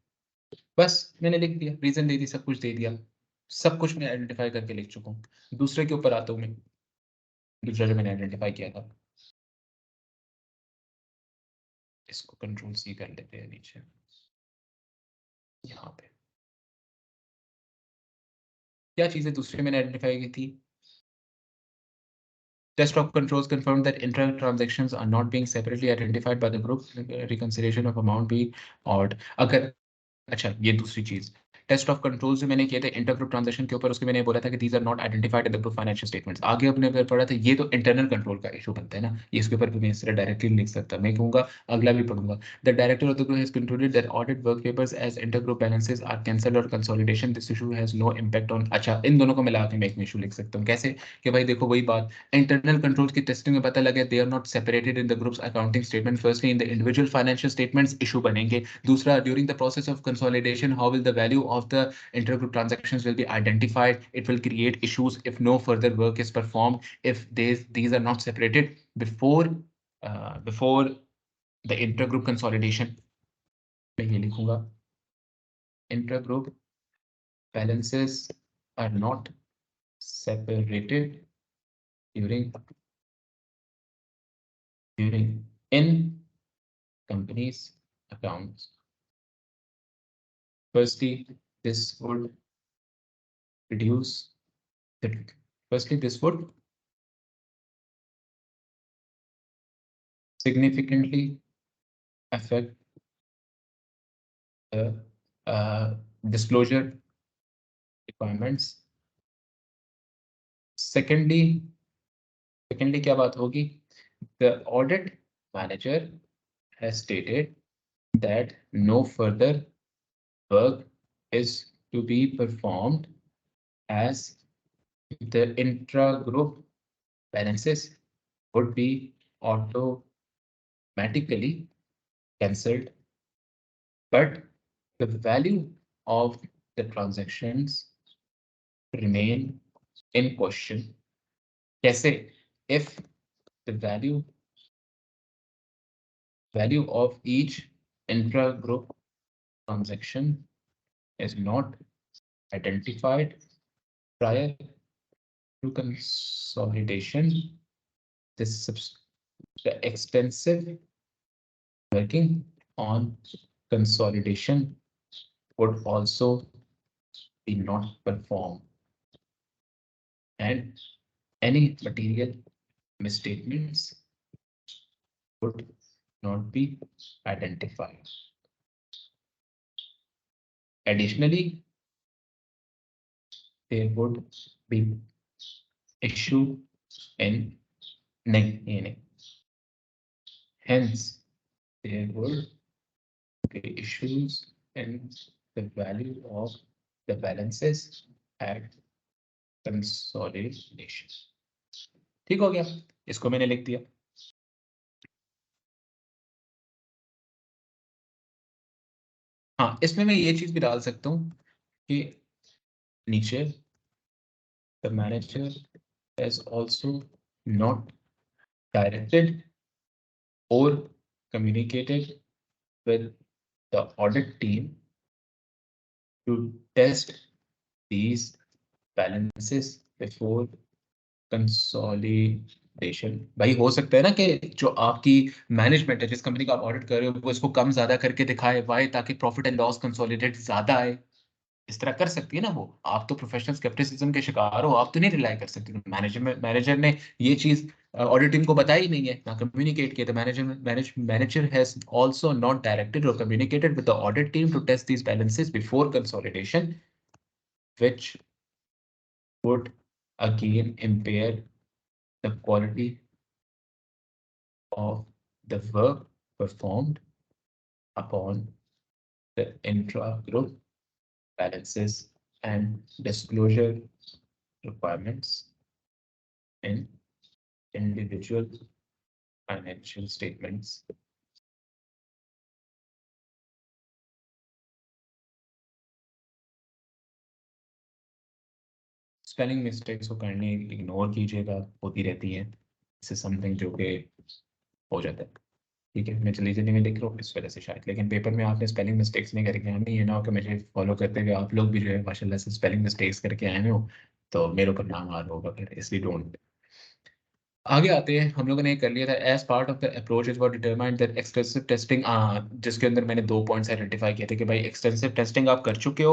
बस मैंने लिख दिया, reason दे दी, सब कुछ दे दिया, सब कुछ मैं आइडेंटिफाई करके लिख चुका हूँ। दूसरे के ऊपर आता हूँ मैं, दूसरा जो मैंने आइडेंटिफाई किया था, इसको कंट्रोल सी कर लेते हैं नीचे, यहाँ पे क्या चीजें दूसरे मैंने आइडेंटिफाई की थी? Test of controls confirmed that internal transactions are not being separately identified by the group, reconciliation of amount being odd. अगर अच्छा, ये दूसरी चीज, टेस्ट ऑफ कंट्रोल जो मैंने किए थे इंटरग्रुप ट्रांजैक्शन के ऊपर, उसके मैंने बोला था कि these are not identified in the group financial statements. आगे अपने अगर पढ़ा था, ये तो इंटरनल कंट्रोल का इशू बनता है ना, ये इसके ऊपर भी मैं इस तरह डायरेक्टली लिख सकता, मैं कहूंगा अगला भी पढ़ूंगा। The director of the group has concluded that audit work papers as intergroup balances are cancel और consolidation, this issue has no impact on. अच्छा, इन दोनों को मिला के मैं एक इशू लिख सकता हूँ, कैसे? कि भाई देखो, वही बात, इंटरनल कंट्रोल्स की टेस्टिंग में पता लगा they are not separated in the groups accounting statement, firstly in the individual financial statements issue बनेंगे। दूसरा, during the process of consolidation how will the value of the intergroup transactions will be identified. It will create issues if no further work is performed, if these are not separated before the intergroup consolidation. मैं ये लिखूंगा, intergroup balances are not separated during in company's accounts. Firstly, this would reduce the. Firstly, this would significantly affect the disclosure requirements. Secondly, क्या बात होगी? The audit manager has stated that no further work is to be performed as the intra-group balances would be automatically cancelled, but the value of the transactions remain in question. कैसे? If the value of each intra-group transaction is not identified prior to consolidation, the extensive working on consolidation would also be not performed, and any material misstatements would not be identified. Additionally, there would be issue in नहीं. Hence, there would be issues in the value of the balances at consolidation. ठीक हो गया? इसको मैंने लिख दिया. हाँ, इसमें मैं ये चीज भी डाल सकता हूँ कि नीचे the manager has also not directed or communicated with the audit team to test these balances before consolidation. भाई हो सकता है ना कि जो आपकी मैनेजमेंट है जिस कंपनी का आप ऑडिट कर रहे हो वो इसको कम ज्यादा करके दिखाए, वाई, ताकि प्रॉफिट एंड लॉस कंसोलिडेट ज्यादा आए. इस तरह कर सकती है ना वो. आप तो प्रोफेशनल स्केप्टिसिज्म के शिकार हो, आप तो नहीं रिलाई कर सकते. मैनेजर ने ये चीज ऑडिट टीम को बताई नहीं है, ना कम्युनिकेट किया. The manager has also not directed और communicated with the audit team to test these balances before consolidation, which would again impair the quality of the work performed upon the intra-group balances and disclosure requirements in individual financial statements. Spelling mistakes को करने ignore कीजिएगा, होती रहती हैं. इससे something जो कि हो जाता है. ठीक है, मैं जल्दी जल्दी में लिख रहा हूँ इस वजह से शायद, लेकिन पेपर में आपने स्पेलिंग मिस्टेक्स नहीं करके आए. ये ना हो कि मुझे फॉलो करते हुए आप लोग भी जो है माशाल्लाह से स्पेलिंग मिस्टेक्स करके आए हो तो मेरे ऊपर नाम आ रहा होगा फिर, इसलिए डोंट. आगे आते हैं. हम लोगों ने कर लिया था as part of the approach is determined that extensive testing, जिसके अंदर मैंने 2 पॉइंट्स आइडेंटिफाई किए थे कि भाई एक्सटेंसिव टेस्टिंग आप कर चुके हो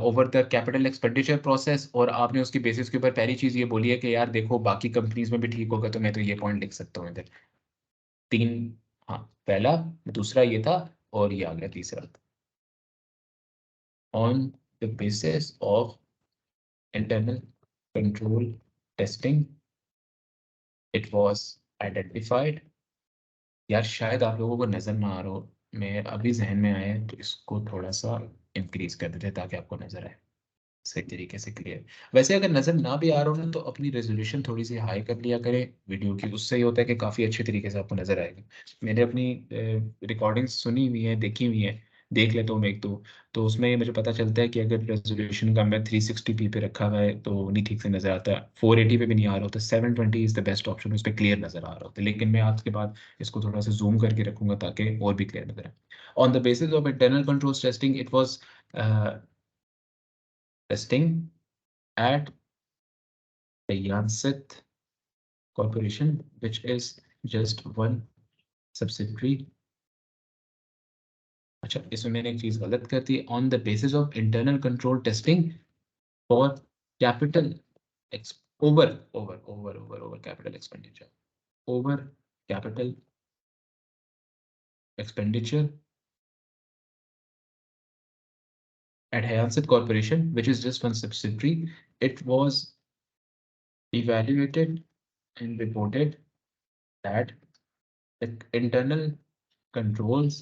over the capital expenditure process, और आपने उसकी बेसिस के ऊपर पहली चीज ये बोली है कि यार देखो बाकी कंपनीज में भी ठीक होगा, तो मैं तो ये पॉइंट लिख सकता हूँ इधर. 3. हाँ, पहला, दूसरा ये था, और ये आ गया तीसरा. On the basis of internal control testing it was identified. यार शायद आप लोगों को नजर ना आ रहा हो, मैं अभी जहन में आया है, तो इसको थोड़ा सा इंक्रीज कर देते हैं ताकि आपको नजर आए सही तरीके से क्लियर. वैसे अगर नजर ना भी आ रहा हो ना तो अपनी रेजोल्यूशन थोड़ी सी हाई कर लिया करें वीडियो की, उससे ही होता है कि काफी अच्छे तरीके से आपको नजर आएगा. मैंने अपनी रिकॉर्डिंग्स सुनी हुई है, देखी हुई है, देख लेता हूँ मैं एक दो, तो उसमें ये मुझे पता चलता है कि अगर रेजोल्यूशन का मैं 360p पे रखा हुआ है तो नहीं ठीक से नजर आता है, 480 पे भी नहीं आ रहा होता, 720 इज द बेस्ट ऑप्शन, उस पर क्लियर नजर आ रहा होता है. लेकिन मैं आज के बाद इसको थोड़ा सा जूम करके रखूंगा ताकि और भी क्लियर नजर आए. On the basis of internal control testing it was testing at the Yanset Corporation, which is just one subsidiary अच्छा, इसमें मैंने एक चीज़ गलत कर दी। On the basis of internal control testing for capital ex over over over over over capital expenditure, over capital expenditure at Hyacinth Corporation, which is just one subsidiary, it was evaluated and reported that the internal controls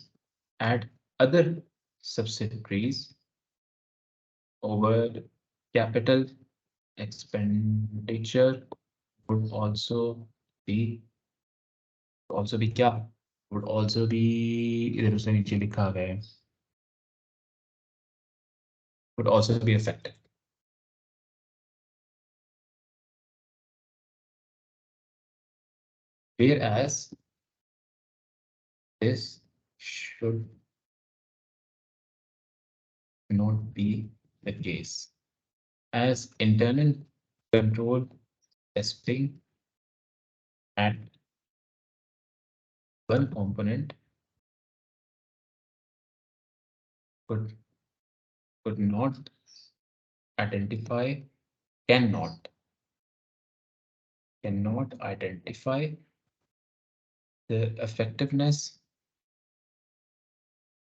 at other subsidiaries over capital expenditure would also be क्या would also be इधर उसने नीचे लिखा है would also be affected. Whereas this should not be the case, as internal control testing at one component could not identify, cannot identify the effectiveness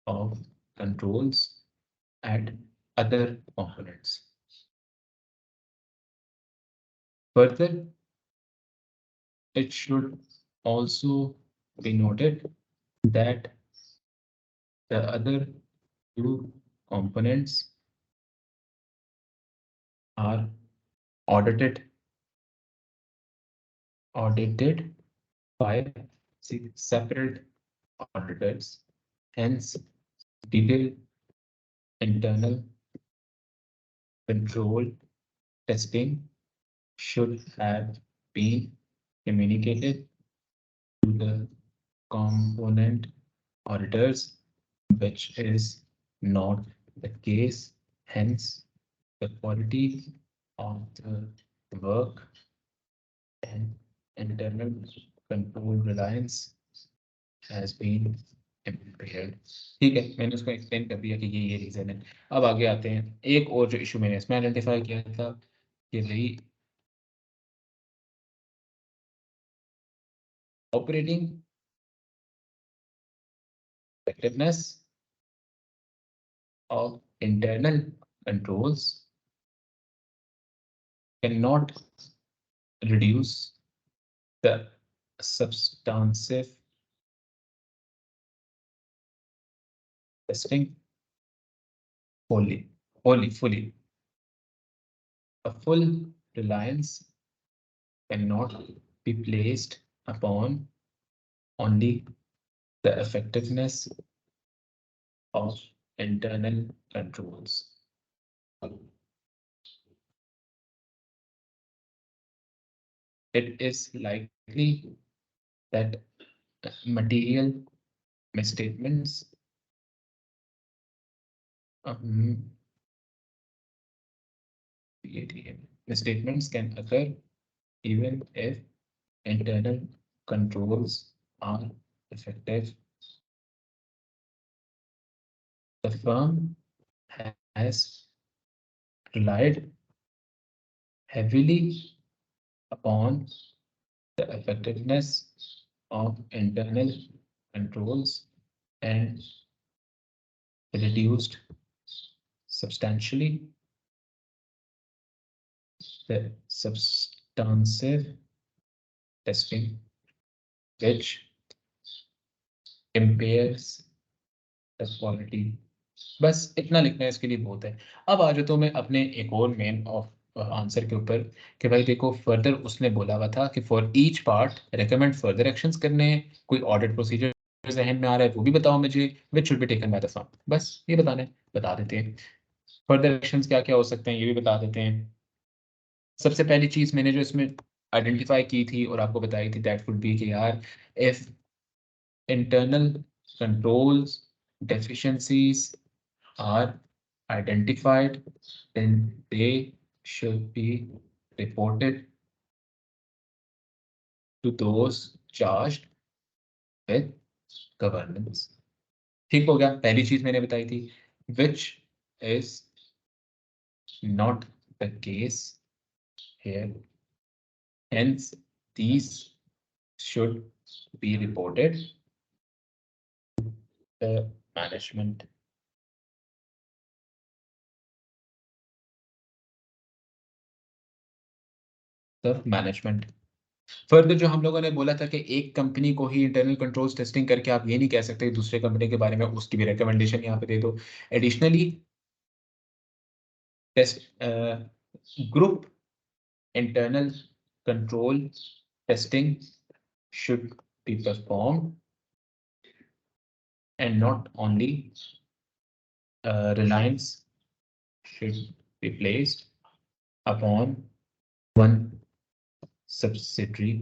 of controls at other components. Further, it should also be noted that the other two components are audited by separate auditors. Hence, detailed internal control testing should have been communicated to the component auditors, which is not the case. Hence, the quality of the work and internal control reliance has been impaired. ठीक है, मैंने उसको explain कर दिया कि ये reason है। अब आगे आते हैं, एक और जो इशू मैंने इसमें आइडेंटिफाई किया था कि भाई operating effectiveness of internal controls cannot reduce the substantive testing fully. A full reliance cannot be placed upon only the effectiveness of internal controls. It is likely that material misstatements misstatements can occur even if internal controls are effective. The firm has relied heavily upon the effectiveness of internal controls and reduced substantially the substantive testing, which impairs the quality. बस इतना लिखना है, इसके लिए बहुत है। अब आ जाता हूँ मैं अपने एक और मेन ऑफ आंसर के ऊपर कि भाई देखो, फर्दर उसने बोला हुआ था कि for each part recommend further actions करने हैं। कोई ऑडिट प्रोसीजर जहन में आ रहा है वो भी बताओ मुझे, which should be taken by the firm. बस ये बताना है, बता देते हैं। फर्दर एक्शंस क्या क्या हो सकते हैं ये भी बता देते हैं। सबसे पहली चीज मैंने जो इसमें आइडेंटिफाई की थी और आपको बताई थी, दैट वुड बी कि यार if internal controls deficiencies are identified, then they should be reported to those charged with governance. ठीक हो गया, पहली चीज मैंने बताई थी, which is not the case here, hence these should be reported the management. Management. Further जो हम लोगों ने बोला था कि एक कंपनी को ही इंटरनल कंट्रोल्स टेस्टिंग करके आप ये नहीं कह सकते कि दूसरे कंपनी के बारे में उसकी भी रिकमेंडेशन यहाँ पे दे दो। Additionally test group internal control testing should be performed and not only reliance should be placed upon one subsidiary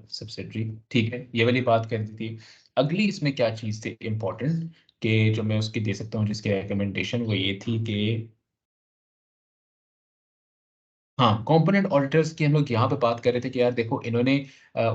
subsidiary. ठीक है, ये वाली बात कर दी थी। अगली इसमें क्या चीज थी इंपॉर्टेंट कि जो मैं उसकी दे सकता हूँ जिसकी रिकमेंडेशन वो ये थी कि हाँ, कंपोनेंट ऑडिटर्स की हम लोग यहाँ पे बात कर रहे थे कि यार देखो इन्होंने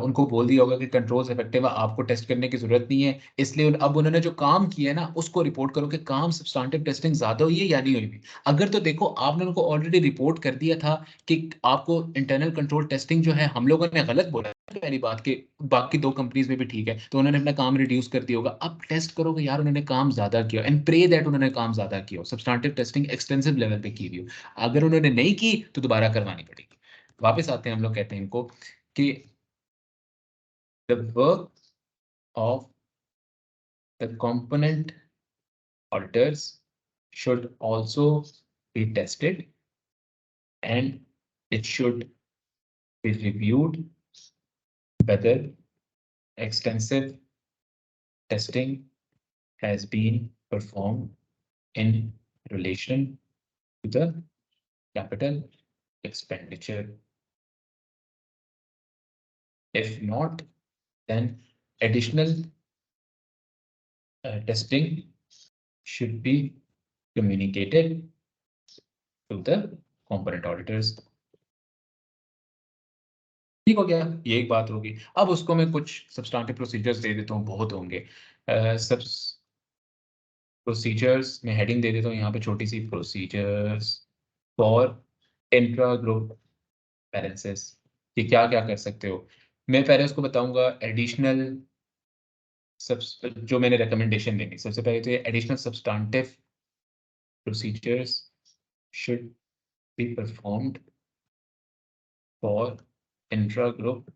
उनको बोल दिया होगा कि कंट्रोल्स इफेक्टिव है, आपको टेस्ट करने की जरूरत नहीं है, इसलिए अब उन्होंने जो काम किया है ना उसको रिपोर्ट करो कि काम सब्सटेंटिव टेस्टिंग ज्यादा हुई है या नहीं हुई। अगर तो देखो आपने उनको ऑलरेडी रिपोर्ट कर दिया था कि आपको इंटरनल कंट्रोल टेस्टिंग जो है हम लोगों ने गलत बोला है, पहली बात कि बाकी दो कंपनीज में भी ठीक है, तो उन्होंने अपना काम रिड्यूस कर दिया होगा। अब टेस्ट करोगे यार उन्होंने काम ज्यादा किया एंड प्रे दैट उन्होंने काम ज्यादा किया, सब्सटेंटिव टेस्टिंग एक्सटेंसिव लेवल पे की हुई हो। अगर उन्होंने नहीं की तो दोबारा करवानी पड़ेगी। वापस आते हैं, हम लोग कहते हैं इनको कि the work of the component auditors should also be tested and it should be reviewed whether extensive testing has been performed in relation to the capital expenditure. If not, then additional testing should be communicated to the component auditors. ठीक हो गया, ये एक बात होगी। अब उसको मैं कुछ सब्सटेंटिव प्रोसीजर्स दे देता हूँ, बहुत होंगे। सब प्रोसीजर्स में हेडिंग दे देता हूँ यहाँ पे छोटी सी, procedures for intra group balances. कि क्या क्या कर सकते हो। मैं पहले उसको बताऊंगा एडिशनल सब जो मैंने रिकमेंडेशन देनी, सबसे पहले तो ये additional substantive procedures should be performed for intra group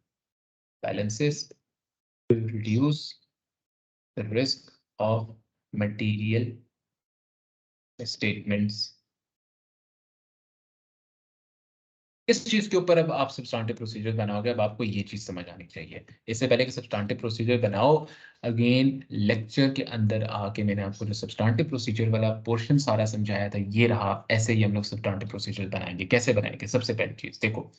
balances to reduce the risk of material statements। इस चीज के ऊपर अब आप सब्सटेंटिव प्रोसीजर बनाओगे, अब आपको ये चीज समझ आनी चाहिए। इससे पहले कि सब्सटेंटिव प्रोसीजर बनाओ, अगेन लेक्चर के अंदर आके मैंने आपको जो सब्सटेंटिव प्रोसीजर वाला पोर्शन सारा समझाया था, ये रहा। ऐसे ही हम लोग सब्सटेंटिव प्रोसीजर बनाएंगे। कैसे बनाएंगे? सबसे पहली चीज देखो,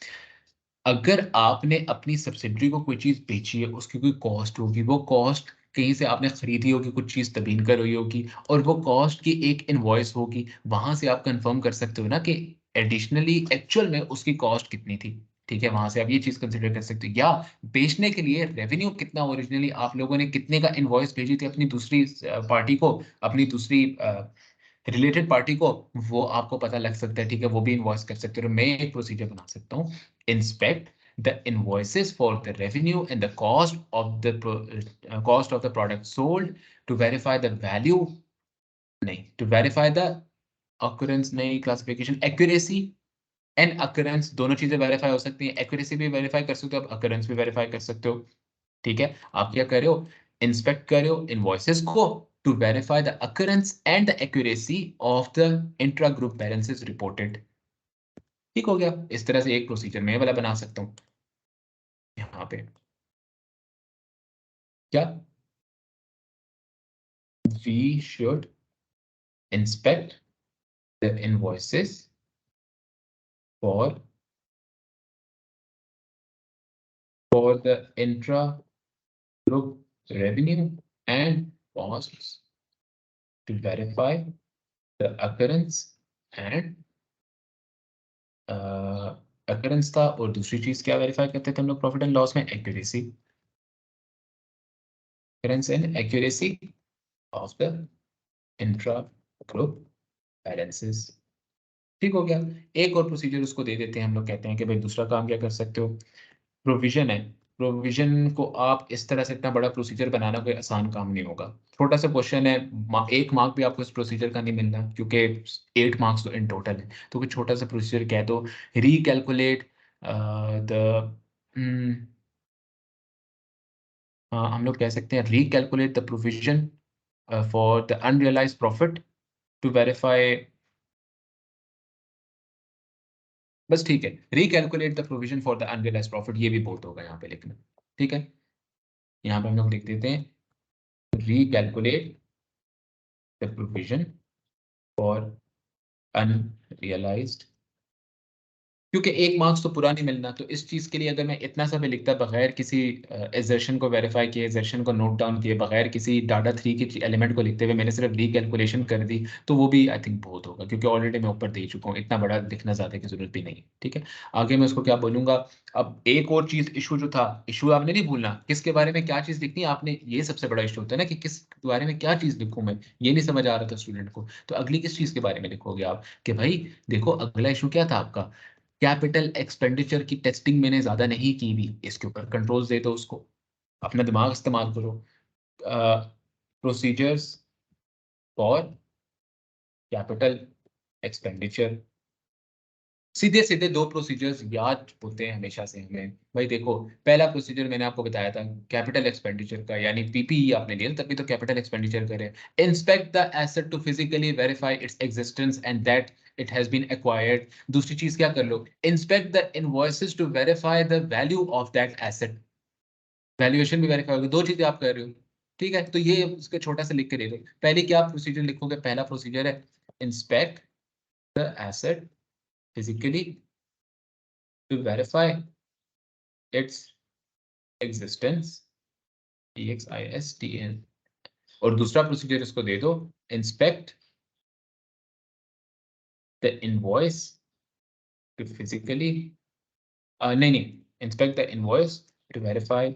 अगर आपने अपनी सब्सिडरी को कोई चीज बेची है, उसकी कोई कॉस्ट होगी, वो कॉस्ट कहीं से आपने खरीदी होगी, कुछ चीज तबीन कर रही होगी, और वो कॉस्ट की एक इनवॉइस होगी, वहां से आप कंफर्म कर सकते हो ना कि एडिशनली एक्चुअल में उसकी कॉस्ट कितनी थी। ठीक है, वहां से आप ये चीज कंसिडर कर सकते हो। या बेचने के लिए रेवेन्यू कितना, ओरिजिनली आप लोगों ने कितने का इनवॉइस भेजी थी अपनी दूसरी पार्टी को, अपनी दूसरी रिलेटेड पार्टी को, वो आपको पता लग सकता है। ठीक है, वो भी इनवॉइस कर सकते हो। मैं एक प्रोसीजर बना सकता हूँ, inspect the invoices for the revenue and the cost of the cost of the product sold to verify the value, नहीं, to verify the occurrence, नहीं, classification, accuracy and occurrence दोनों चीजें वेरीफाई हो सकती हैं। एक्यूरेसी भी वेरीफाई कर सकते हो, आप occurrence भी वेरीफाई कर सकते हो। ठीक है, आप क्या कर रहे हो, इंस्पेक्ट कर रहे हो इनवॉइसेस को to verify the occurrence and the accuracy of the intra group balances reported। ठीक हो गया, इस तरह से एक प्रोसीजर मैं वाला बना सकता हूँ यहाँ पे। क्या? we should inspect the invoices for the intra group revenue and costs to verify the occurrence and occurrence था, और दूसरी चीज क्या वेरीफाई करते थे हम लोग प्रॉफिट एंड लॉस में? Accuracy. Difference in accuracy of the intra group balances. ठीक हो गया। एक और प्रोसीजर उसको दे देते हैं हम लोग, कहते हैं कि भाई दूसरा काम क्या कर सकते हो, प्रोविजन है। प्रोविजन को आप इस तरह से इतना बड़ा प्रोसीजर बनाना कोई आसान काम नहीं होगा। छोटा सा क्वेश्चन है, 1 मार्क भी आपको इस प्रोसीजर का नहीं मिलना, क्योंकि 8 मार्क्स तो इन टोटल है। तो कोई छोटा सा प्रोसीजर कह दो, रिकैलकुलेट द हम लोग कह सकते हैं recalculate the provision for the unrealised profit to verify. बस ठीक है, recalculate the provision for the unrealised profit, ये भी बहुत होगा यहाँ पे लिखना। ठीक है, यहाँ पे हम लोग लिख देते हैं recalculate the provision for unrealized, क्योंकि 1 मार्क्स तो पूरा नहीं मिलना। तो इस चीज के लिए अगर मैं इतना सा भी लिखता बगैर किसी एजर्शन को वेरीफाई किए, एजर्शन को नोट डाउन किए, बगैर किसी डाटा 3 के एलिमेंट को लिखते हुए मैंने सिर्फ रिकैलकुलेशन कर दी, तो वो भी आई थिंक बहुत होगा, क्योंकि ऑलरेडी मैं ऊपर दे चुका हूँ, इतना बड़ा लिखना ज्यादा की जरूरत भी नहीं है। ठीक है, आगे मैं उसको क्या बोलूंगा। अब एक और चीज, इशू जो था, इशू आपने नहीं भूलना, किसके बारे में क्या चीज लिखनी है आपने, ये सबसे बड़ा इशू होता है ना, कि किस बारे में क्या चीज लिखूं मैं, ये नहीं समझ आ रहा था स्टूडेंट को। तो अगली किस चीज के बारे में लिखोगे आप, कि भाई देखो अगला इशू क्या था आपका, कैपिटल एक्सपेंडिचर की टेस्टिंग मैंने ज्यादा नहीं की भी, इसके ऊपर कंट्रोल्स दे दो उसको, अपना दिमाग इस्तेमाल करो। प्रोसीजर्स फॉर कैपिटल एक्सपेंडिचर, सीधे सीधे 2 प्रोसीजर्स याद होते हैं हमेशा से हमें। भाई देखो, पहला प्रोसीजर मैंने आपको बताया था कैपिटल एक्सपेंडिचर का, यानी पीपीई आपने लिया तभी तो कैपिटल एक्सपेंडिचर करें। Inspect the asset to physically verify its existence and that it has been acquired. दूसरी चीज क्या कर लो, inspect the invoices to verify the value of that asset, valuation भी वेरीफाई होगी, 2 चीजें आप कर रहे हो। ठीक है, तो ये उसके छोटा सा लिख के दे दो। पहले क्या प्रोसीजर लिखोगे, पहला प्रोसीजर है inspect the asset physically to verify its existence, EXISTN। और दूसरा प्रोसीजर इसको दे दो, inspect the invoice to physically, नहीं नहीं, inspect the invoice to verify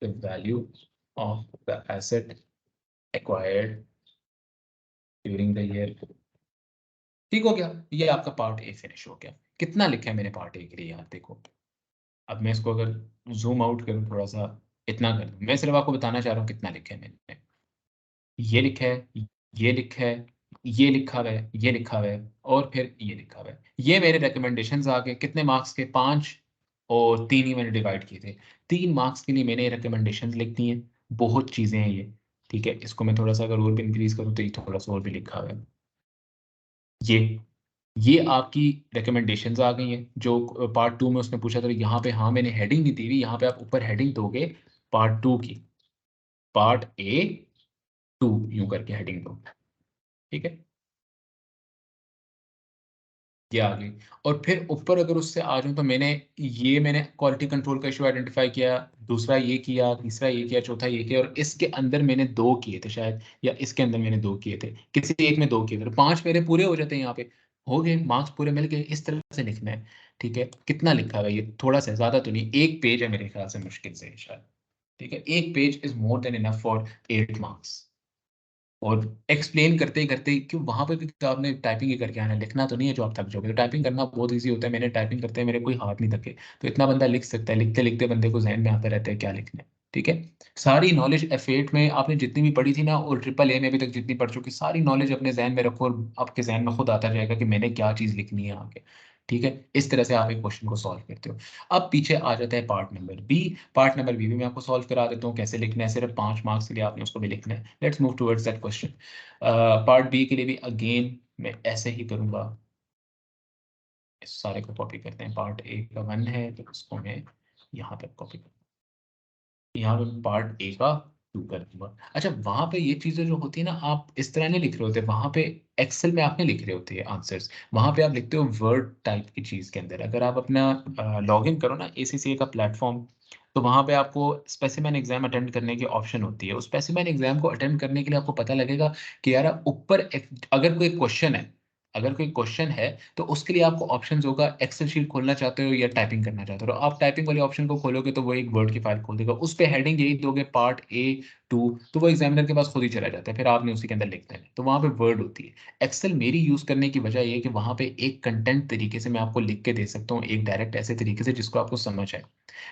the value of the asset acquired during the year. ठीक हो गया, ये आपका पार्ट ए फिनिश हो गया। कितना लिखा है मैंने पार्ट ए के लिए यार, देखो अब मैं इसको अगर जूम आउट करूं थोड़ा सा, इतना कर दूं, मैं सिर्फ आपको बताना चाह रहा हूँ कितना लिखा है मैंने। ये लिखा है, ये लिखा है, ये लिखा हुआ है, ये लिखा हुआ है, और फिर ये लिखा हुआ है। ये मेरे रिकमेंडेशंस आ गए, कितने मार्क्स के, 5 और 3 ही मैंने डिवाइड किए थे। 3 मार्क्स के लिए मैंने रिकमेंडेशंस लिख दी हैं। बहुत चीजें हैं ये। ठीक है, इसको मैं थोड़ा सा अगर और भी इंक्रीज करूँ तो ये थोड़ा सा और भी लिखा हुआ है। ये ये आपकी रिकमेंडेशंस आ गई हैं, जो पार्ट 2 में उसने पूछा था। यहाँ पे हाँ मैंने हेडिंग नहीं दी हुई, यहाँ पे आप ऊपर हेडिंग दोगे पार्ट 2 की, पार्ट ए 2 यूं करके हेडिंग दो। ठीक है, ये आ गई। और फिर ऊपर अगर उससे आ जाऊं तो मैंने क्वालिटी कंट्रोल का इशू आइडेंटिफाई किया, दूसरा ये किया, तीसरा ये किया, चौथा ये किया, और इसके अंदर मैंने 2 किए थे शायद, या इसके अंदर मैंने 2 किए थे, किसी एक में 2 किए थे, तो 5 मेरे पूरे हो जाते हैं यहाँ पे, हो गए मार्क्स पूरे मिल गए। इस तरह से लिखना है। ठीक है, कितना लिखा हुआ है ये, थोड़ा सा, ज्यादा तो नहीं, 1 पेज है मेरे ख्याल से मुश्किल से शायद। ठीक है, 1 page is more than enough for 8 marks. और एक्सप्लेन करते करते, क्यों वहां पे भी तो आपने टाइपिंग ही करके आना है, लिखना तो नहीं है जो आप थक जाओगे। तो टाइपिंग करना बहुत इजी होता है, मैंने टाइपिंग करते हैं मेरे कोई हाथ नहीं थके। तो इतना बंदा लिख सकता है, लिखते लिखते बंदे को जहन में आता रहता है क्या लिखना है। ठीक है, सारी नॉलेज एफ8 में आपने जितनी भी पढ़ी थी ना, और ट्रिपल ए में अभी तक जितनी पढ़ चुकी, सारी नॉलेज अपने जहन में रखो, और आपके जहन में खुद आता जाएगा कि मैंने क्या चीज लिखनी है आगे। ठीक है, इस तरह से आप एक क्वेश्चन को सॉल्व करते हो। अब पीछे आ जाता है part number B. Part number B भी मैं आपको सॉल्व करा देता हूँ, कैसे लिखना है, सिर्फ 5 मार्क्स के लिए आपने उसको भी लिखना है। Let's move towards that question. Part B के लिए भी अगेन मैं ऐसे ही करूंगा, इस सारे को कॉपी करते हैं। पार्ट ए का 1 है तो उसको मैं यहाँ पे कॉपी कर, यहाँ पे पार्ट ए का 2 कर दूंगा। अच्छा, वहां पे ये चीजें जो होती है ना, आप इस तरह नहीं लिख रहे होते वहां पे, एक्सेल में आपने लिख रहे होते हैं आंसर्स, वहां पे आप लिखते हो वर्ड टाइप की चीज के अंदर। अगर आप अपना लॉग इन करो ना एसीसीए का प्लेटफॉर्म, तो वहां पे आपको स्पेसिमेन एग्जाम अटेंड करने की ऑप्शन होती है। उस स्पेसिमेन एग्जाम को अटेंड करने के लिए आपको पता लगेगा कि यार ऊपर अगर कोई क्वेश्चन है, अगर कोई क्वेश्चन है तो उसके लिए आपको ऑप्शंस होगा, एक्सेल शीट खोलना चाहते हो या टाइपिंग करना चाहते हो, तो आप टाइपिंग वाले ऑप्शन को खोलोगे तो वो एक वर्ड की फाइल खोल देगा, उस पे हेडिंग यही दोगे पार्ट ए 2, तो वो एग्जामिनर के पास खुद ही चला जाता है, फिर आपने उसी के अंदर लिख देना है, तो वहाँ पे वर्ड होती है। एक्सेल मेरी यूज़ करने की वजह ये है कि वहाँ पे एक कंटेंट तरीके से मैं आपको लिख के दे सकता हूँ, एक डायरेक्ट ऐसे तरीके से जिसको आपको समझ आए।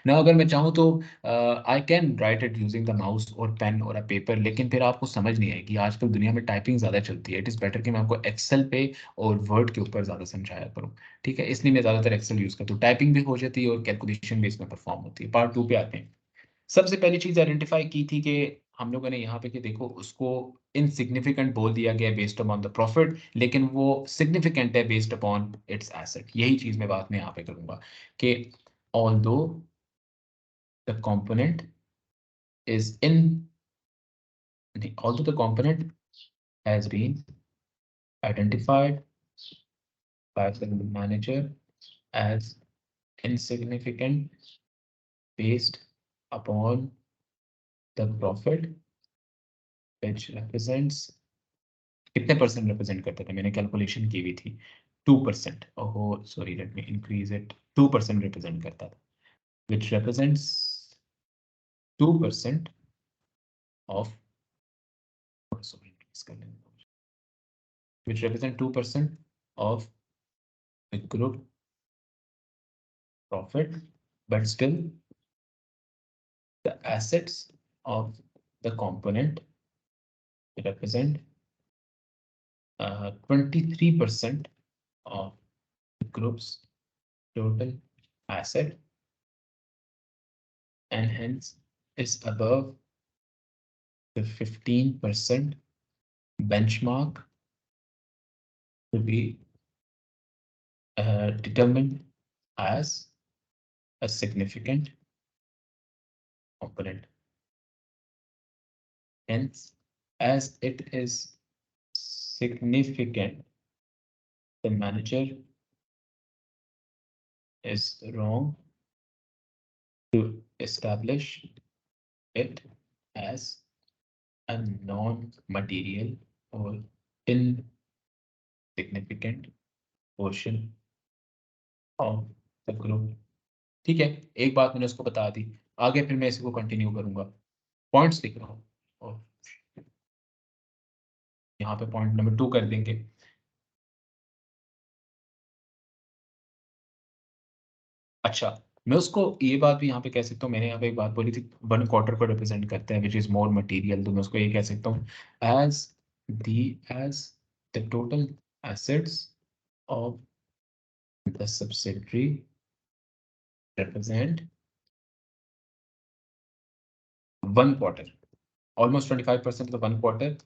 ना अगर मैं चाहूँ तो I can write it using the mouse और पेन और अ पेपर, लेकिन फिर आपको समझ नहीं आएगी। आजकल दुनिया में टाइपिंग ज़्यादा चलती है, इट इज़ बेटर कि मैं आपको एक्सेल पे और वर्ड के ऊपर ज़्यादा समझाया करूँ, ठीक है? इसलिए मैं ज़्यादातर एक्सेल यूज़ करता हूँ, टाइपिंग भी हो जाती है और कैलकुलेशन भी इसमें परफॉर्म होती है। पार्ट 2 पे आते हैं। सबसे पहली चीज़ आइडेंटिफ़ाई की थी कि हम लोगों ने यहाँ पे कि देखो उसको इनसिग्निफिकेंट बोल दिया गया है बेस्ड अपॉन द प्रॉफिट, लेकिन वो सिग्निफिकेंट है बेस्ड अपॉन इट्स एसेट। यही चीज़ मैं बाद में यहाँ पे करूँगा कि although the component is in although the component has been identified by the manager as insignificant based upon the profit which represents कितने परसेंट रिप्रेजेंट करते थे, मैंने कैलकुलेशन की हुई थी 2%, ओहो sorry let me increase it, 2% represent करता था which represents 2% of sorry which represent 2% of the group profit, but still the assets of the component represent 23% of the group's total asset and hence is above the 15% benchmark to be determined as a significant component. Hence, as it is significant, the manager is wrong to establish it as a non-material or insignificant portion of the group. ठीक है, एक बात मैंने उसको बता दी, आगे फिर मैं इसको कंटिन्यू करूंगा। पॉइंट्स लिख रहा हूँ और यहाँ पे पॉइंट नंबर 2 कर देंगे। अच्छा, मैं उसको ये बात भी यहाँ पे कह सकता हूँ, मैंने यहाँ पे एक बात बोली थी 1 क्वार्टर को रिप्रेजेंट करता है व्हिच इज मोर मटेरियल, तो मैं उसको ये कह सकता हूँ as as the total assets of the subsidiary represent 1 quarter, almost 25% of the 1 quarter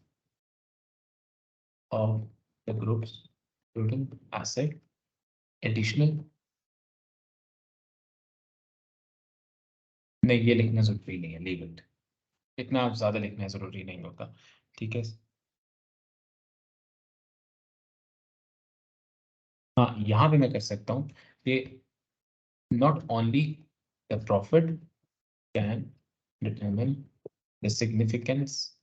of the group's total asset. Additional नहीं, ये लिखना ज़रूरी नहीं है, लीव इट। इतना ज़्यादा लिखना ज़रूरी नहीं होता, ठीक है? हाँ, यहाँ पे मैं कर सकता हूँ कि not only the profit can determine the significance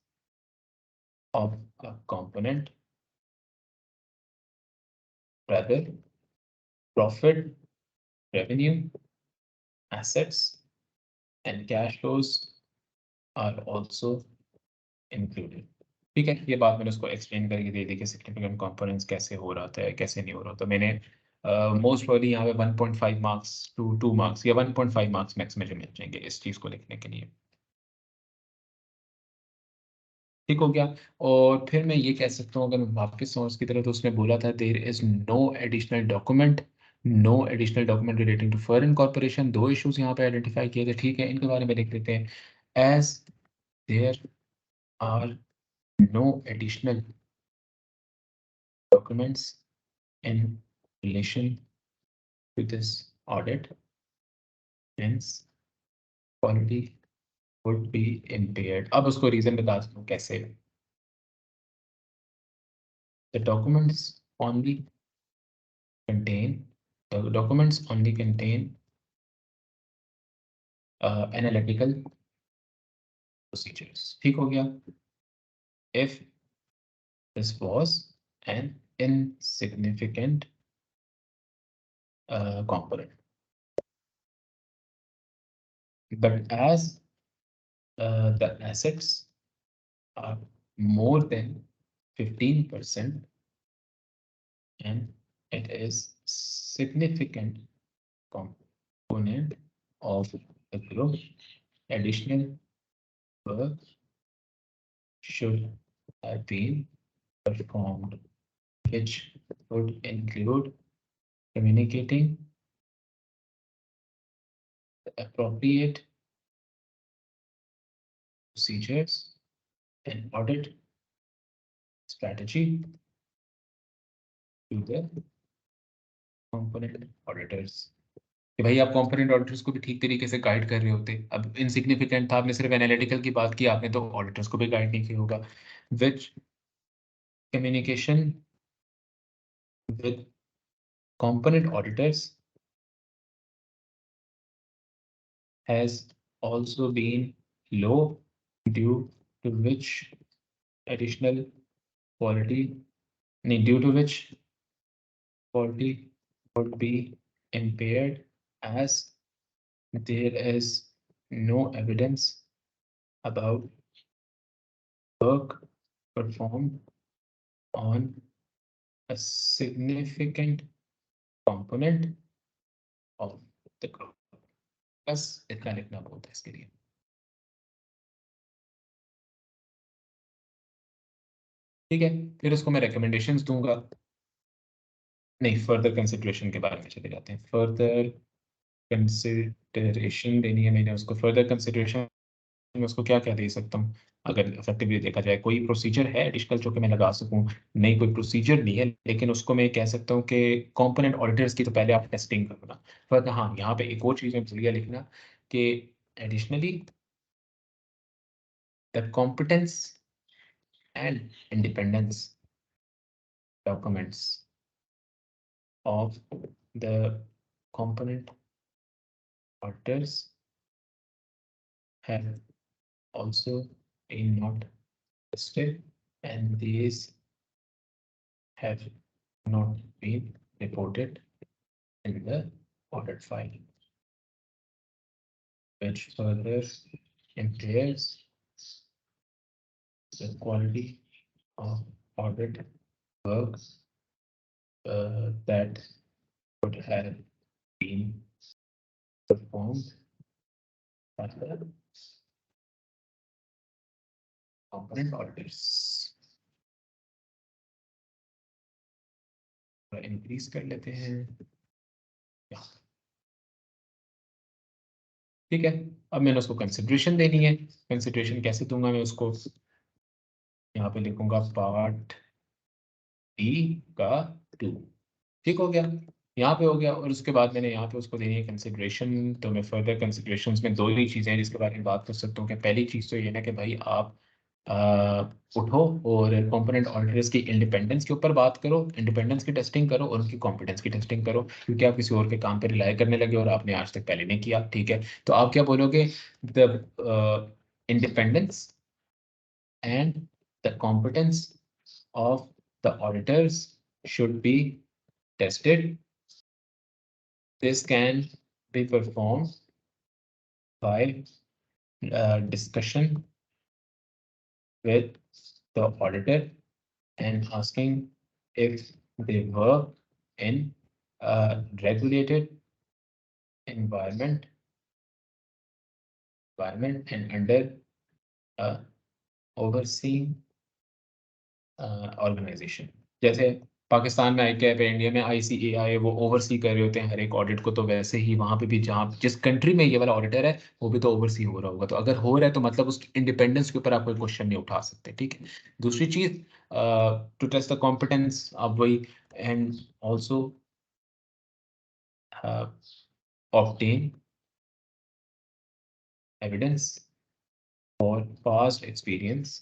of a component, rather profit, revenue, assets, and cash flows are also included. ठीक है, ये बात मैंने उसको एक्सप्लेन करके दे दी कि सिग्निफिकेंट कंपोनेंट्स कैसे हो रहा था, कैसे नहीं हो रहा। तो मैंने मोस्ट प्रोबेबली यहाँ पे 1.5 मार्क्स टू 2 मार्क्स या 1.5 मार्क्स मैक्स मुझे मिल जाएंगे इस चीज़ को लिखने के लिए। ठीक हो गया। और फिर मैं ये कह सकता हूँ, अगर मैं वापस आऊँ उसकी तरफ, तो उसने बोला था there is no additional document relating to foreign corporation. 2 issues यहाँ पे आइडेंटिफाई किए थे, ठीक है, इनके बारे में लिख लेते हैं। As there are no additional documents in relation to this audit, hence quality would be impaired. अब उसको रीजन बता सकता हूँ कैसे। The documents only contain the documents only contain analytical procedures. ठीक हो गया? If this was an insignificant component. But as the assets are more than 15% and it is significant component of the group, additional work should have been performed, which would include communicating the appropriate procedures and audit strategy to the component auditors. कि भाई आप component auditors को भी ठीक तरीके से guide कर रहे होते। अब इनसिग्निफिकेंट था, आपने सिर्फ एनालिटिकल की बात की, आपने तो ऑडिटर्स को भी गाइड नहीं किया होगा। Which communication with component auditors has also been low, due to which additional quality due to which quality would be impaired, as there is no evidence about work performed on a significant component of the group. बस इतना लिखना बहुत है इसके लिए। ठीक है, फिर उसको मैं रिकमेंडेशंस दूंगा। नहीं, फर्दर कंसिडरेशन के बारे में चले जाते हैं। फर्दर कंसिडरेशन देनी है मैंने उसको। फर्दर कंसिडरेशन में उसको क्या क्या दे सकता हूँ? अगर इफेक्टिवली देखा जाए, कोई प्रोसीजर है एडिशनल जो कि मैं लगा सकूं? नहीं, कोई प्रोसीजर नहीं है, लेकिन उसको मैं कह सकता हूँ कि कंपोनेंट ऑडिटर्स की तो पहले आप टेस्टिंग करना। पर हाँ, यहाँ पे एक और चीज़ मैं भूल गया लिखना कि additionally the competence and independence documents of the component auditors have also been not listed, and these have not been reported in the audit file, which further impairs the quality of audit work that could have been performed by the component auditors. Increase कर लेते हैं। ठीक है, अब मैंने उसको consideration देनी है। कंसिडरेशन कैसे दूंगा मैं उसको? यहाँ पे लिखूंगा पार्ट डी का 2। ठीक हो गया, यहाँ पे हो गया। और उसके बाद मैंने यहाँ पे उसको देनी है कंसिडरेशन। तो मैं फर्दर कंसिडरेशंस में दो ही चीज़ें हैं जिसके बारे में बात कर सकता हूँ। कि पहली चीज़ तो ये ना कि भाई आप उठो और कंपोनेंट ऑडिटर्स की इंडिपेंडेंस के ऊपर बात करो, इंडिपेंडेंस की टेस्टिंग करो और उनकी कॉम्पिटेंस की टेस्टिंग करो, क्योंकि आप किसी और के काम पे रिलाई करने लगे और आपने आज तक पहले नहीं किया। ठीक है, तो आप क्या बोलोगे? The independence and the competence of the auditors should be tested. This can be performed by discussion with the auditor and asking if they work in a regulated environment and under overseeing organisation. जैसे पाकिस्तान में आईकैप है, India में ICAI, वो oversee कर रहे होते हैं हर एक ऑडिट को। तो वैसे ही वहां पे भी जहाँ जिस कंट्री में ये वाला ऑडिटर है वो भी तो ओवरसी हो रहा होगा। तो अगर हो रहा है तो मतलब उसकी इंडिपेंडेंस के ऊपर आप कोई क्वेश्चन नहीं उठा सकते। ठीक है, दूसरी चीज टू टेस्ट द कॉम्पिटेंस, आप वही and also obtain evidence for past experience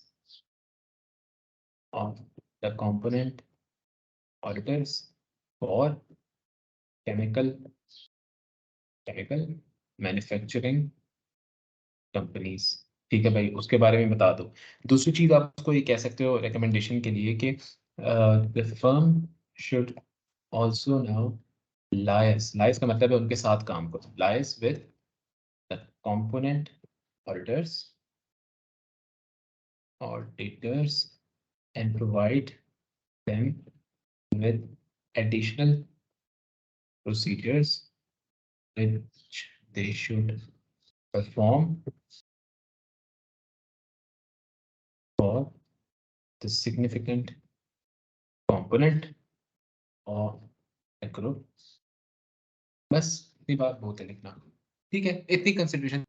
of the component auditors for chemical manufacturing companies. ठीक है भाई, उसके बारे में बता दो। दूसरी चीज आप उसको ये कह सकते हो रिकमेंडेशन के लिए कि The firm should also now liaise का मतलब है उनके साथ काम करो, liaise with the component auditors and provide them with additional procedures which they should perform for the significant component of a group. बस इतनी बात बहुत है लिखना, ठीक है, इतनी कंसिडरेशन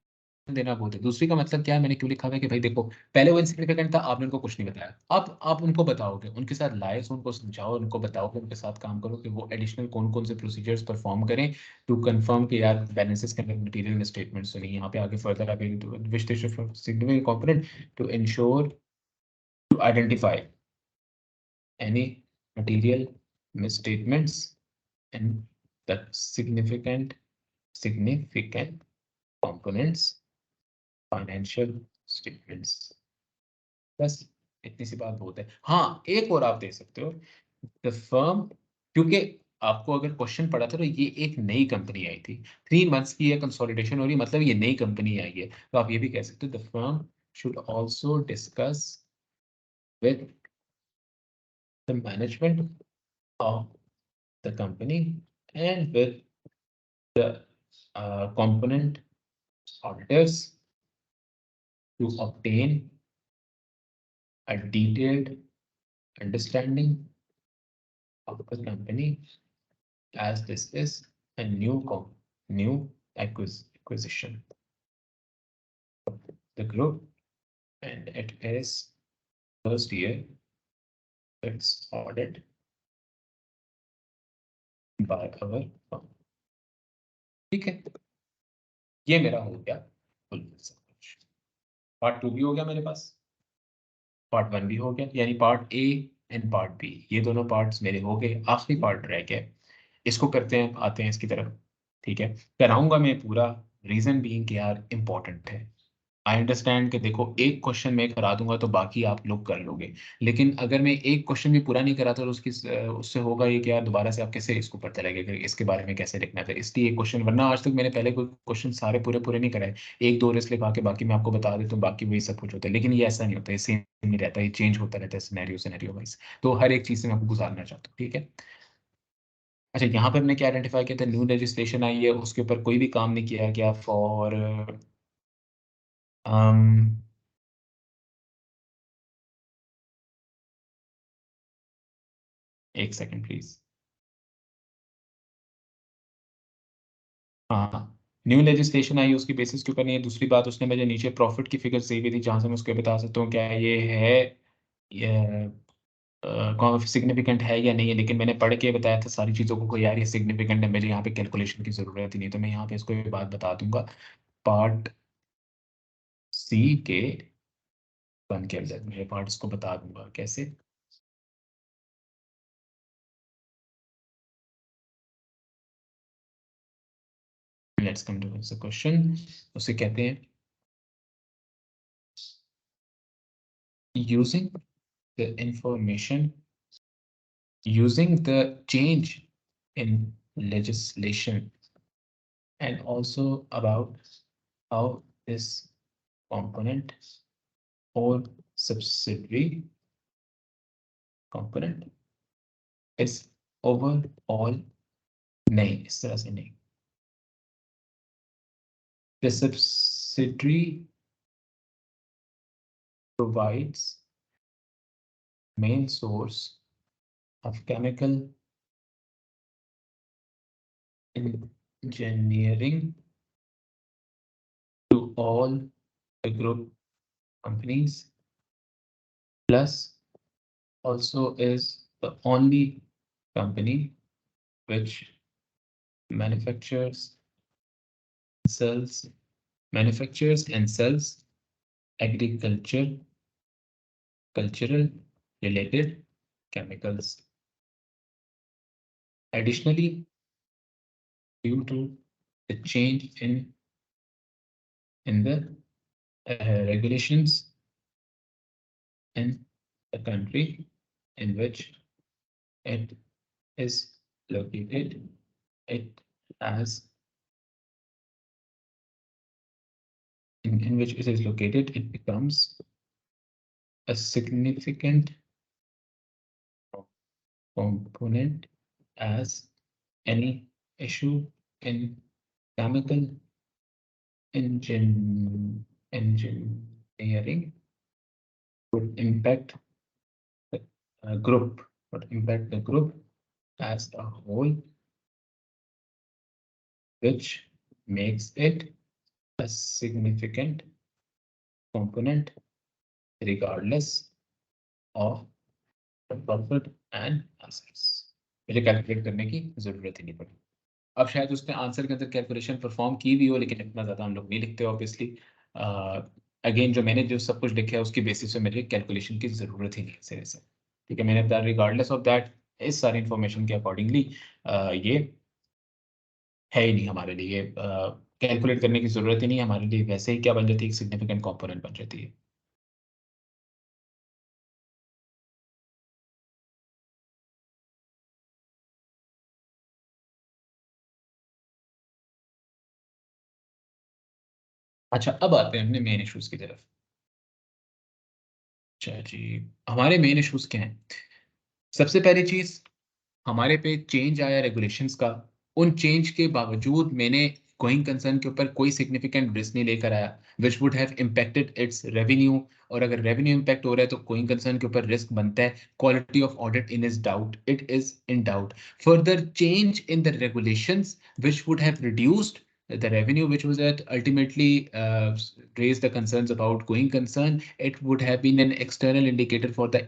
देना बहुत है। दूसरी का मतलब क्या है, मैंने क्यों लिखा हुआ है कि भाई देखो, पहले वो इनसिग्निफिकेंट था, आपने उनको कुछ नहीं बताया, अब आप उनको बताओगे, उनके साथ लाइस, उनको समझाओ, उनको बताओ कि उनके साथ काम करो कि वो एडिशनल कौन-कौन से प्रोसीजर्स परफॉर्म करें टू कंफर्म कि यार बैलेंसेस के अंदर मटेरियल स्टेटमेंट्स तो नहीं है। यहाँ पे आगे फर्दर आप which they should significant component to ensure to identify any material misstatements and the significant components financial statements. बस इतनी सी बात बहुत है। हाँ, एक और आप दे सकते हो, द फर्म, क्योंकि आपको अगर क्वेश्चन पड़ा था तो ये एक नई कंपनी आई थी, 3 मंथ्स की ये कंसोलिडेशन हो रही है, मतलब ये नई कंपनी आई है, तो आप ये भी कह सकते हो the firm should also discuss with the management of the company and with the component auditors to obtain a detailed understanding of the company, as this is a new acquisition of the group and it is first year its audit by our firm. ठीक है, ये मेरा हो गया full सब कुछ। Part 2 भी हो गया मेरे पास, पार्ट 1 भी हो गया, यानी part A and part B, ये दोनों पार्ट्स मेरे हो गए। आखिरी पार्ट रह गया, इसको करते हैं, आते हैं इसकी तरफ। ठीक है, कराऊंगा मैं पूरा, रीजन बीइंग कि यार इंपॉर्टेंट है। आई अंडरस्टैंड कि देखो एक क्वेश्चन मैं करा दूंगा तो बाकी आप लोग कर लोगे, लेकिन अगर मैं एक क्वेश्चन भी पूरा नहीं करा तो उसकी उससे होगा ये कि यार दोबारा से आप कैसे इसको पढ़ते रहेंगे कि इसके बारे में कैसे लिखना है। इसलिए एक क्वेश्चन, वरना आज तक मैंने पहले कोई क्वेश्चन सारे पूरे पूरे नहीं कराए, एक दो रेस लिखा के बाकी मैं आपको बता देता हूँ, बाकी वही सब कुछ होता है। लेकिन ये ऐसा नहीं होता, ये सेम नहीं रहता, ये चेंज होता रहता है सिनेरियो सिनेरियो वाइज, तो हर एक चीज से मैं आपको गुजारना चाहता हूँ। ठीक है, अच्छा, यहाँ पर हमने क्या आइडेंटिफाई किया था, न्यू लेजिस्लेशन आई है, उसके ऊपर कोई भी काम नहीं किया गया फॉर एक सेकंड प्लीज। हाँ, न्यू लेजिस्लेशन आई उसकी बेसिस के ऊपर नहीं है। दूसरी बात, उसने मुझे नीचे प्रॉफिट की फिगर दी हुई थी, जहाँ से मैं उसको बता सकता हूँ क्या ये है, ये सिग्निफिकेंट है या नहीं है। लेकिन मैंने पढ़ के बताया था सारी चीज़ों को यार ये सिग्निफिकेंट है, मुझे यहाँ पे कैलकुलेशन की ज़रूरत ही नहीं, तो मैं यहाँ पे इसको एक बात बता दूंगा। पार्ट सी के 1 के अंदर मैं पार्ट इसको बता दूंगा कैसे। Let's come to the question. उसे कहते हैं using the information, using the change in legislation and also about how this component or subsidiary component is overall, नहीं इस तरह से नहीं, the subsidiary provides main source of chemical engineering to all the group companies, plus also is the only company which manufactures sells manufactures and sells agriculture cultural related chemicals. Additionally, due to the change in the regulations in the country in which it is located, it has in which it is located, it becomes a significant component as any issue in chemical engineering would impact the group as a whole, which makes it a significant component regardless of the profit and assets. मुझे calculate करने की जरूरत ही नहीं पड़ी। अब शायद उसने answer के अंदर कैलकुलेशन परफॉर्म की भी हो, लेकिन इतना ज़्यादा हम लोग नहीं लिखते ऑब्वियसली। अगेन जो मैंने जो सब कुछ लिखा है उसकी बेसिस पे मेरे कैलकुलेशन की ज़रूरत ही नहीं है सिरे से। ठीक है, मैंने रिगार्डलेस ऑफ दैट इस सारी इन्फॉर्मेशन के अकॉर्डिंगली ये है ही नहीं हमारे लिए, कैलकुलेट करने की ज़रूरत ही नहीं है हमारे लिए, वैसे ही क्या बन जाती है, एक सिग्निफिकेंट कंपोनेंट बन जाती है। अच्छा, अब आते हैं अपने मेन इश्यूज की तरफ। अच्छा जी, हमारे मेन इश्यूज क्या हैं? सबसे पहली चीज, हमारे पे चेंज आया रेगुलेशंस का। उन चेंज के बावजूद मैंने गोइंग कंसर्न के ऊपर कोई सिग्निफिकेंट रिस्क नहीं लेकर आया which would have impacted it's revenue. और अगर रेवेन्यू इम्पैक्ट हो रहा है तो गोइंग कंसर्न के ऊपर रिस्क बनता है। Quality of audit in is doubt, it is in doubt. Further change in the regulations which would have reduced the revenue, which was at ultimately raised the concerns about going concern. It would have been an external indicator for the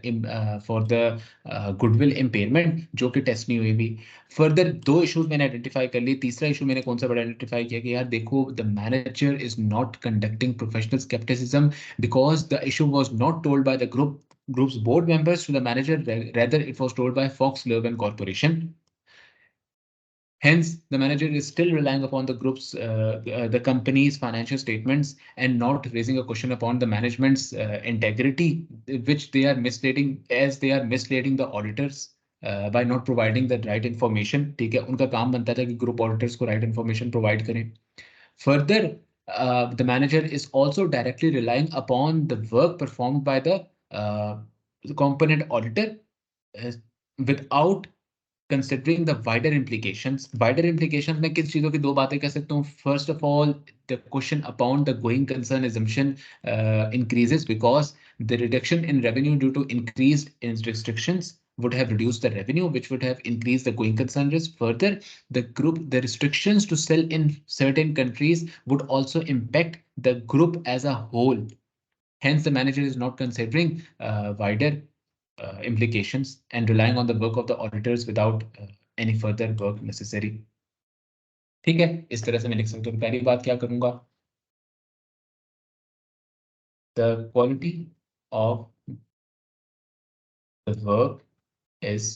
goodwill impairment, जो कि test नहीं हुई भी। Further दो issues मैंने identify कर ली। तीसरा issue मैंने कौन सा बड़ा आइडेंटिफाई किया कि यार देखो, the manager is not conducting professional scepticism because the issue was not told by the group's board members to the manager, rather it was told by Fox Leuven Corporation. Hence, the manager is still relying upon the company's financial statements and not raising a question upon the management's integrity, which they are misleading, as they are misleading the auditors by not providing the right information. ठीक है, उनका काम बनता था कि group auditors को right information provide करें. Further, the manager is also directly relying upon the work performed by the component auditor uh, without considering the wider implications. Wider implications में किस चीजों की दो बातें कह सकता हूँ? First of all, the question upon the going concern assumption increases because the reduction in revenue due to increased in restrictions would have reduced the revenue, which would have increased the going concern risk. Further, the restrictions to sell in certain countries would also impact the group as a whole. Hence, the manager is not considering wider implications and relying on the work of the auditors without any further work necessary. ठीक है, इस तरह से मैं लिख सकता हूँ। पहली बात क्या करूंगा? The quality of the work is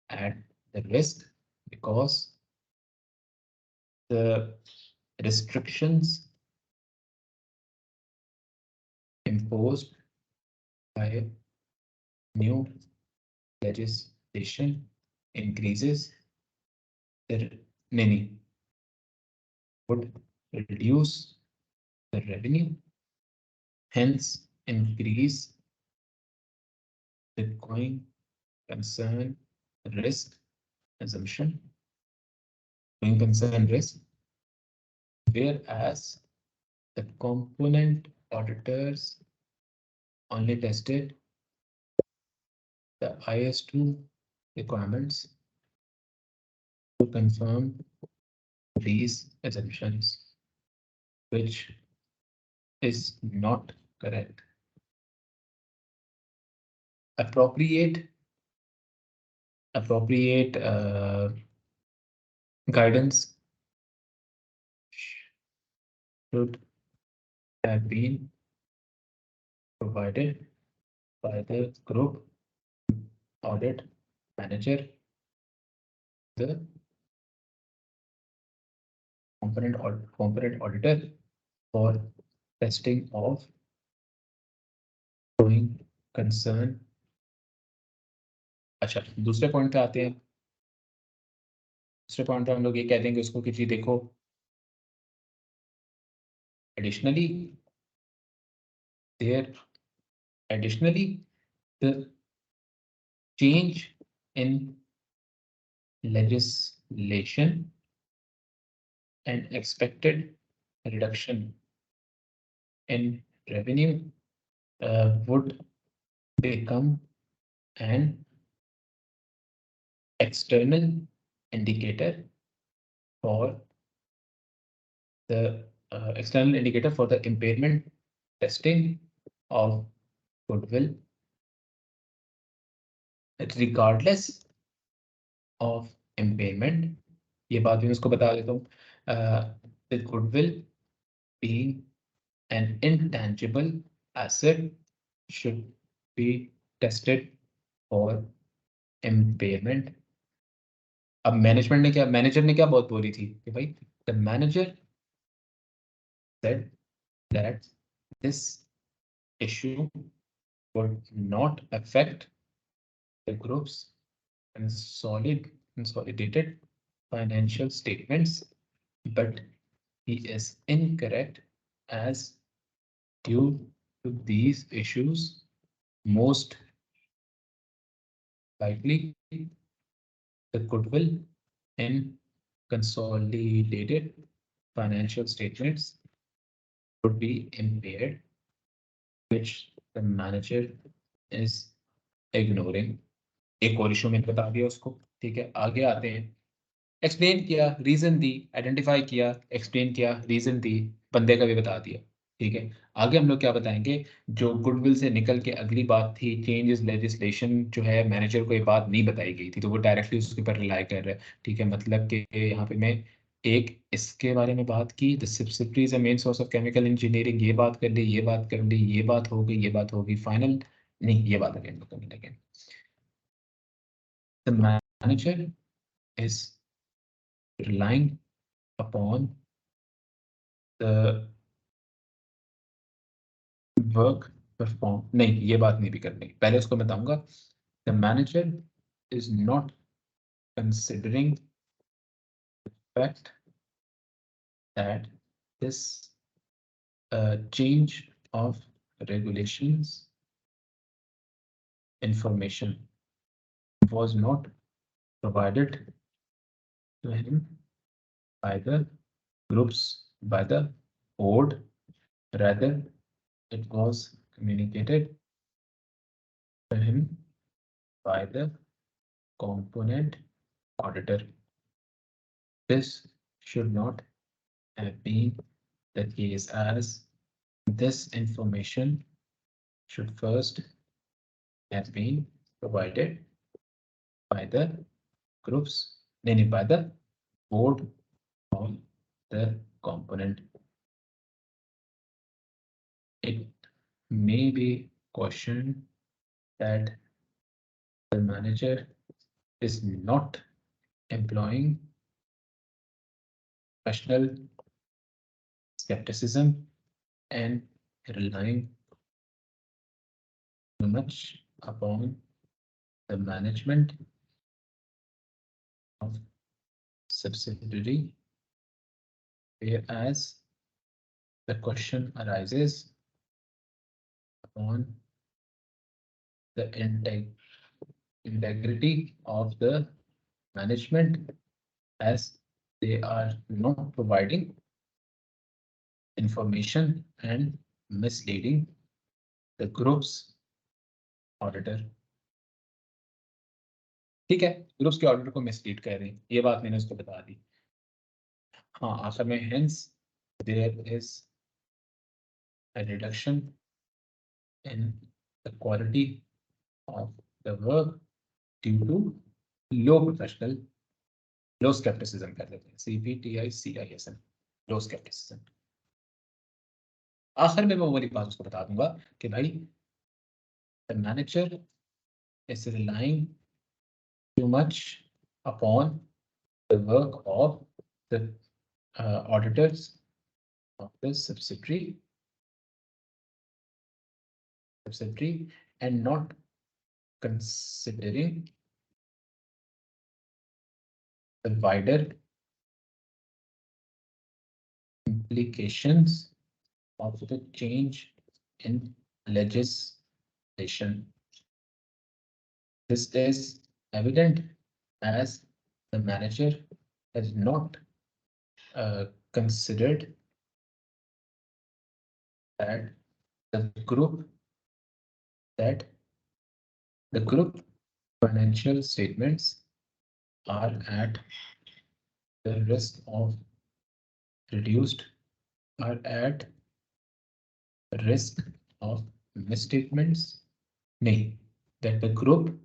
at the risk because the restrictions imposed by new legislation increases the many would reduce the revenue, hence increase the going concern risk assumption, going concern risk, whereas the component auditors only tested the IS2 requirements to confirm these assumptions, which is not correct. Appropriate guidance should have been provided by the group audit manager, the component auditor for testing of going concern, अच्छा, दूसरे point पे आते हैं। दूसरे point पे हम लोग ये कह देंगे उसको कि जी देखो, additionally there additionally the change in legislation and expected reduction in revenue would become an external indicator for the impairment testing of goodwill, regardless of impairment. ये बात भी मैं उसको बता देता हूँ. The goodwill being an intangible asset should be tested for impairment. अब manager ने क्या बात बोली थी कि भाई the manager said that this issue would not affect the group's consolidated financial statements, but he is incorrect as due to these issues, most likely the goodwill in consolidated financial statements would be impaired, which the manager is ignoring. एक और issue मैंने बता दिया उसको. ठीक है, आगे आते हैं. एक्सप्लेन किया, रीजन दी, आइडेंटिफाई किया, एक्सप्लेन किया, रीजन दी, बंदे का भी बता दिया. ठीक है, आगे हम लोग क्या बताएंगे. जो गुडविल से निकल के अगली बात थी, चेंजेस लेजिस्लेशन, जो है मैनेजर को ये बात नहीं बताई गई थी, तो वो डायरेक्टली उसके ऊपर रिलाई कर रहा है. ठीक है, मतलब कि यहाँ पे मैं एक इसके बारे में बात की, the subsidiaries main source of chemical engineering, ये बात कर ली, ये बात कर ली, ये बात हो गई, ये बात होगी, फाइनल नहीं, ये बात अगेन करने लगे. The manager is relying upon the work perform. नहीं, ये बात नहीं भी करनी, पहले उसको बताऊंगा. The manager is not considering the fact that this change of regulations information was not provided to him by the groups, by the board. Rather, it was communicated to him by the component auditor. This should not have been the case, as this information should first have been provided by the groups, namely by the board of the component. It may be questioned that the manager is not employing professional skepticism and relying too much upon the management of subsidiary, whereas the question arises upon the integrity of the management, as they are not providing information and misleading the group's auditor. ठीक है, groups के auditor को mislead कर रहे हैं, ये बात मैंने उसको बता दी. हाँ, आखिर में hence there is a reduction in the quality of the work due to low professional, low skepticism कर देते हैं, CPTICISM, low skepticism. आखिर में मैं वो वाली बात उसको बता दूंगा कि भाई the manager is relying too much upon the work of the auditors of the subsidiary and not considering the wider implications of the change in legislation. This is evident as the manager has not considered that the group that the group financial statements are at the risk of reduced are at risk of misstatements. Nay, that the group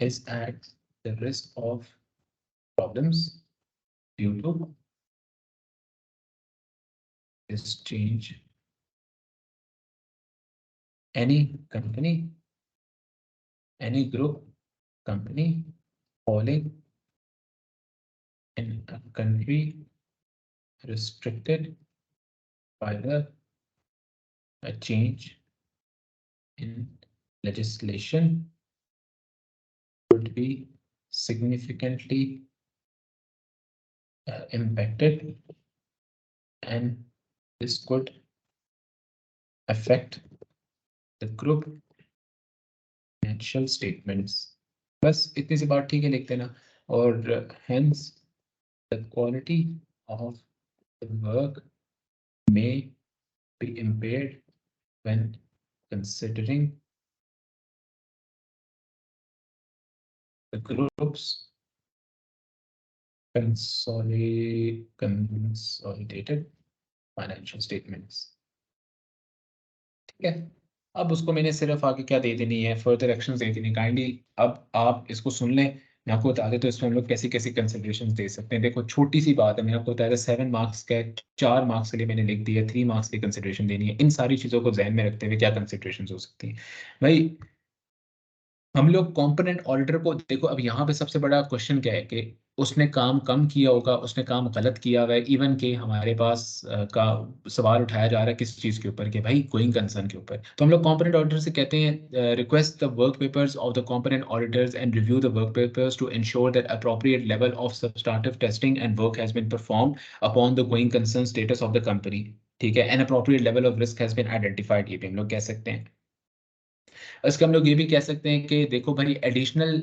is at the risk of problems due to this change. Any company, any group company falling in a country restricted by a change in legislation would be significantly impacted, and this could affect the group financial statements. बस इतनी सी बात ठीक है, लिख देना. और hence the quality of the work may be impaired when considering the group's consolidated financial statements. ठीक है. अब उसको मैंने सिर्फ आगे क्या दे देनी है, फर्दर एक्शंस दे देनी. काइंडली अब आप इसको सुन लें, मैं आपको बता दें तो इसमें हम लोग कैसी कैसी कंसिडरेशंस दे सकते हैं. देखो छोटी सी बात है, मैंने आपको बताया था 7 मार्क्स का 4 मार्क्स के लिए मैंने लिख दिया, 3 मार्क्स की कंसिडरेशन देनी है. इन सारी चीज़ों को ध्यान में रखते हुए क्या कंसिडरेशंस हो सकती हैं भाई. हम लोग कंपोनेंट ऑडिटर को देखो, अब यहाँ पे सबसे बड़ा क्वेश्चन क्या है कि उसने काम कम किया होगा, उसने काम गलत किया हुआ है. इवन के हमारे पास का सवाल उठाया जा रहा है किस चीज़ के ऊपर, कि भाई गोइंग कंसर्न के ऊपर. तो हम लोग कंपोनेंट ऑडिटर से कहते हैं request the work papers of the component auditors and review the work papers to ensure that appropriate level of substantive testing and work has been performed upon the going concern status of the company. ठीक है. An appropriate level of risk has been identified, ये भी हम लोग कह सकते हैं. इसके हम लोग ये भी कह सकते हैं कि देखो भाई additional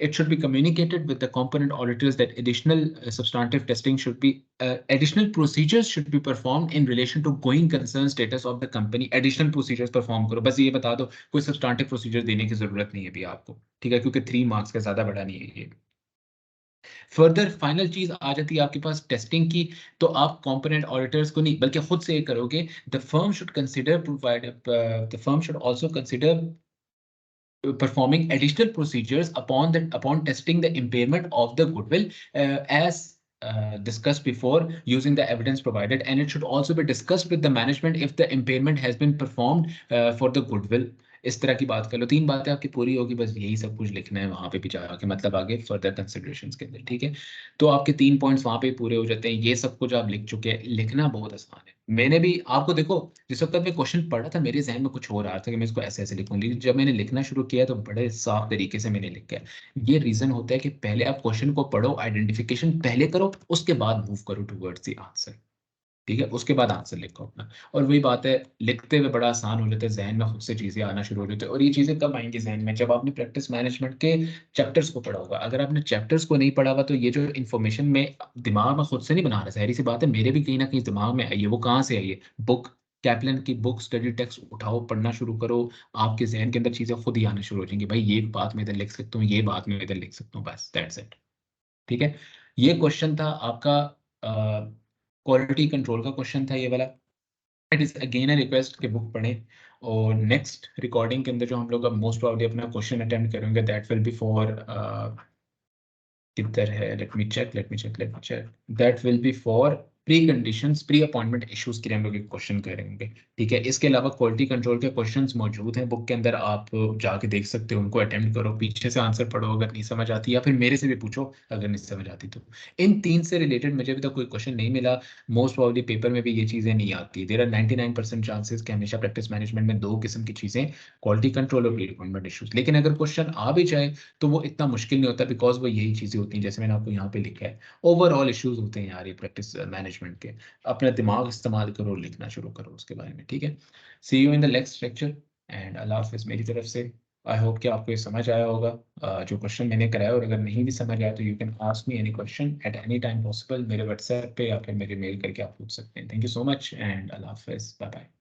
it should be communicated with the component auditors that additional substantive testing should be additional procedures should be performed in relation to going concern status of the company. Additional procedures perform करो, बस ये बता दो. कोई substantive procedure देने की जरूरत नहीं है अभी आपको. ठीक है, क्योंकि 3 मार्क्स का ज्यादा बड़ा नहीं है ये. फर्दर फाइनल चीज आ जाती है आपके पास टेस्टिंग की. तो आप कंपोनेंट ऑडिटर्स को नहीं बल्कि खुद से ये करोगे. The firm should consider provide the firm should also consider performing additional procedures upon testing the impairment of the goodwill as discussed before using the evidence provided, and it should also be discussed with the management if the impairment has been performed for the goodwill. इस तरह की बात कर लो. 3 बातें आपकी पूरी होगी, बस यही सब कुछ लिखना है वहां पे भी जाके, मतलब आगे फर्दर कंसिडरेशंस के अंदर. ठीक है, तो आपके 3 पॉइंट्स वहां पे पूरे हो जाते हैं. ये सब कुछ आप लिख चुके हैं, लिखना बहुत आसान है. मैंने भी आपको देखो जिस वक्त मैं क्वेश्चन पढ़ा था मेरे जहन में कुछ हो रहा था कि मैं इसको ऐसे ऐसे लिखूंगी, लेकिन जब मैंने लिखना शुरू किया तो बड़े साफ तरीके से मैंने लिखा. ये रीजन होता है कि पहले आप क्वेश्चन को पढ़ो, आइडेंटिफिकेशन पहले करो, उसके बाद मूव करो टुवर्ड्स द आंसर. ठीक है, उसके बाद आंसर लिखो अपना. और वही बात है, लिखते हुए बड़ा आसान हो जाता है, जहन में खुद से चीजें आना शुरू हो जाती है. और ये चीजें कब आएंगी जहन में, जब आपने प्रैक्टिस मैनेजमेंट के चैप्टर्स को पढ़ा होगा. अगर आपने चैप्टर्स को नहीं पढ़ा हुआ तो ये जो इन्फॉर्मेशन में दिमाग में खुद से नहीं बना रहा. जाहिर सी बात है, मेरे भी कहीं ना कहीं दिमाग में आई है. वो कहाँ से आई है? बुक, कैप्लन की बुक, स्टडी टेक्स्ट उठाओ, पढ़ना शुरू करो, आपके जहन के अंदर चीजें खुद ही आना शुरू हो जाएंगी. भाई ये बात मैं इधर लिख सकता हूँ, ये बात मैं इधर लिख सकता हूँ, बस दैट्स इट. ठीक है, ये क्वेश्चन था आपका क्वालिटी कंट्रोल का क्वेश्चन था ये वाला. It is again a request कि बुक पढ़ें. और नेक्स्ट रिकॉर्डिंग के अंदर जो हम लोग अब मोस्ट प्रॉब्ली अपना क्वेश्चन अटेम्प्ट करेंगे दैट विल बी फॉर किधर है, let me check that will be for preconditions, pre appointment issues के लिए हम लोग एक क्वेश्चन करेंगे, ठीक है। इसके अलावा क्वालिटी कंट्रोल के क्वेश्चंस मौजूद हैं बुक के अंदर, आप जाके देख सकते हो, उनको अटेम्प्ट करो, पीछे से आंसर पढ़ो अगर नहीं समझ आती, या फिर मेरे से भी पूछो अगर नहीं समझ आती तो। इन 3 से रिलेटेड मुझे अभी तक कोई क्वेश्चन नहीं मिला। मोस्ट प्रोबेबली पेपर में भी ये चीज़ें नहीं आती। देयर आर 99% चांसेस कि हमेशा प्रैक्टिस मैनेजमेंट में 2 किस्म की चीज़ें, क्वालिटी कंट्रोल और प्री अपॉइंटमेंट इश्यूज। लेकिन अगर क्वेश्चन आ भी जाए तो वो इतना मुश्किल नहीं होता, बिकॉज़ वो यही चीज़ें होती हैं जैसे मैंने आपको यहाँ पे लिखा है। ओवरऑल इश्यूज होते हैं यार ये प्रैक्टिस मैनेजमेंट के। अपना दिमाग इस्तेमाल करो, लिखना शुरू करो उसके बारे में, ठीक है। See you in the next lecture and अल्लाह हाफ़िज़ मेरी तरफ से। आई होप कि आपको ये समझ आया होगा जो क्वेश्चन मैंने कराया, और अगर नहीं भी समझ आया तो you can ask me any question at any time possible, मेरे व्हाट्सएप पे या फिर मेरे मेल करके आप पूछ सकते हैं। Thank you so much and अल्लाह हाफ़िज़, बाय बाय।